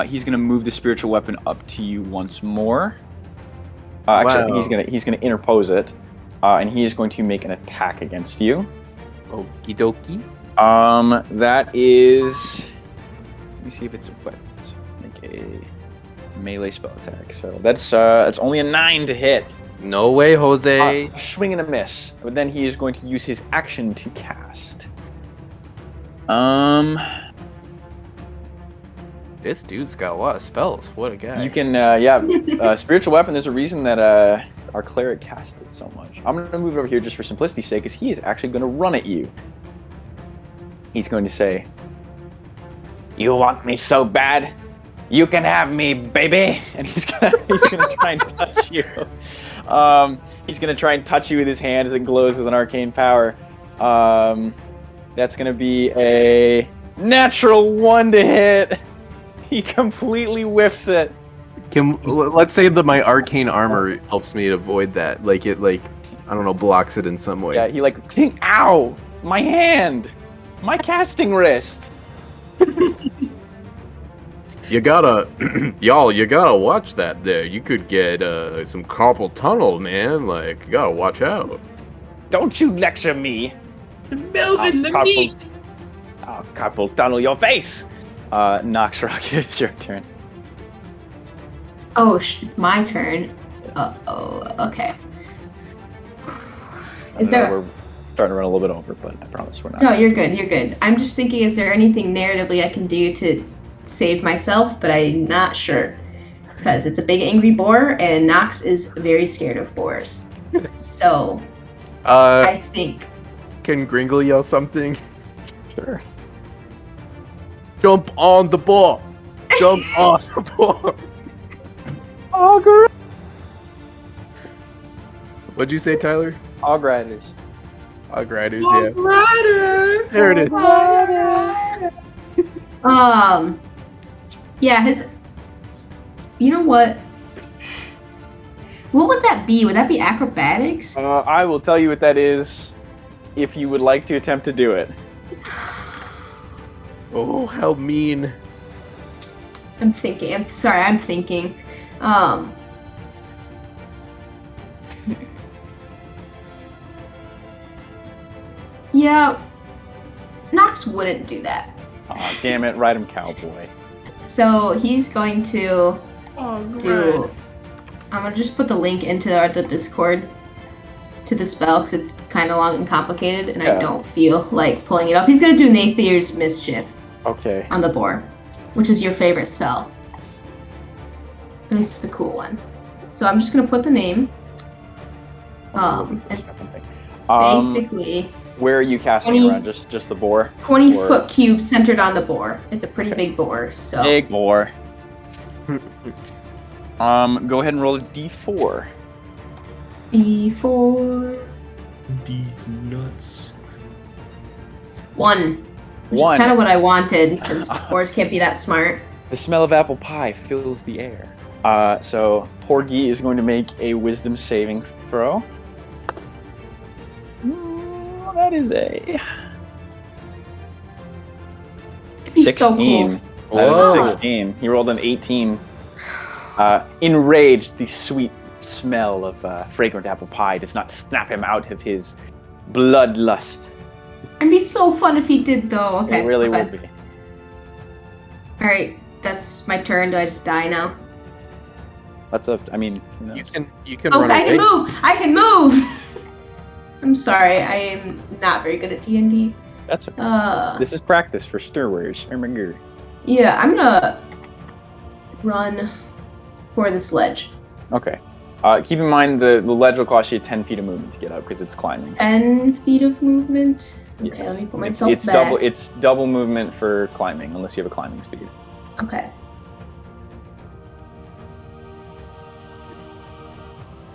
He's gonna move the spiritual weapon up to you once more. Actually, I think he's gonna interpose it, and he is going to make an attack against you. Okie dokie. That is. Let me see if it's a weapon. Make a melee spell attack. So that's only a 9 to hit. No way, Jose. Swing and a miss. But then he is going to use his action to cast. This dude's got a lot of spells. What a guy. You can spiritual weapon. There's a reason that our cleric cast it so much. I'm gonna move it over here just for simplicity's sake, because he is actually gonna run at you. He's going to say, "You want me so bad? You can have me, baby!" And he's gonna try and touch you. He's gonna try and touch you with his hand as it glows with an arcane power. That's gonna be a natural 1 to hit. He completely whiffs it. Let's say that my arcane armor helps me avoid that. Like it, I don't know, blocks it in some way. Yeah, he ting, ow, my hand, my casting wrist. You gotta, y'all, you gotta watch that there. You could get some carpal tunnel, man. Like, you gotta watch out. Don't you lecture me. Melvin, the meat! I'll carpal tunnel your face. Nox Rocket, it's your turn. Oh, my turn. Okay. Is there? We're starting to run a little bit over, but I promise we're not. No, you're good. You're good. I'm just thinking, is there anything narratively I can do to save myself? But I'm not sure because it's a big angry boar, and Nox is very scared of boars. So I think. Can Gringle yell something? Sure. Jump on the ball. Jump on the ball. Augur. What'd you say, Tyler? Hog Riders. Hog Riders, yeah. There it is. Yeah, his. You know what? What would that be? Would that be acrobatics? I will tell you what that is, if you would like to attempt to do it. Oh, how mean. I'm thinking. I'm thinking. Yeah, Nox wouldn't do that. Aw, damn it, ride him, cowboy. So he's going to Oh, do. I'm gonna just put the link into the Discord to the spell because it's kind of long and complicated, and Yeah. I don't feel like pulling it up. He's gonna do Nathir's Mischief Okay. on the boar, which is your favorite spell. At least it's a cool one. So I'm just gonna put the name. And basically, where are you casting 20 around? Just the boar? 20-foot cube centered on the boar. It's a pretty big boar, so. Big boar. Go ahead and roll a d4. D4. These nuts. 1. Which One. is kind of what I wanted, because boars can't be that smart. The smell of apple pie fills the air. So Porgy is going to make a wisdom saving throw. That is a He's 16. so cool. That is Whoa. a 16. He rolled an 18. Enraged, the sweet smell of fragrant apple pie does not snap him out of his bloodlust. It'd be so fun if he did, though. Okay. It really okay. would be. Alright, that's my turn. Do I just die now? That's up. I mean, who knows? You can Oh, run I away. can move! I can move! I'm sorry, I am not very good at D&D. That's okay. This is practice for stirwers. Yeah, I'm gonna run for this ledge. Okay. Keep in mind the ledge will cost you 10 feet of movement to get up because it's climbing. 10 feet of movement. Okay, Yes. let me put It's- myself it's back. double. It's double movement for climbing unless you have a climbing speed. Okay.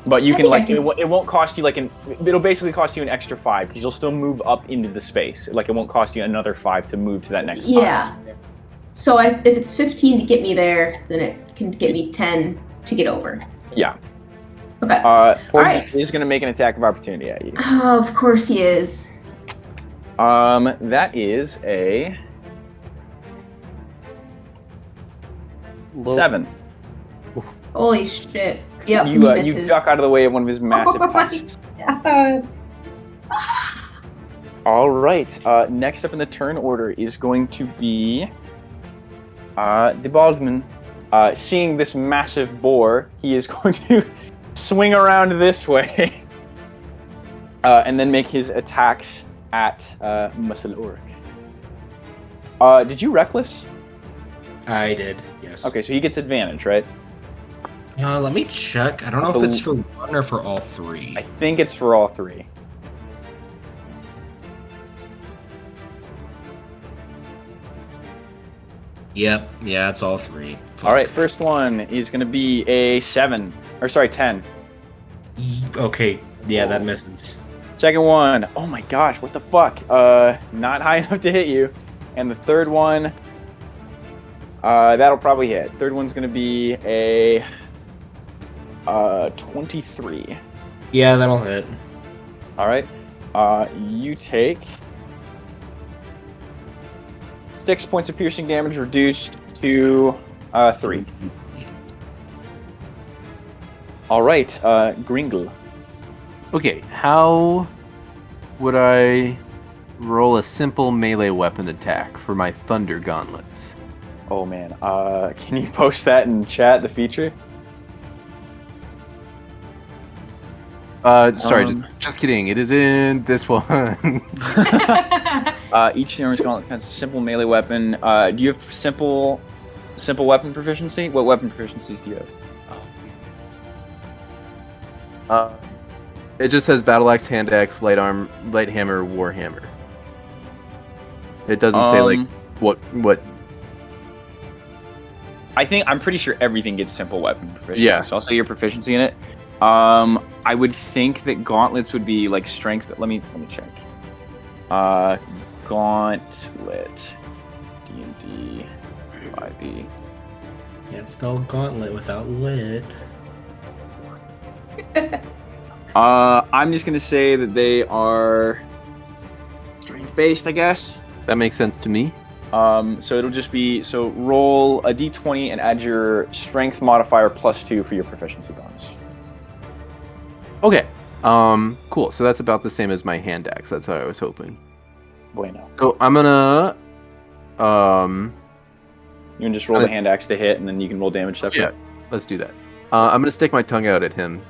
But you I can think I like can- it won't cost you it'll basically cost you an extra 5 because you'll still move up into the space. Like it won't cost you another 5 to move to that next tile. Yeah. So if it's 15 to get me there, then it can get me 10 to get over. Yeah. Okay. Porgy Alright. is going to make an attack of opportunity at you. Oh, of course he is. That is a 7. Holy shit. Yep, he You misses. duck out of the way of one of his massive Oh my tusks. God. All right. Next up in the turn order is going to be the Baldman. Seeing this massive boar, he is going to swing around this way and then make his attacks at Muscle Oric. Did you reckless? I did, yes. Okay, so he gets advantage, right? Let me check. I don't know if it's for one or for all three. I think it's for all 3. Yep, yeah, it's all 3. All right, first one is going to be a 7. Or sorry, 10. Okay, yeah, that misses. Second one, oh my gosh, what the fuck? Not high enough to hit you. And the third one, that'll probably hit. Third one's gonna be a 23. Yeah, that'll hit. All right, you take 6 points of piercing damage, reduced to 3. All right, Gringle. Okay, how would I roll a simple melee weapon attack for my Thunder Gauntlets? Oh man, can you post that in chat? The feature. Sorry, just kidding. It is in this one. Each Norse gauntlet has a simple melee weapon. Do you have simple weapon proficiency? What weapon proficiencies do you have? It just says battle axe, hand axe, light hammer, war hammer. It doesn't say like what. I'm pretty sure everything gets simple weapon proficiency. Yeah. So I'll say your proficiency in it. I would think that gauntlets would be like strength, but let me check. Gauntlet, D&D, 5e. Can't spell gauntlet without lit. I'm just gonna say that they are strength based, I guess. That makes sense to me. So it'll just be roll a d20 and add your strength modifier +2 for your proficiency bonus. Okay. Cool. So that's about the same as my hand axe. That's what I was hoping. Bueno. So I'm gonna You can just roll the hand axe to hit, and then you can roll damage separate. Yeah, let's do that. I'm gonna stick my tongue out at him.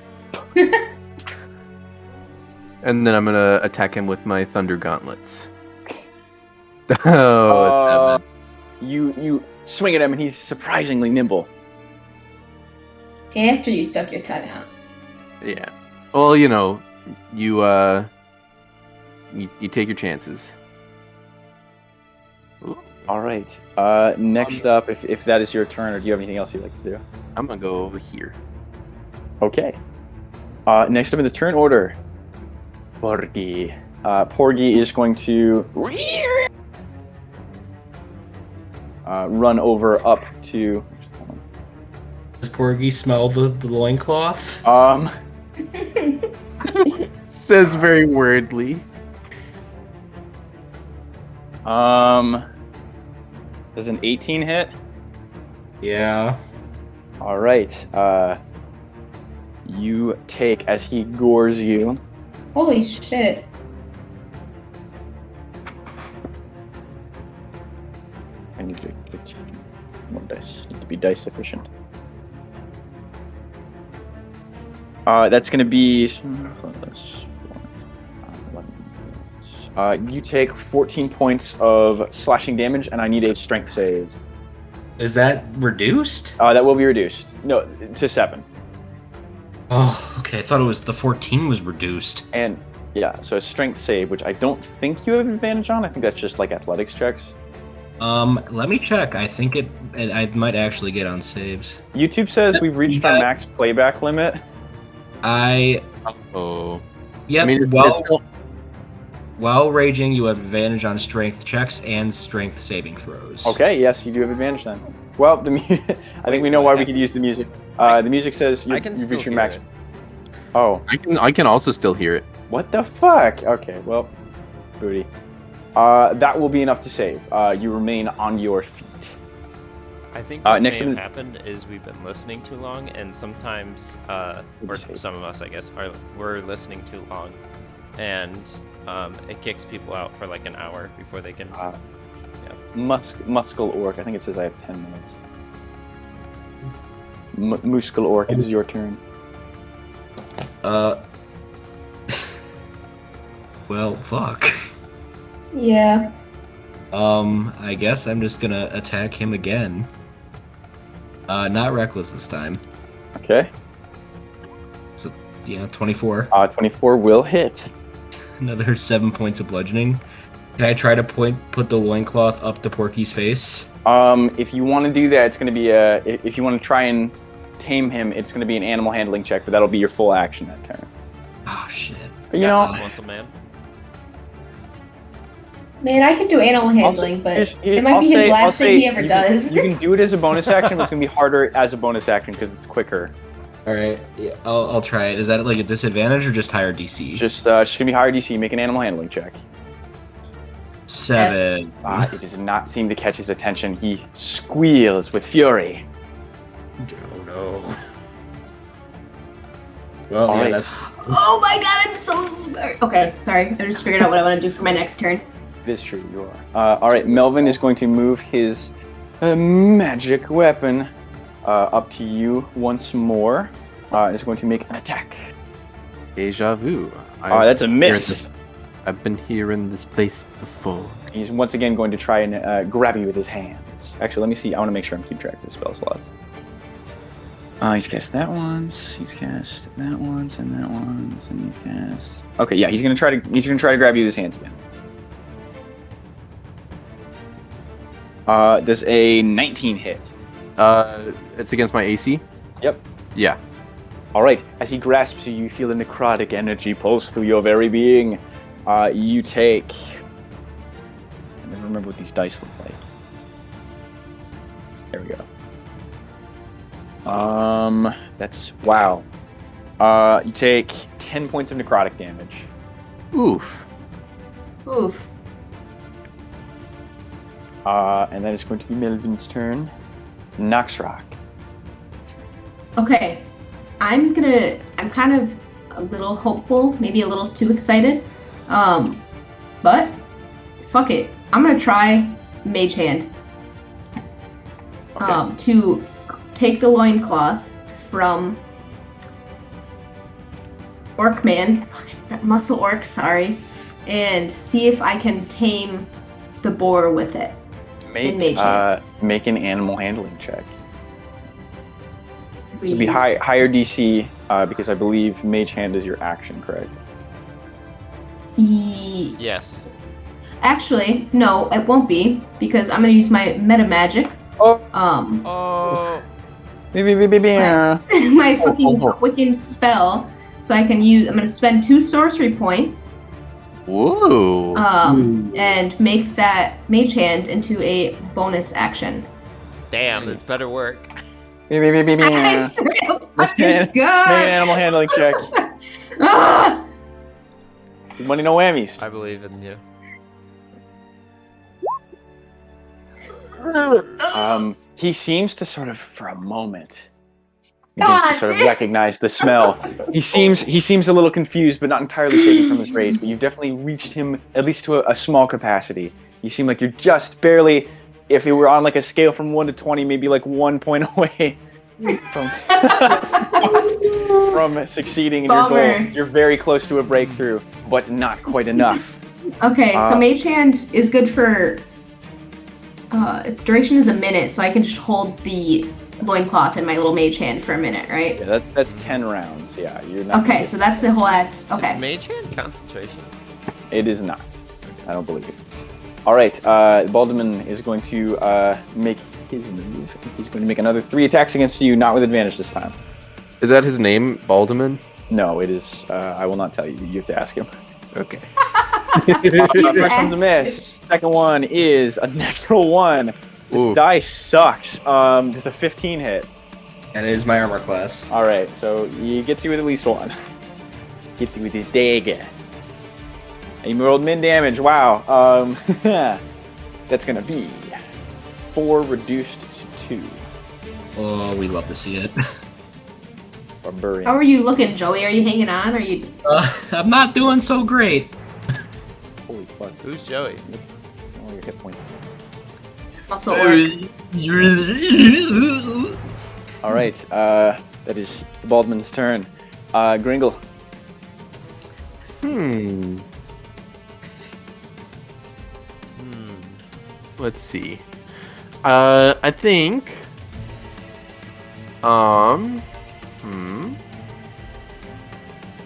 And then I'm gonna attack him with my thunder gauntlets. Oh, Uh, 7. you swing at him, and he's surprisingly nimble. After you stuck your tongue out. Yeah. Well, you know, you take your chances. All right. Next up, if that is your turn, or do you have anything else you'd like to do? I'm gonna go over here. Okay. Next up in the turn order, Porgy. Porgy is going to run over up to. Does Porgy smell the loincloth? Says very wordly. Does an 18 hit? Yeah. All right. You take as he gores you. Holy shit. I need to get more dice. Need to be dice efficient. That's going to be. You take 14 points of slashing damage, and I need a strength save. Is that reduced? That will be reduced. No, to 7. Oh, okay. I thought it was the 14 was reduced. And yeah, so a strength save, which I don't think you have advantage on. I think that's just like athletics checks. Let me check. I think I might actually get on saves. YouTube says we've reached our max playback limit. Oh. Yep. I mean, it's still... While raging, you have advantage on strength checks and strength saving throws. Okay, yes, you do have advantage then. Well, I think we know why we could use the music. The music says you've reached your max. Oh, I can also still hear it. What the fuck? Okay, well, booty. That will be enough to save. You remain on your feet. I think what next may have to the- happened is we've been listening too long, and sometimes, or some of us, I guess, we're listening too long, and it kicks people out for like an hour before they can. Muscle Orc. I think it says I have 10 minutes. Muscle Orc, it is your turn. Well, fuck. Yeah. I guess I'm just gonna attack him again. Not reckless this time. Okay. So, 24. 24 will hit. Another 7 points of bludgeoning. Can I try to put the loincloth up to Porky's face? If you want to do that, it's going to be if you want to try and tame him, it's going to be an animal handling check, but that'll be your full action that turn. Oh shit. You know, Muscle man. Man, I could do animal handling, but it might be his last thing he ever does. You can do it as a bonus action, but it's going to be harder as a bonus action because it's quicker. All right, yeah, I'll try it. Is that like a disadvantage or just higher DC? Just she's going to be higher DC. Make an animal handling check. 7. It does not seem to catch his attention. He squeals with fury. Oh no. Well, All yeah, right. that's. Oh my god, I'm so smart. Okay, sorry. I just figured out what I want to do for my next turn. It is true, you are. All right, Melvin is going to move his magic weapon up to you once more. Is going to make an attack. Deja vu. That's a miss. I've been here in this place before. He's once again going to try and grab you with his hands. Actually, let me see. I want to make sure I'm keeping track of the spell slots. He's cast that once. He's cast that once and that once, and he's cast. Okay, yeah, he's gonna try to grab you with his hands again. Does a 19 hit? It's against my AC? Yep. Yeah. All right. As he grasps you, you feel the necrotic energy pulse through your very being. You take. I never remember what these dice look like. There we go. That's wow. You take 10 points of necrotic damage. Oof. Oof. And then it's going to be Melvin's turn. Noxrock. Okay. I'm kind of a little hopeful, maybe a little too excited. But fuck it. I'm gonna try Mage Hand. Okay. To take the loincloth from Orcman muscle orc, sorry, and see if I can tame the boar with it. In Mage Hand. Make an animal handling check. To be higher DC because I believe Mage Hand is your action, correct? Yes. Actually, no, it won't be because I'm gonna use my meta magic. Oh. Oh. My fucking quicken spell, so I can use. I'm gonna spend 2 sorcery points. Whoa. And make that Mage Hand into a bonus action. Damn, this better work. I swear to fucking Make an God! animal handling check. Ah! Money, no whammies. I believe in you. He seems to sort of, for a moment, begins to sort of God. recognize the smell. He seems a little confused, but not entirely shaken from his rage. But you've definitely reached him at least to a small capacity. You seem like you're just barely, if it were on like a scale from 1 to 20, maybe like 1 point away from from succeeding in your goal. You're very close to a breakthrough, but not quite enough. Okay, so Mage Hand is good for. Its duration is a minute, so I can just hold the loincloth in my little Mage Hand for a minute, right? Yeah, that's 10 rounds. Yeah, you're not. Okay, so that's the whole ass. Okay. Is Mage Hand concentration? It is not. I don't believe. All right, Baldaman is going to make his move. He's going to make another 3 attacks against you, not with advantage this time. Is that his name, Baldaman? No, it is. I will not tell you. You have to ask him. Okay. First one's a miss. Second one is a natural 1. This Ooh. dice sucks. There's a 15 hit. And it is my armor class. All right, so he gets you with at least 1. Gets you with his dagger. And you rolled min damage. Wow. That's gonna be 4 reduced to 2. Oh, we love to see it. Barbarian. How are you looking, Joey? Are you hanging on? Are you? I'm not doing so great. Holy fuck. Who's Joey? All your hit points. Also, orc. All right, that is the Baldman's turn. Gringle. Let's see. I think.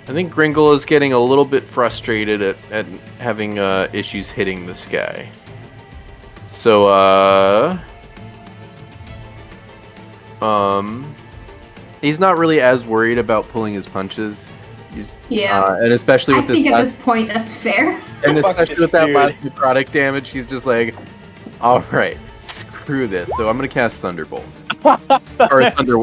I think Gringle is getting a little bit frustrated at having issues hitting this guy. So he's not really as worried about pulling his punches. And especially with I think at this point that's fair. And especially with that dude. last necrotic damage, he's just like, all right, screw this. So I'm gonna cast Thunderbolt or Thunder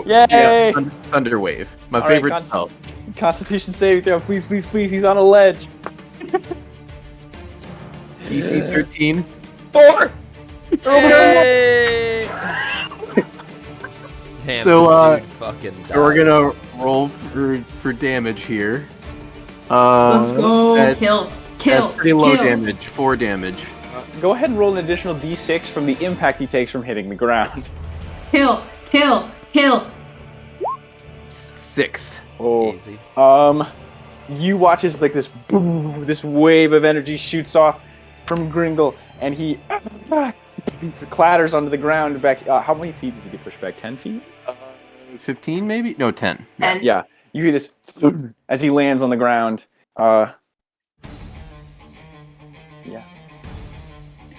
Wave. My All favorite right, spell. Constitution saving throw, please, please, please. He's on a ledge. DC 13. 4. Yay! Damn, So, this dude fucking So we're dies. gonna roll for damage here. Let's go. Kill. That's pretty low damage. 4 damage. Go ahead and roll an additional d6 from the impact he takes from hitting the ground. Kill. 6. Oh. Easy. You watch as like this boom, this wave of energy shoots off from Gringle, and he clatters onto the ground back. How many feet does he get pushed back? 10 feet? 15 maybe? No, 10. And Yeah. You hear this as he lands on the ground. Yeah.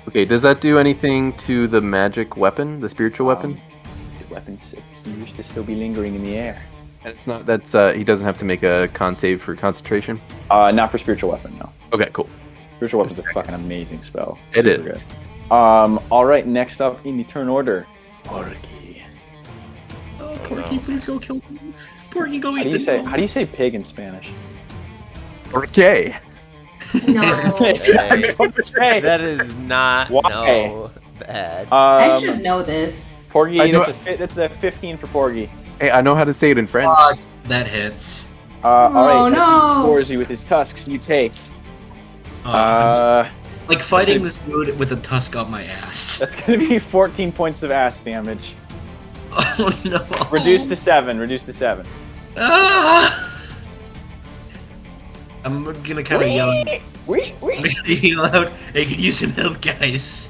Okay, does that do anything to the magic weapon, the spiritual weapon? The weapon appears to still be lingering in the air. And it's not, that's, he doesn't have to make a con save for concentration? Not for spiritual weapon, no. Okay, cool. Spiritual weapon's a fucking amazing spell. It Super is. good. All right, next up in the turn order, Porky. Oh, Porky, please go kill him. Porky, go How eat do you say pig in Spanish? Okay. no. Hey. That is not Why? no bad. I should know this. Porgy, I know- that's a 15 for Porgy. Hey, I know how to say it in French. That hits. All right, no. as he scores you with his tusks, you take. Like fighting this dude with a tusk up my ass. That's gonna be 14 points of ass damage. Oh no. Reduced to 7. Reduced to 7. Ah! I'm gonna kind of yell. I'm gonna yell out. Hey, could use some help, guys.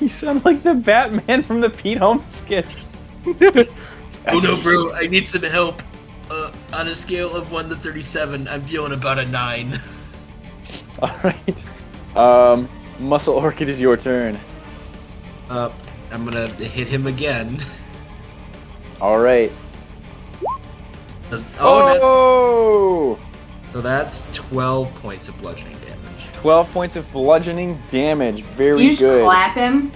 You sound like the Batman from the Pete Holmes skits. Oh no, bro! I need some help. On a scale of 1 to 37, I'm feeling about a 9. All right. Muscle Orchid is your turn. I'm gonna hit him again. All right. Oh! So that's 12 points of bludgeoning damage. 12 points of bludgeoning damage. Very You just good. clap him.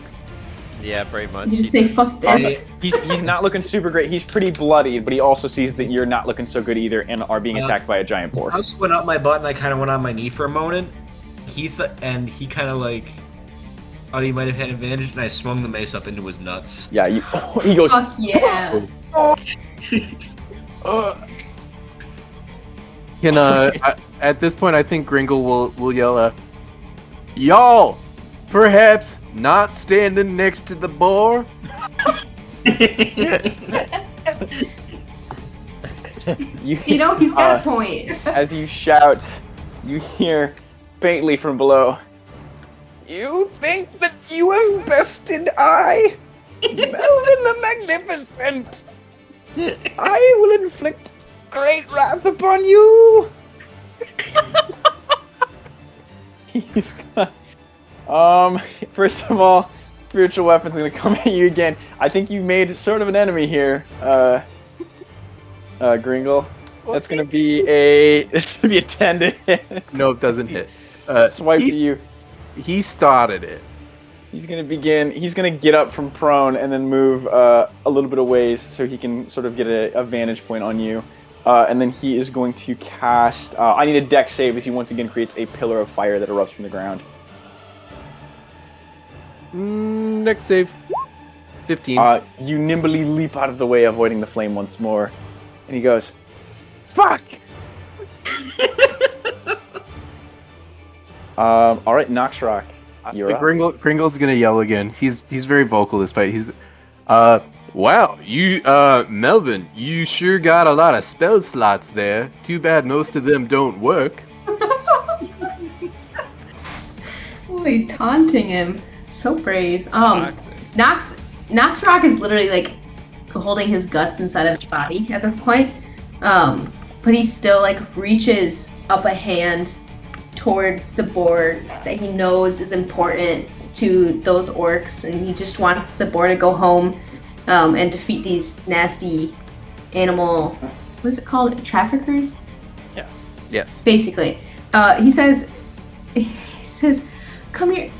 Yeah, pretty much. You just say "fuck this." He's not looking super great. He's pretty bloodied, but he also sees that you're not looking so good either and are being attacked by a giant boar. I just went up my butt and I kind of went on my knee for a moment. He kind of like thought he might have had advantage, and I swung the mace up into his nuts. Yeah, he goes. Fuck yeah. Can at this point, I think Gringle will yell, "Y'all, perhaps not standing next to the boar." You know, he's got a point. As you shout, you hear faintly from below. You think that you have bested I, Melvin the Magnificent? I will inflict great wrath upon you. He's gonna, first of all, spiritual weapon's gonna come at you again. I think you made sort of an enemy here, Gringle. That's gonna be a 10 to hit. No, it doesn't hit. Swipe to you. He started it. He's gonna get up from prone and then move a little bit of ways so he can sort of get a vantage point on you. And then he is going to cast. I need a dex save as he once again creates a pillar of fire that erupts from the ground. Next save. 15. You nimbly leap out of the way, avoiding the flame once more. And he goes, "Fuck!" All right, Noxrock. You're up. Gringle's gonna yell again. He's very vocal this fight. He's wow, you Melvin, you sure got a lot of spell slots there. Too bad most of them don't work. Boy, taunting him. So brave. Toxic. Noxrock is literally like holding his guts inside of his body at this point. But he still like reaches up a hand towards the boar that he knows is important to those orcs, and he just wants the boar to go home and defeat these nasty animal, what is it called? Traffickers? Yeah. Yes. Basically. He says, come here,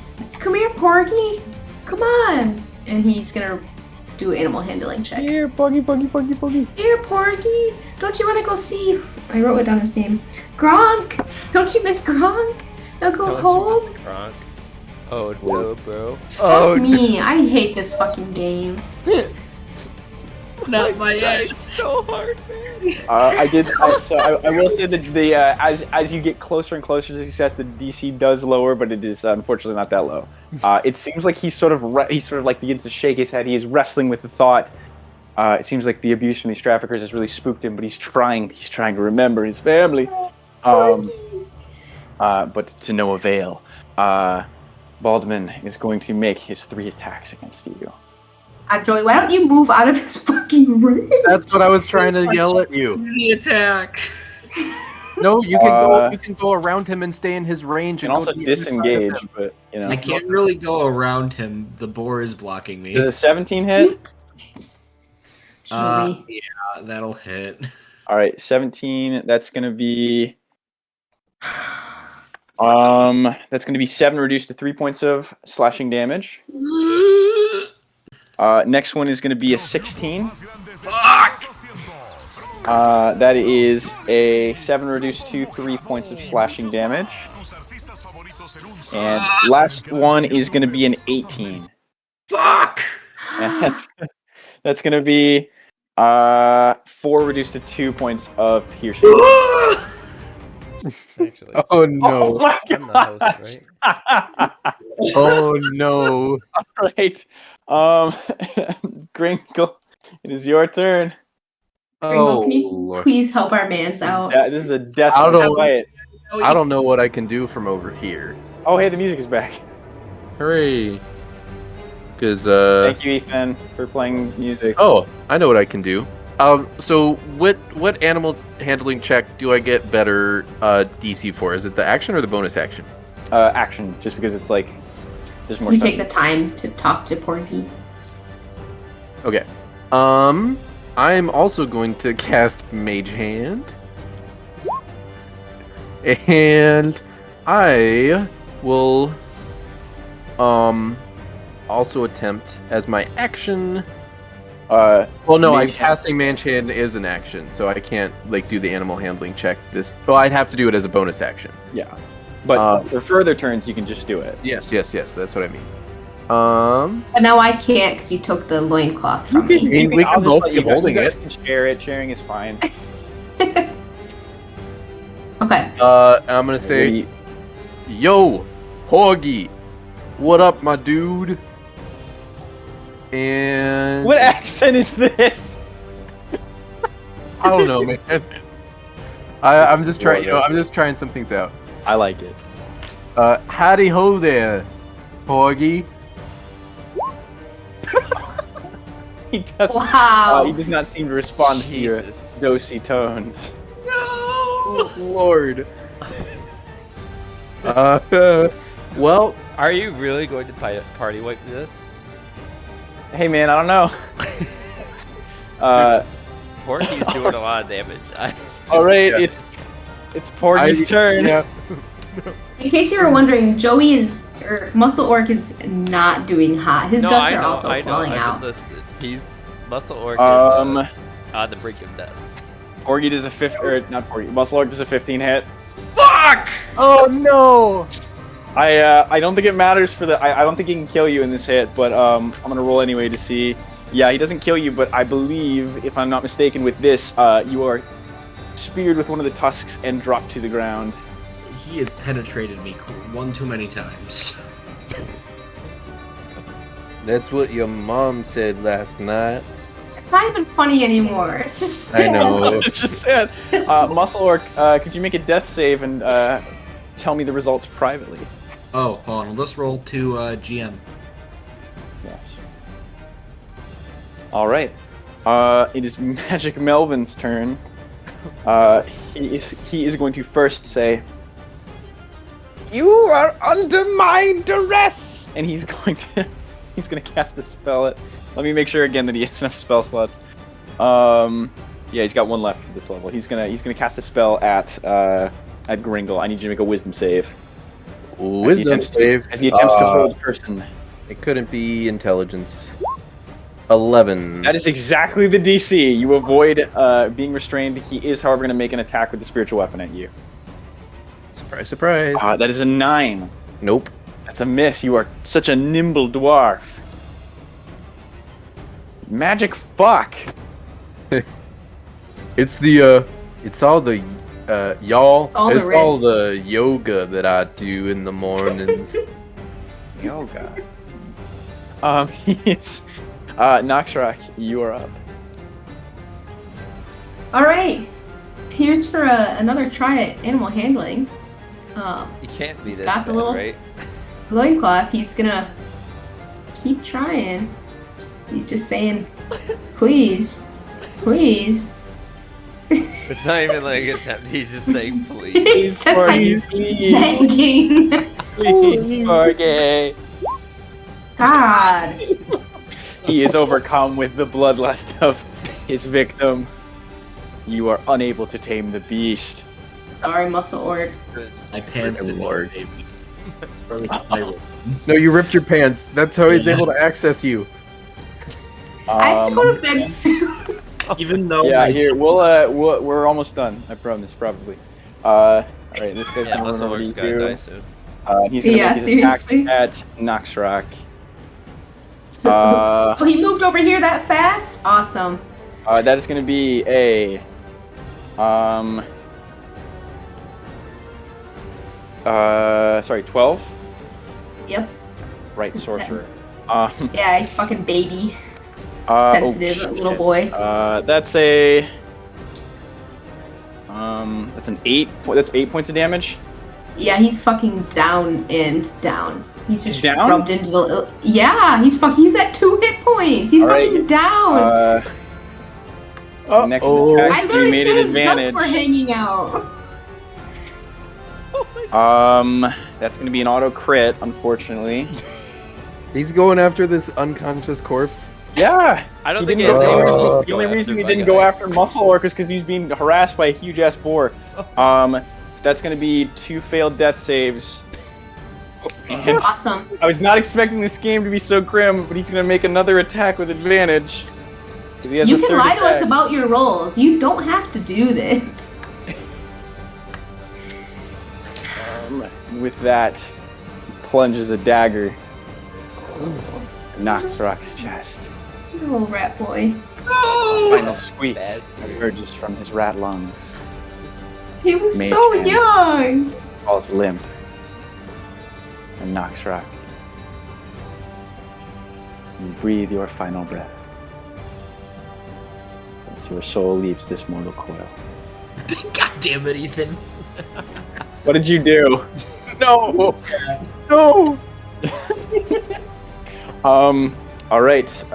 Porgy, come on. And he's gonna do an animal handling check. Here, Buggy. Here, Porgy, don't you want to go see? I wrote it down his name. Gronk, don't you miss Gronk? Now go home. Gronk. Oh no, bro. Fuck me, I hate this fucking game. Not my ass. It's so hard, man. I will say that as you get closer and closer to success, the DC does lower, but it is unfortunately not that low. It seems like he sort of begins to shake his head. He is wrestling with the thought. It seems like the abuse from these traffickers has really spooked him, but he's trying to remember his family. But to no avail. Baldman is going to make his 3 attacks against you. Joey, why don't you move out of his fucking range? That's what I was trying to yell at you. The attack. No, you can go around him and stay in his range And and also go to the other side of disengage, him. but you know. I can't really go around him. The boar is blocking me. Does a 17 hit? Joey. Yeah, that'll hit. All right, 17. That's gonna be. That's gonna be 7 reduced to 3 points of slashing damage. Next one is gonna be a 16. Fuck! That is a 7 reduced to 3 points of slashing damage. And last one is gonna be an 18. Fuck! And that's gonna be 4 reduced to 2 points of piercing. Actually, Oh no. I'm the host, right? Oh no. Right. Grinkle, it is your turn. Gringo, Oh can you Lord. please help our mans out? This is a desperate Out of- fight. I don't know what I can do from over here. Oh, hey, the music is back. Hooray! Because Thank you, Ethan, for playing music. oh, I know what I can do. So what animal handling check do I get better DC for? Is it the action or the bonus action? Action, just because it's like there's more You stuff. take the time to talk to Porky. Okay. I'm also going to cast Mage Hand. And I will also attempt as my action. Well, no, I'm Mage Hand. casting Mage Hand is an action, so I can't like do the animal handling check. Well, I'd have to do it as a bonus action. Yeah, but for further turns, you can just do it. Yes, that's what I mean. But now I can't because you took the loincloth from me. We can I'll just both let be you guys- holding you guys it. Can share it. Sharing is fine. Okay. I'm gonna say, yo, Porgy, what up, my dude? And What accent is this? I don't know, man. I'm just trying. I'm just trying some things out. I like it. Howdy ho there, Porgy. He does. Wow. He does not seem to respond to your Jesus. dosy tones. Oh, Lord. Well, Are you really going to party wipe this? Hey man, I don't know. Porky's doing a lot of damage. All right, yeah. it's Porgy's turn. Yeah. In case you were wondering, Joey Muscle Orc is not doing hot. His guts are also falling out. He's Muscle Orc Um, is on the brink of death. Porgy does a Muscle Orc does a 15 hit. Fuck! Oh no! I don't think it matters for the. I don't think he can kill you in this hit, but I'm gonna roll anyway to see. Yeah, he doesn't kill you, but I believe, if I'm not mistaken, with this, you are speared with one of the tusks and dropped to the ground. He has penetrated me one too many times. That's what your mom said last night. It's not even funny anymore. It's just I sad. know. It's just sad. Muscle Orc, could you make a death save and tell me the results privately? Oh, hold on. Let's roll to GM. Yes. All right. It is Magic Melvin's turn. He is going to first say, "You are under my duress," and he's going to cast a spell at. Let me make sure again that he has enough spell slots. Yeah, he's got one left for this level. He's gonna cast a spell at Gringle. I need you to make a Wisdom save. Wisdom save. As he attempts to hold person. It couldn't be intelligence. 11. That is exactly the DC. You avoid being restrained. He is, however, going to make an attack with the spiritual weapon at you. Surprise, surprise. That is a 9. Nope. That's a miss. You are such a nimble dwarf. Magic fuck. It's the it's all the y'all. All the It's all wrist. the yoga that I do in the mornings. Yoga. He's Noxrock, you are up. All right. Here's for another try at animal handling. You can't be He's this got the bad, little- right? Loincloth. He's gonna keep trying. He's just saying, please, please. It's not even like an attempt. He's just saying, please. It's just like please, begging. please, Porgy. God. He is overcome with the bloodlust of his victim. You are unable to tame the beast. Sorry, Muscle Orc. My pants Good did not lord. save me. Or like my robe. No, you ripped your pants. That's how he's Yeah. able to access you. I have to go to bed soon. Even though Yeah, my here we're almost done. I promise, probably. All right, this guy's Yeah, gonna Muscle run over Orc's to gonna you. die soon. He's gonna Yeah, make his attacks seriously? at Noxrock. Oh, he moved over here that fast? Awesome. That is gonna be a sorry, 12. Yep. Right, sorcerer. Yeah, he's fucking baby. Oh, Sensitive little shit. boy. That's a That's an 8. That's 8 points of damage. Yeah, he's fucking down and down. He's just down? rubbed into the. Yeah, he's at 2 hit points. He's All right, fucking down. Next Uh-oh. attack I to be literally made said at his nuts advantage. were hanging out. That's gonna be an auto crit, unfortunately. He's going after this unconscious corpse. Yeah. I don't He think he didn't has go any after- reasons to The only go reason he after didn't my go guy. after Muscle Orc is because he's being harassed by a huge ass boar. That's gonna be 2 failed death saves. And Awesome. I was not expecting this game to be so grim, but he's gonna make another attack with advantage. 'Cause he has You a can third lie to us attack. about your rolls. You don't have to do this. With that, he plunges a dagger. Knocks Rock's chest. Oh, rat boy. Final squeak Bastard. emerges from his rat lungs. He was Mage so hand. young. Falls limp. And knocks Rock. You breathe your final breath. As your soul leaves this mortal coil. God damn it, Ethan. What did you do? No! No! Alright.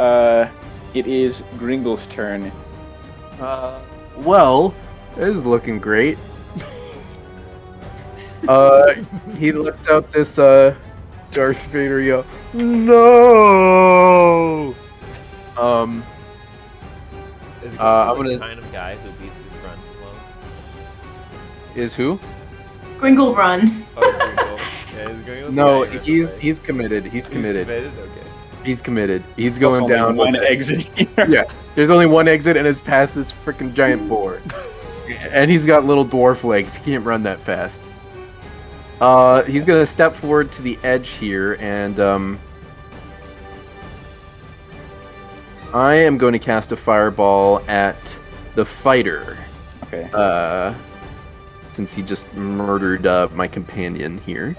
It is Gringle's turn. Well, this is looking great. He lets out this Darth Vader yell. No! Is I'm I'm gonna- the kind of guy who leaves his friend alone. Is who? Gringle run. Oh, Gringle. Yeah, he's going No, with the guy he's right? he's committed. He's committed. Okay. He's committed. He's going Only down. one with it. exit here. Yeah, there's only one exit, and it's past this freaking giant boar. And he's got little dwarf legs. He can't run that fast. He's gonna step forward to the edge here, and I am going to cast a fireball at the fighter. Okay. Since he just murdered my companion here.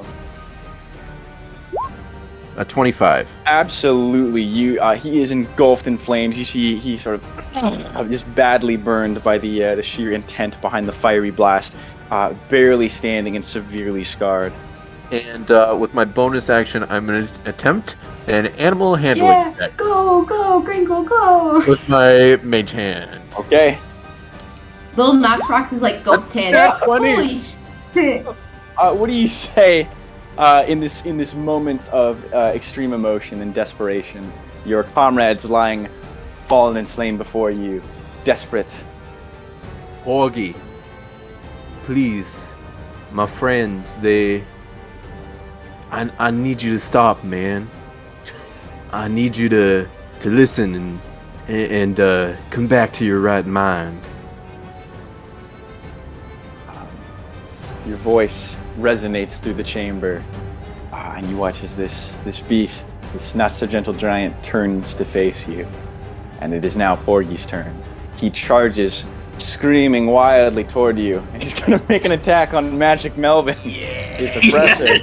A 25. Absolutely, he is engulfed in flames. You see, he sort of just badly burned by the sheer intent behind the fiery blast, barely standing and severely scarred. And with my bonus action, I'm going to attempt an animal handling Yeah, check go, Gringle, go. with my mage hand. Okay. Little Nox Rocks is like ghost hand. Nat 20. Holy shit. What do you say in this moment of extreme emotion and desperation? Your comrades lying, fallen and slain before you, desperate. Augie, please, my friends, I need you to stop, man. I need you to listen and come back to your right mind. Your voice resonates through the chamber, and you watch as this beast, this not so gentle giant, turns to face you. And it is now Porgy's turn. He charges, screaming wildly toward you, and he's gonna make an attack on Magic Melvin, his oppressor.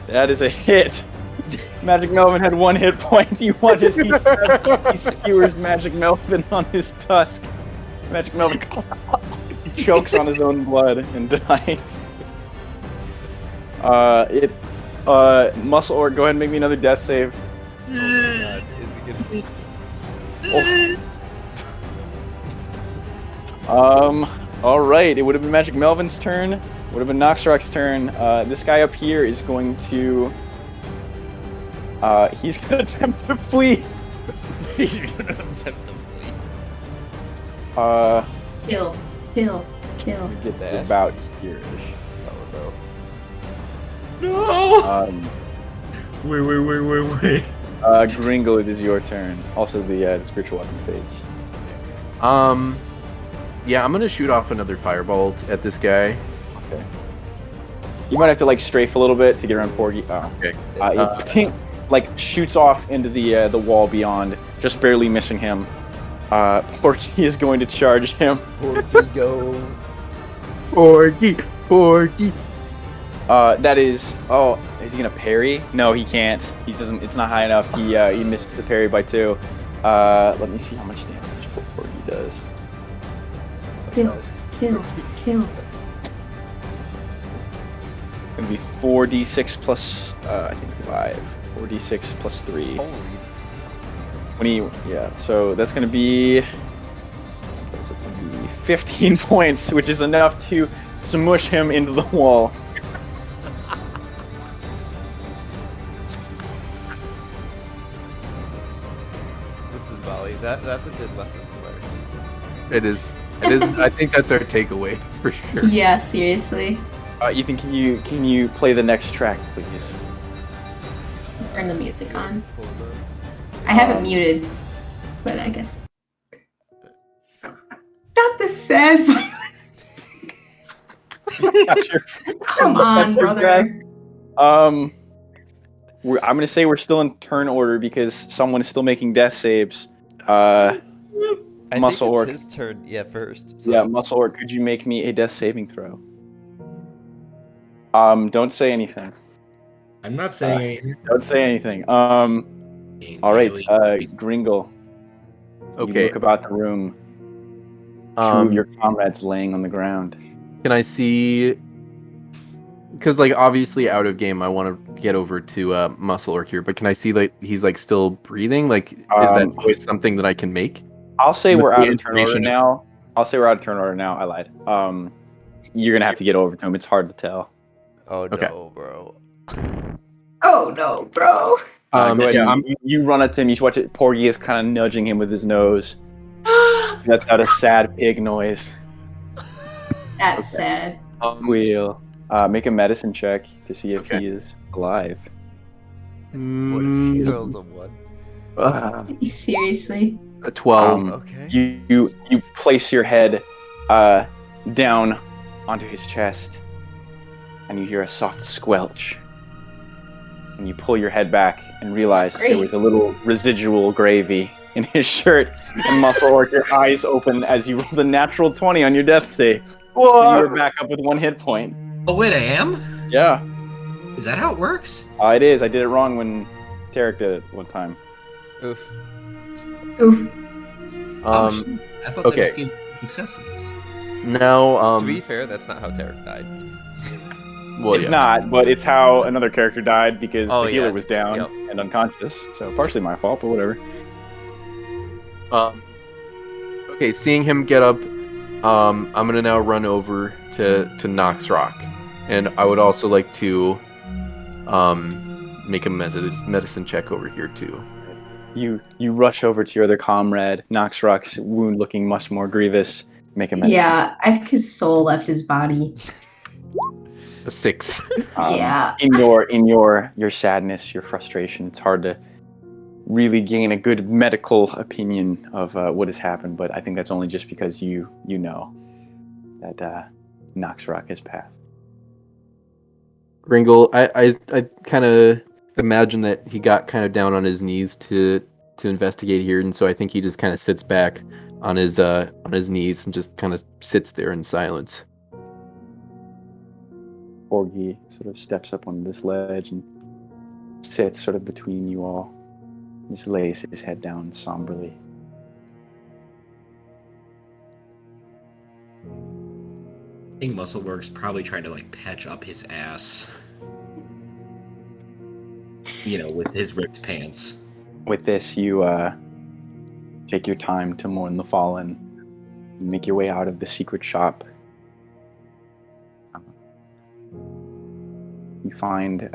That is a hit. Magic Melvin had 1 hit point. You watch as he skewers Magic Melvin on his tusk. Magic Melvin chokes on his own blood and dies. Muscle Orc, go ahead and make me another death save. Oh my god, is he gonna... All right. It would have been Magic Melvin's turn. Would have been Noxrock's turn. This guy up here is going to. He's gonna attempt to flee. He's gonna attempt to flee. Kill. Get that about here-ish. No! Wait. Gringo, it is your turn. Also, the spiritual weapon fades. Yeah, I'm gonna shoot off another fireball at this guy. Okay. You might have to like strafe a little bit to get around Porgy. Oh, Okay. It shoots off into the wall beyond, just barely missing him. Porgy is going to charge him. Porgy go. Porgy. That is. Oh, is he gonna parry? No, he can't. He doesn't. It's not high enough. He misses the parry by 2. Let me see how much damage Porgy does. Kill. It's gonna be 4d6 plus, I think 5. 4d6 plus 3. Holy. So that's gonna be 15 points, which is enough to smush him into the wall. This is Bali. That's a good lesson to learn. It is. I think that's our takeaway for sure. Yeah, seriously. Ethan, can you play the next track, please? Turn the music on. I have it muted, but I guess. Not the sad violence. Come on, brother. I'm gonna say we're still in turn order because someone is still making death saves. I Muscle think Orc. it's his turn. Yeah, first. So. Yeah, Muscle Orc, could you make me a death saving throw? Don't say anything. I'm not saying anything. Don't say anything. All right, Gringle. You Okay. look about the room. Two of your comrades laying on the ground. Can I see? Because like obviously out of game, I want to get over to Muscle Orc here. But can I see like he's like still breathing? Like is that choice something that I can make? I'll say With we're the out of turn order information- now. I lied. You're gonna have to get over to him. It's hard to tell. Oh no, Okay. bro. Oh no, bro. Go ahead. yeah, You run up to him. You watch it. Porgy is kind of nudging him with his nose. That's out a sad pig noise. That's sad. Wheel. Make a medicine check to see if Okay. he is alive. What if he mm, rolls a 1? Seriously. a 12. Okay. You place your head down onto his chest, and you hear a soft squelch. And you pull your head back and realize there Great. was a little residual gravy in his shirt. And Muscle Orc, your eyes open as you roll a natural 20 on your death save. So you are back up with 1 hit point. Oh wait, I am? Yeah, Is that how it works? it is. I did it wrong when Tarek did it one time. Oof. Oof. Shoot. I thought okay. that just gave successes. Now To be fair, that's not how Tarek died. well, It's yeah. not, but it's how another character died because Oh, the healer yeah. was down Yep. and unconscious. So partially my fault, but whatever. Okay, seeing him get up, I'm gonna now run over to Nox Rock, and I would also like to make a medicine check over here too. You rush over to your other comrade, Nox Rock's wound looking much more grievous. Make a medicine. Yeah, I think his soul left his body. A 6. Yeah. In your sadness, your frustration, it's hard to really gain a good medical opinion of what has happened. But I think that's only just because you know that Nox Rock has passed. Ringle, I kind of imagine that he got kind of down on his knees to investigate here, and so I think he just kind of sits back on his knees and just kind of sits there in silence. Porgy sort of steps up on this ledge and sits sort of between you all. Just lays his head down somberly. I think Muscleworks probably trying to like patch up his ass. You know, with his ripped pants. With this, you take your time to mourn the fallen. Make your way out of the secret shop. You find,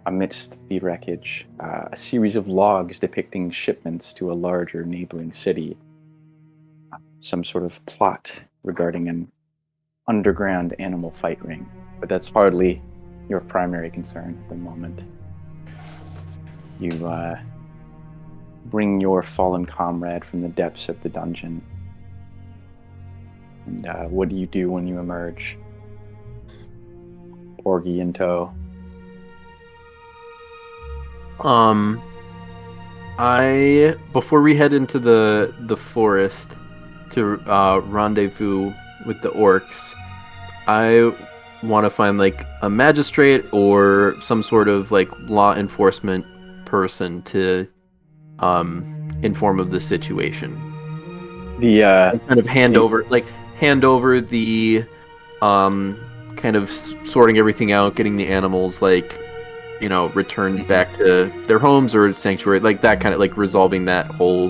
amidst the wreckage, a series of logs depicting shipments to a larger neighboring city. Some sort of plot regarding an underground animal fight ring. But that's hardly your primary concern at the moment. You bring your fallen comrade from the depths of the dungeon. And what do you do when you emerge? Porgy in tow. I before we head into the forest to rendezvous with the orcs, I want to find like a magistrate or some sort of like law enforcement person to inform of the situation. The Kind of hand over the kind of sorting everything out, getting the animals returned back to their homes or sanctuary, like that kind of resolving that whole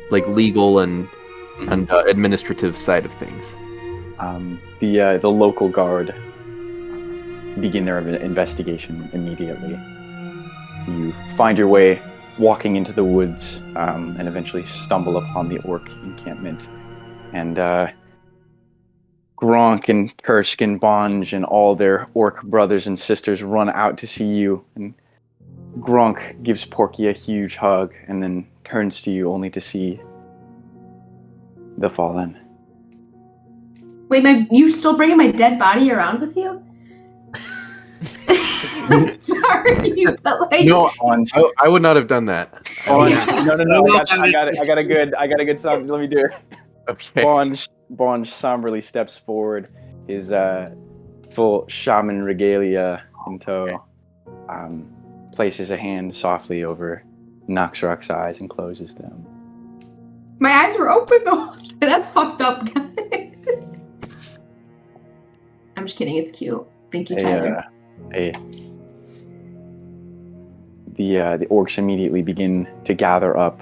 legal and administrative side of things. The local guard begin their investigation immediately. You find your way walking into the woods and eventually stumble upon the orc encampment. And Gronk and Kursk and Bonj and all their orc brothers and sisters run out to see you. And Gronk gives Porky a huge hug and then turns to you only to see the fallen. Wait, you still bringing my dead body around with you? I'm sorry, but No, I would not have done that. No. I got a good song. Let me do it. Okay. Bonj somberly steps forward, his full shaman regalia in tow, places a hand softly over Noxrock's eyes and closes them. my eyes were open though. That's fucked up, guys. I'm just kidding. It's cute. Thank you, Tyler. The orcs immediately begin to gather up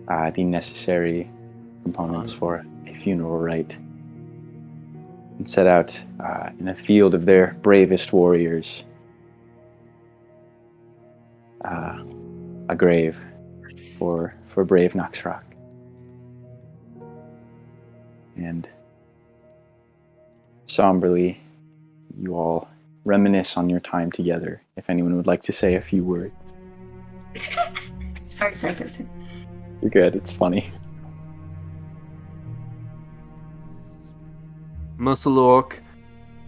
the necessary components for a funeral rite and set out in a field of their bravest warriors. A grave for brave Noxrock. And somberly, you all reminisce on your time together. If anyone would like to say a few words. Sorry. You're good, it's funny. Muscle Orc,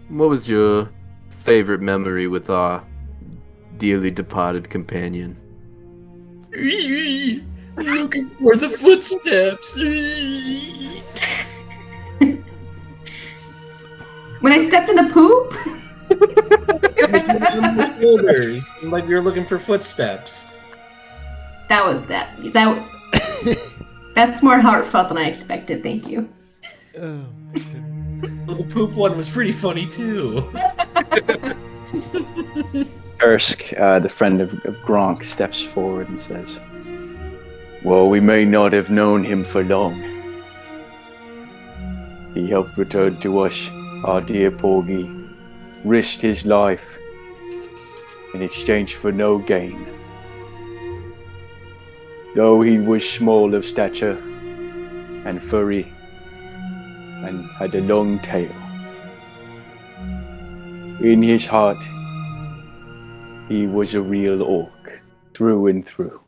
what was your favorite memory with our dearly departed companion? Looking for the footsteps. When I stepped in the poop? On the shoulders, like we were looking for footsteps. That was that. That's more heartfelt than I expected. Thank you. Oh, Well, the poop one was pretty funny too. Ersk, the friend of Gronk, steps forward and says, "Well, we may not have known him for long. He helped return to us our dear Porgy, risked his life in exchange for no gain. Though he was small of stature and furry and had a long tail, in his heart he was a real orc, through and through.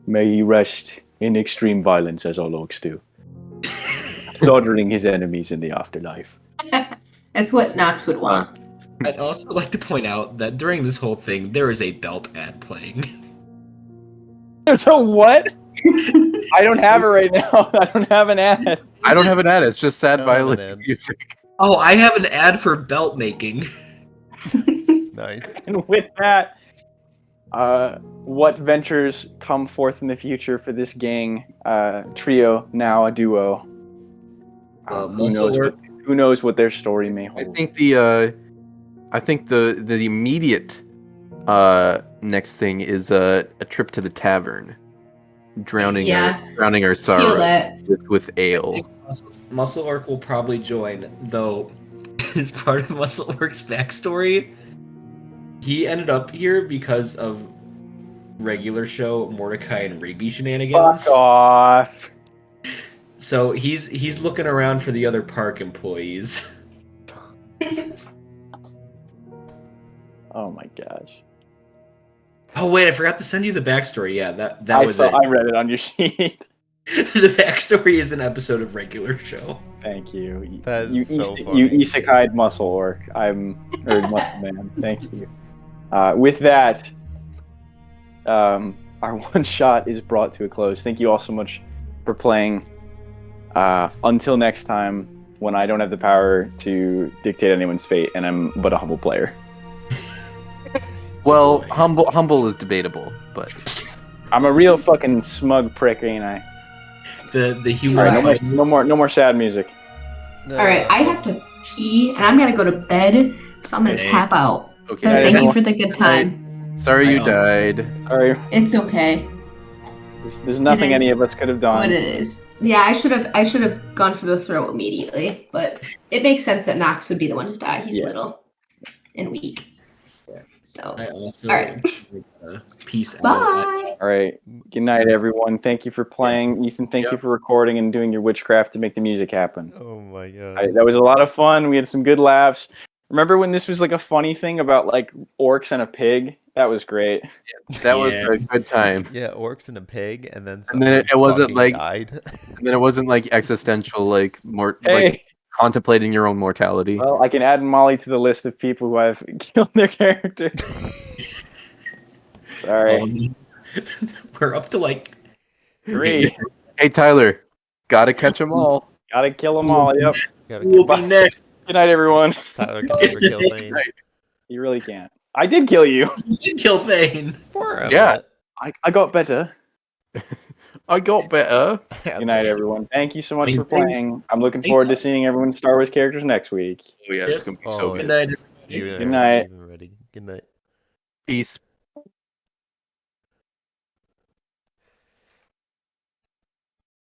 May he rest in extreme violence as all orcs do, slaughtering his enemies in the afterlife." That's what Nox would want. I'd also like to point out that during this whole thing, there is a belt ad playing. There's a what? I don't have it right now. I don't have an ad. I don't have an ad. It's just sad I don't have an violin ad. music. Oh, I have an ad for belt making. nice. And with that, what ventures come forth in the future for this gang? Trio, now a duo. Who knows what their story may hold? I think the immediate next thing is a trip to the tavern, drowning our Feel sorrow that. with ale. Muscle Orc will probably join, though. As part of Muscle Orc's backstory, he ended up here because of regular show Mordecai and Rigby shenanigans. Fuck off. So he's looking around for the other park employees. Oh my gosh. Oh wait, I forgot to send you the backstory. Yeah, that was it. I read it on your sheet. The backstory is an episode of regular show. Thank you. That is you so you funny. isekai'd Muscle Orc. Muscle Man. Thank you. With that, our one shot is brought to a close. Thank you all so much for playing. Until next time, when I don't have the power to dictate anyone's fate and I'm but a humble player. Well, Boy. humble is debatable, but I'm a real fucking smug prick, ain't I? The humor. All right, Alright. no more sad music. All right, I have to pee, and I'm gonna go to bed, so I'm gonna Okay. tap out. okay. But thank you everyone. for the good time. Sorry I you also- died. Sorry, It's okay. there's nothing It is any of us could have What done. it is. Yeah, I should have gone for the throw immediately, but it makes sense that Knox would be the one to die. He's Yeah. little and weak. Yeah. So I also All right. peace out. bye. All right, good night, everyone. Thank you for playing, Ethan. Thank you for recording and doing your witchcraft to make the music happen. Oh my god. That was a lot of fun. We had some good laughs. Remember when this was like a funny thing about like orcs and a pig? That was great. That was Yeah. a good time. Yeah, orcs and a pig, and then And someone then it wasn't fucking like died. and then it wasn't like existential, like more Hey, like contemplating your own mortality. well, I can add Molly to the list of people who have killed their characters. Sorry. We're up to like 3. Hey Tyler, gotta catch them all. Gotta kill them all. Yep. Gotta Who will kill be next? Good night, everyone. Tyler can never kill Thane. You really can't. I did kill you. You did kill Thane. For a Yeah. minute. I got better. I got better. Good night, everyone. Thank you so much I mean, for playing. I'm looking forward to seeing everyone's Star Wars characters next week. Oh yeah, it's gonna be so Oh, good. Good night. You Good night. even ready. Good night. Peace.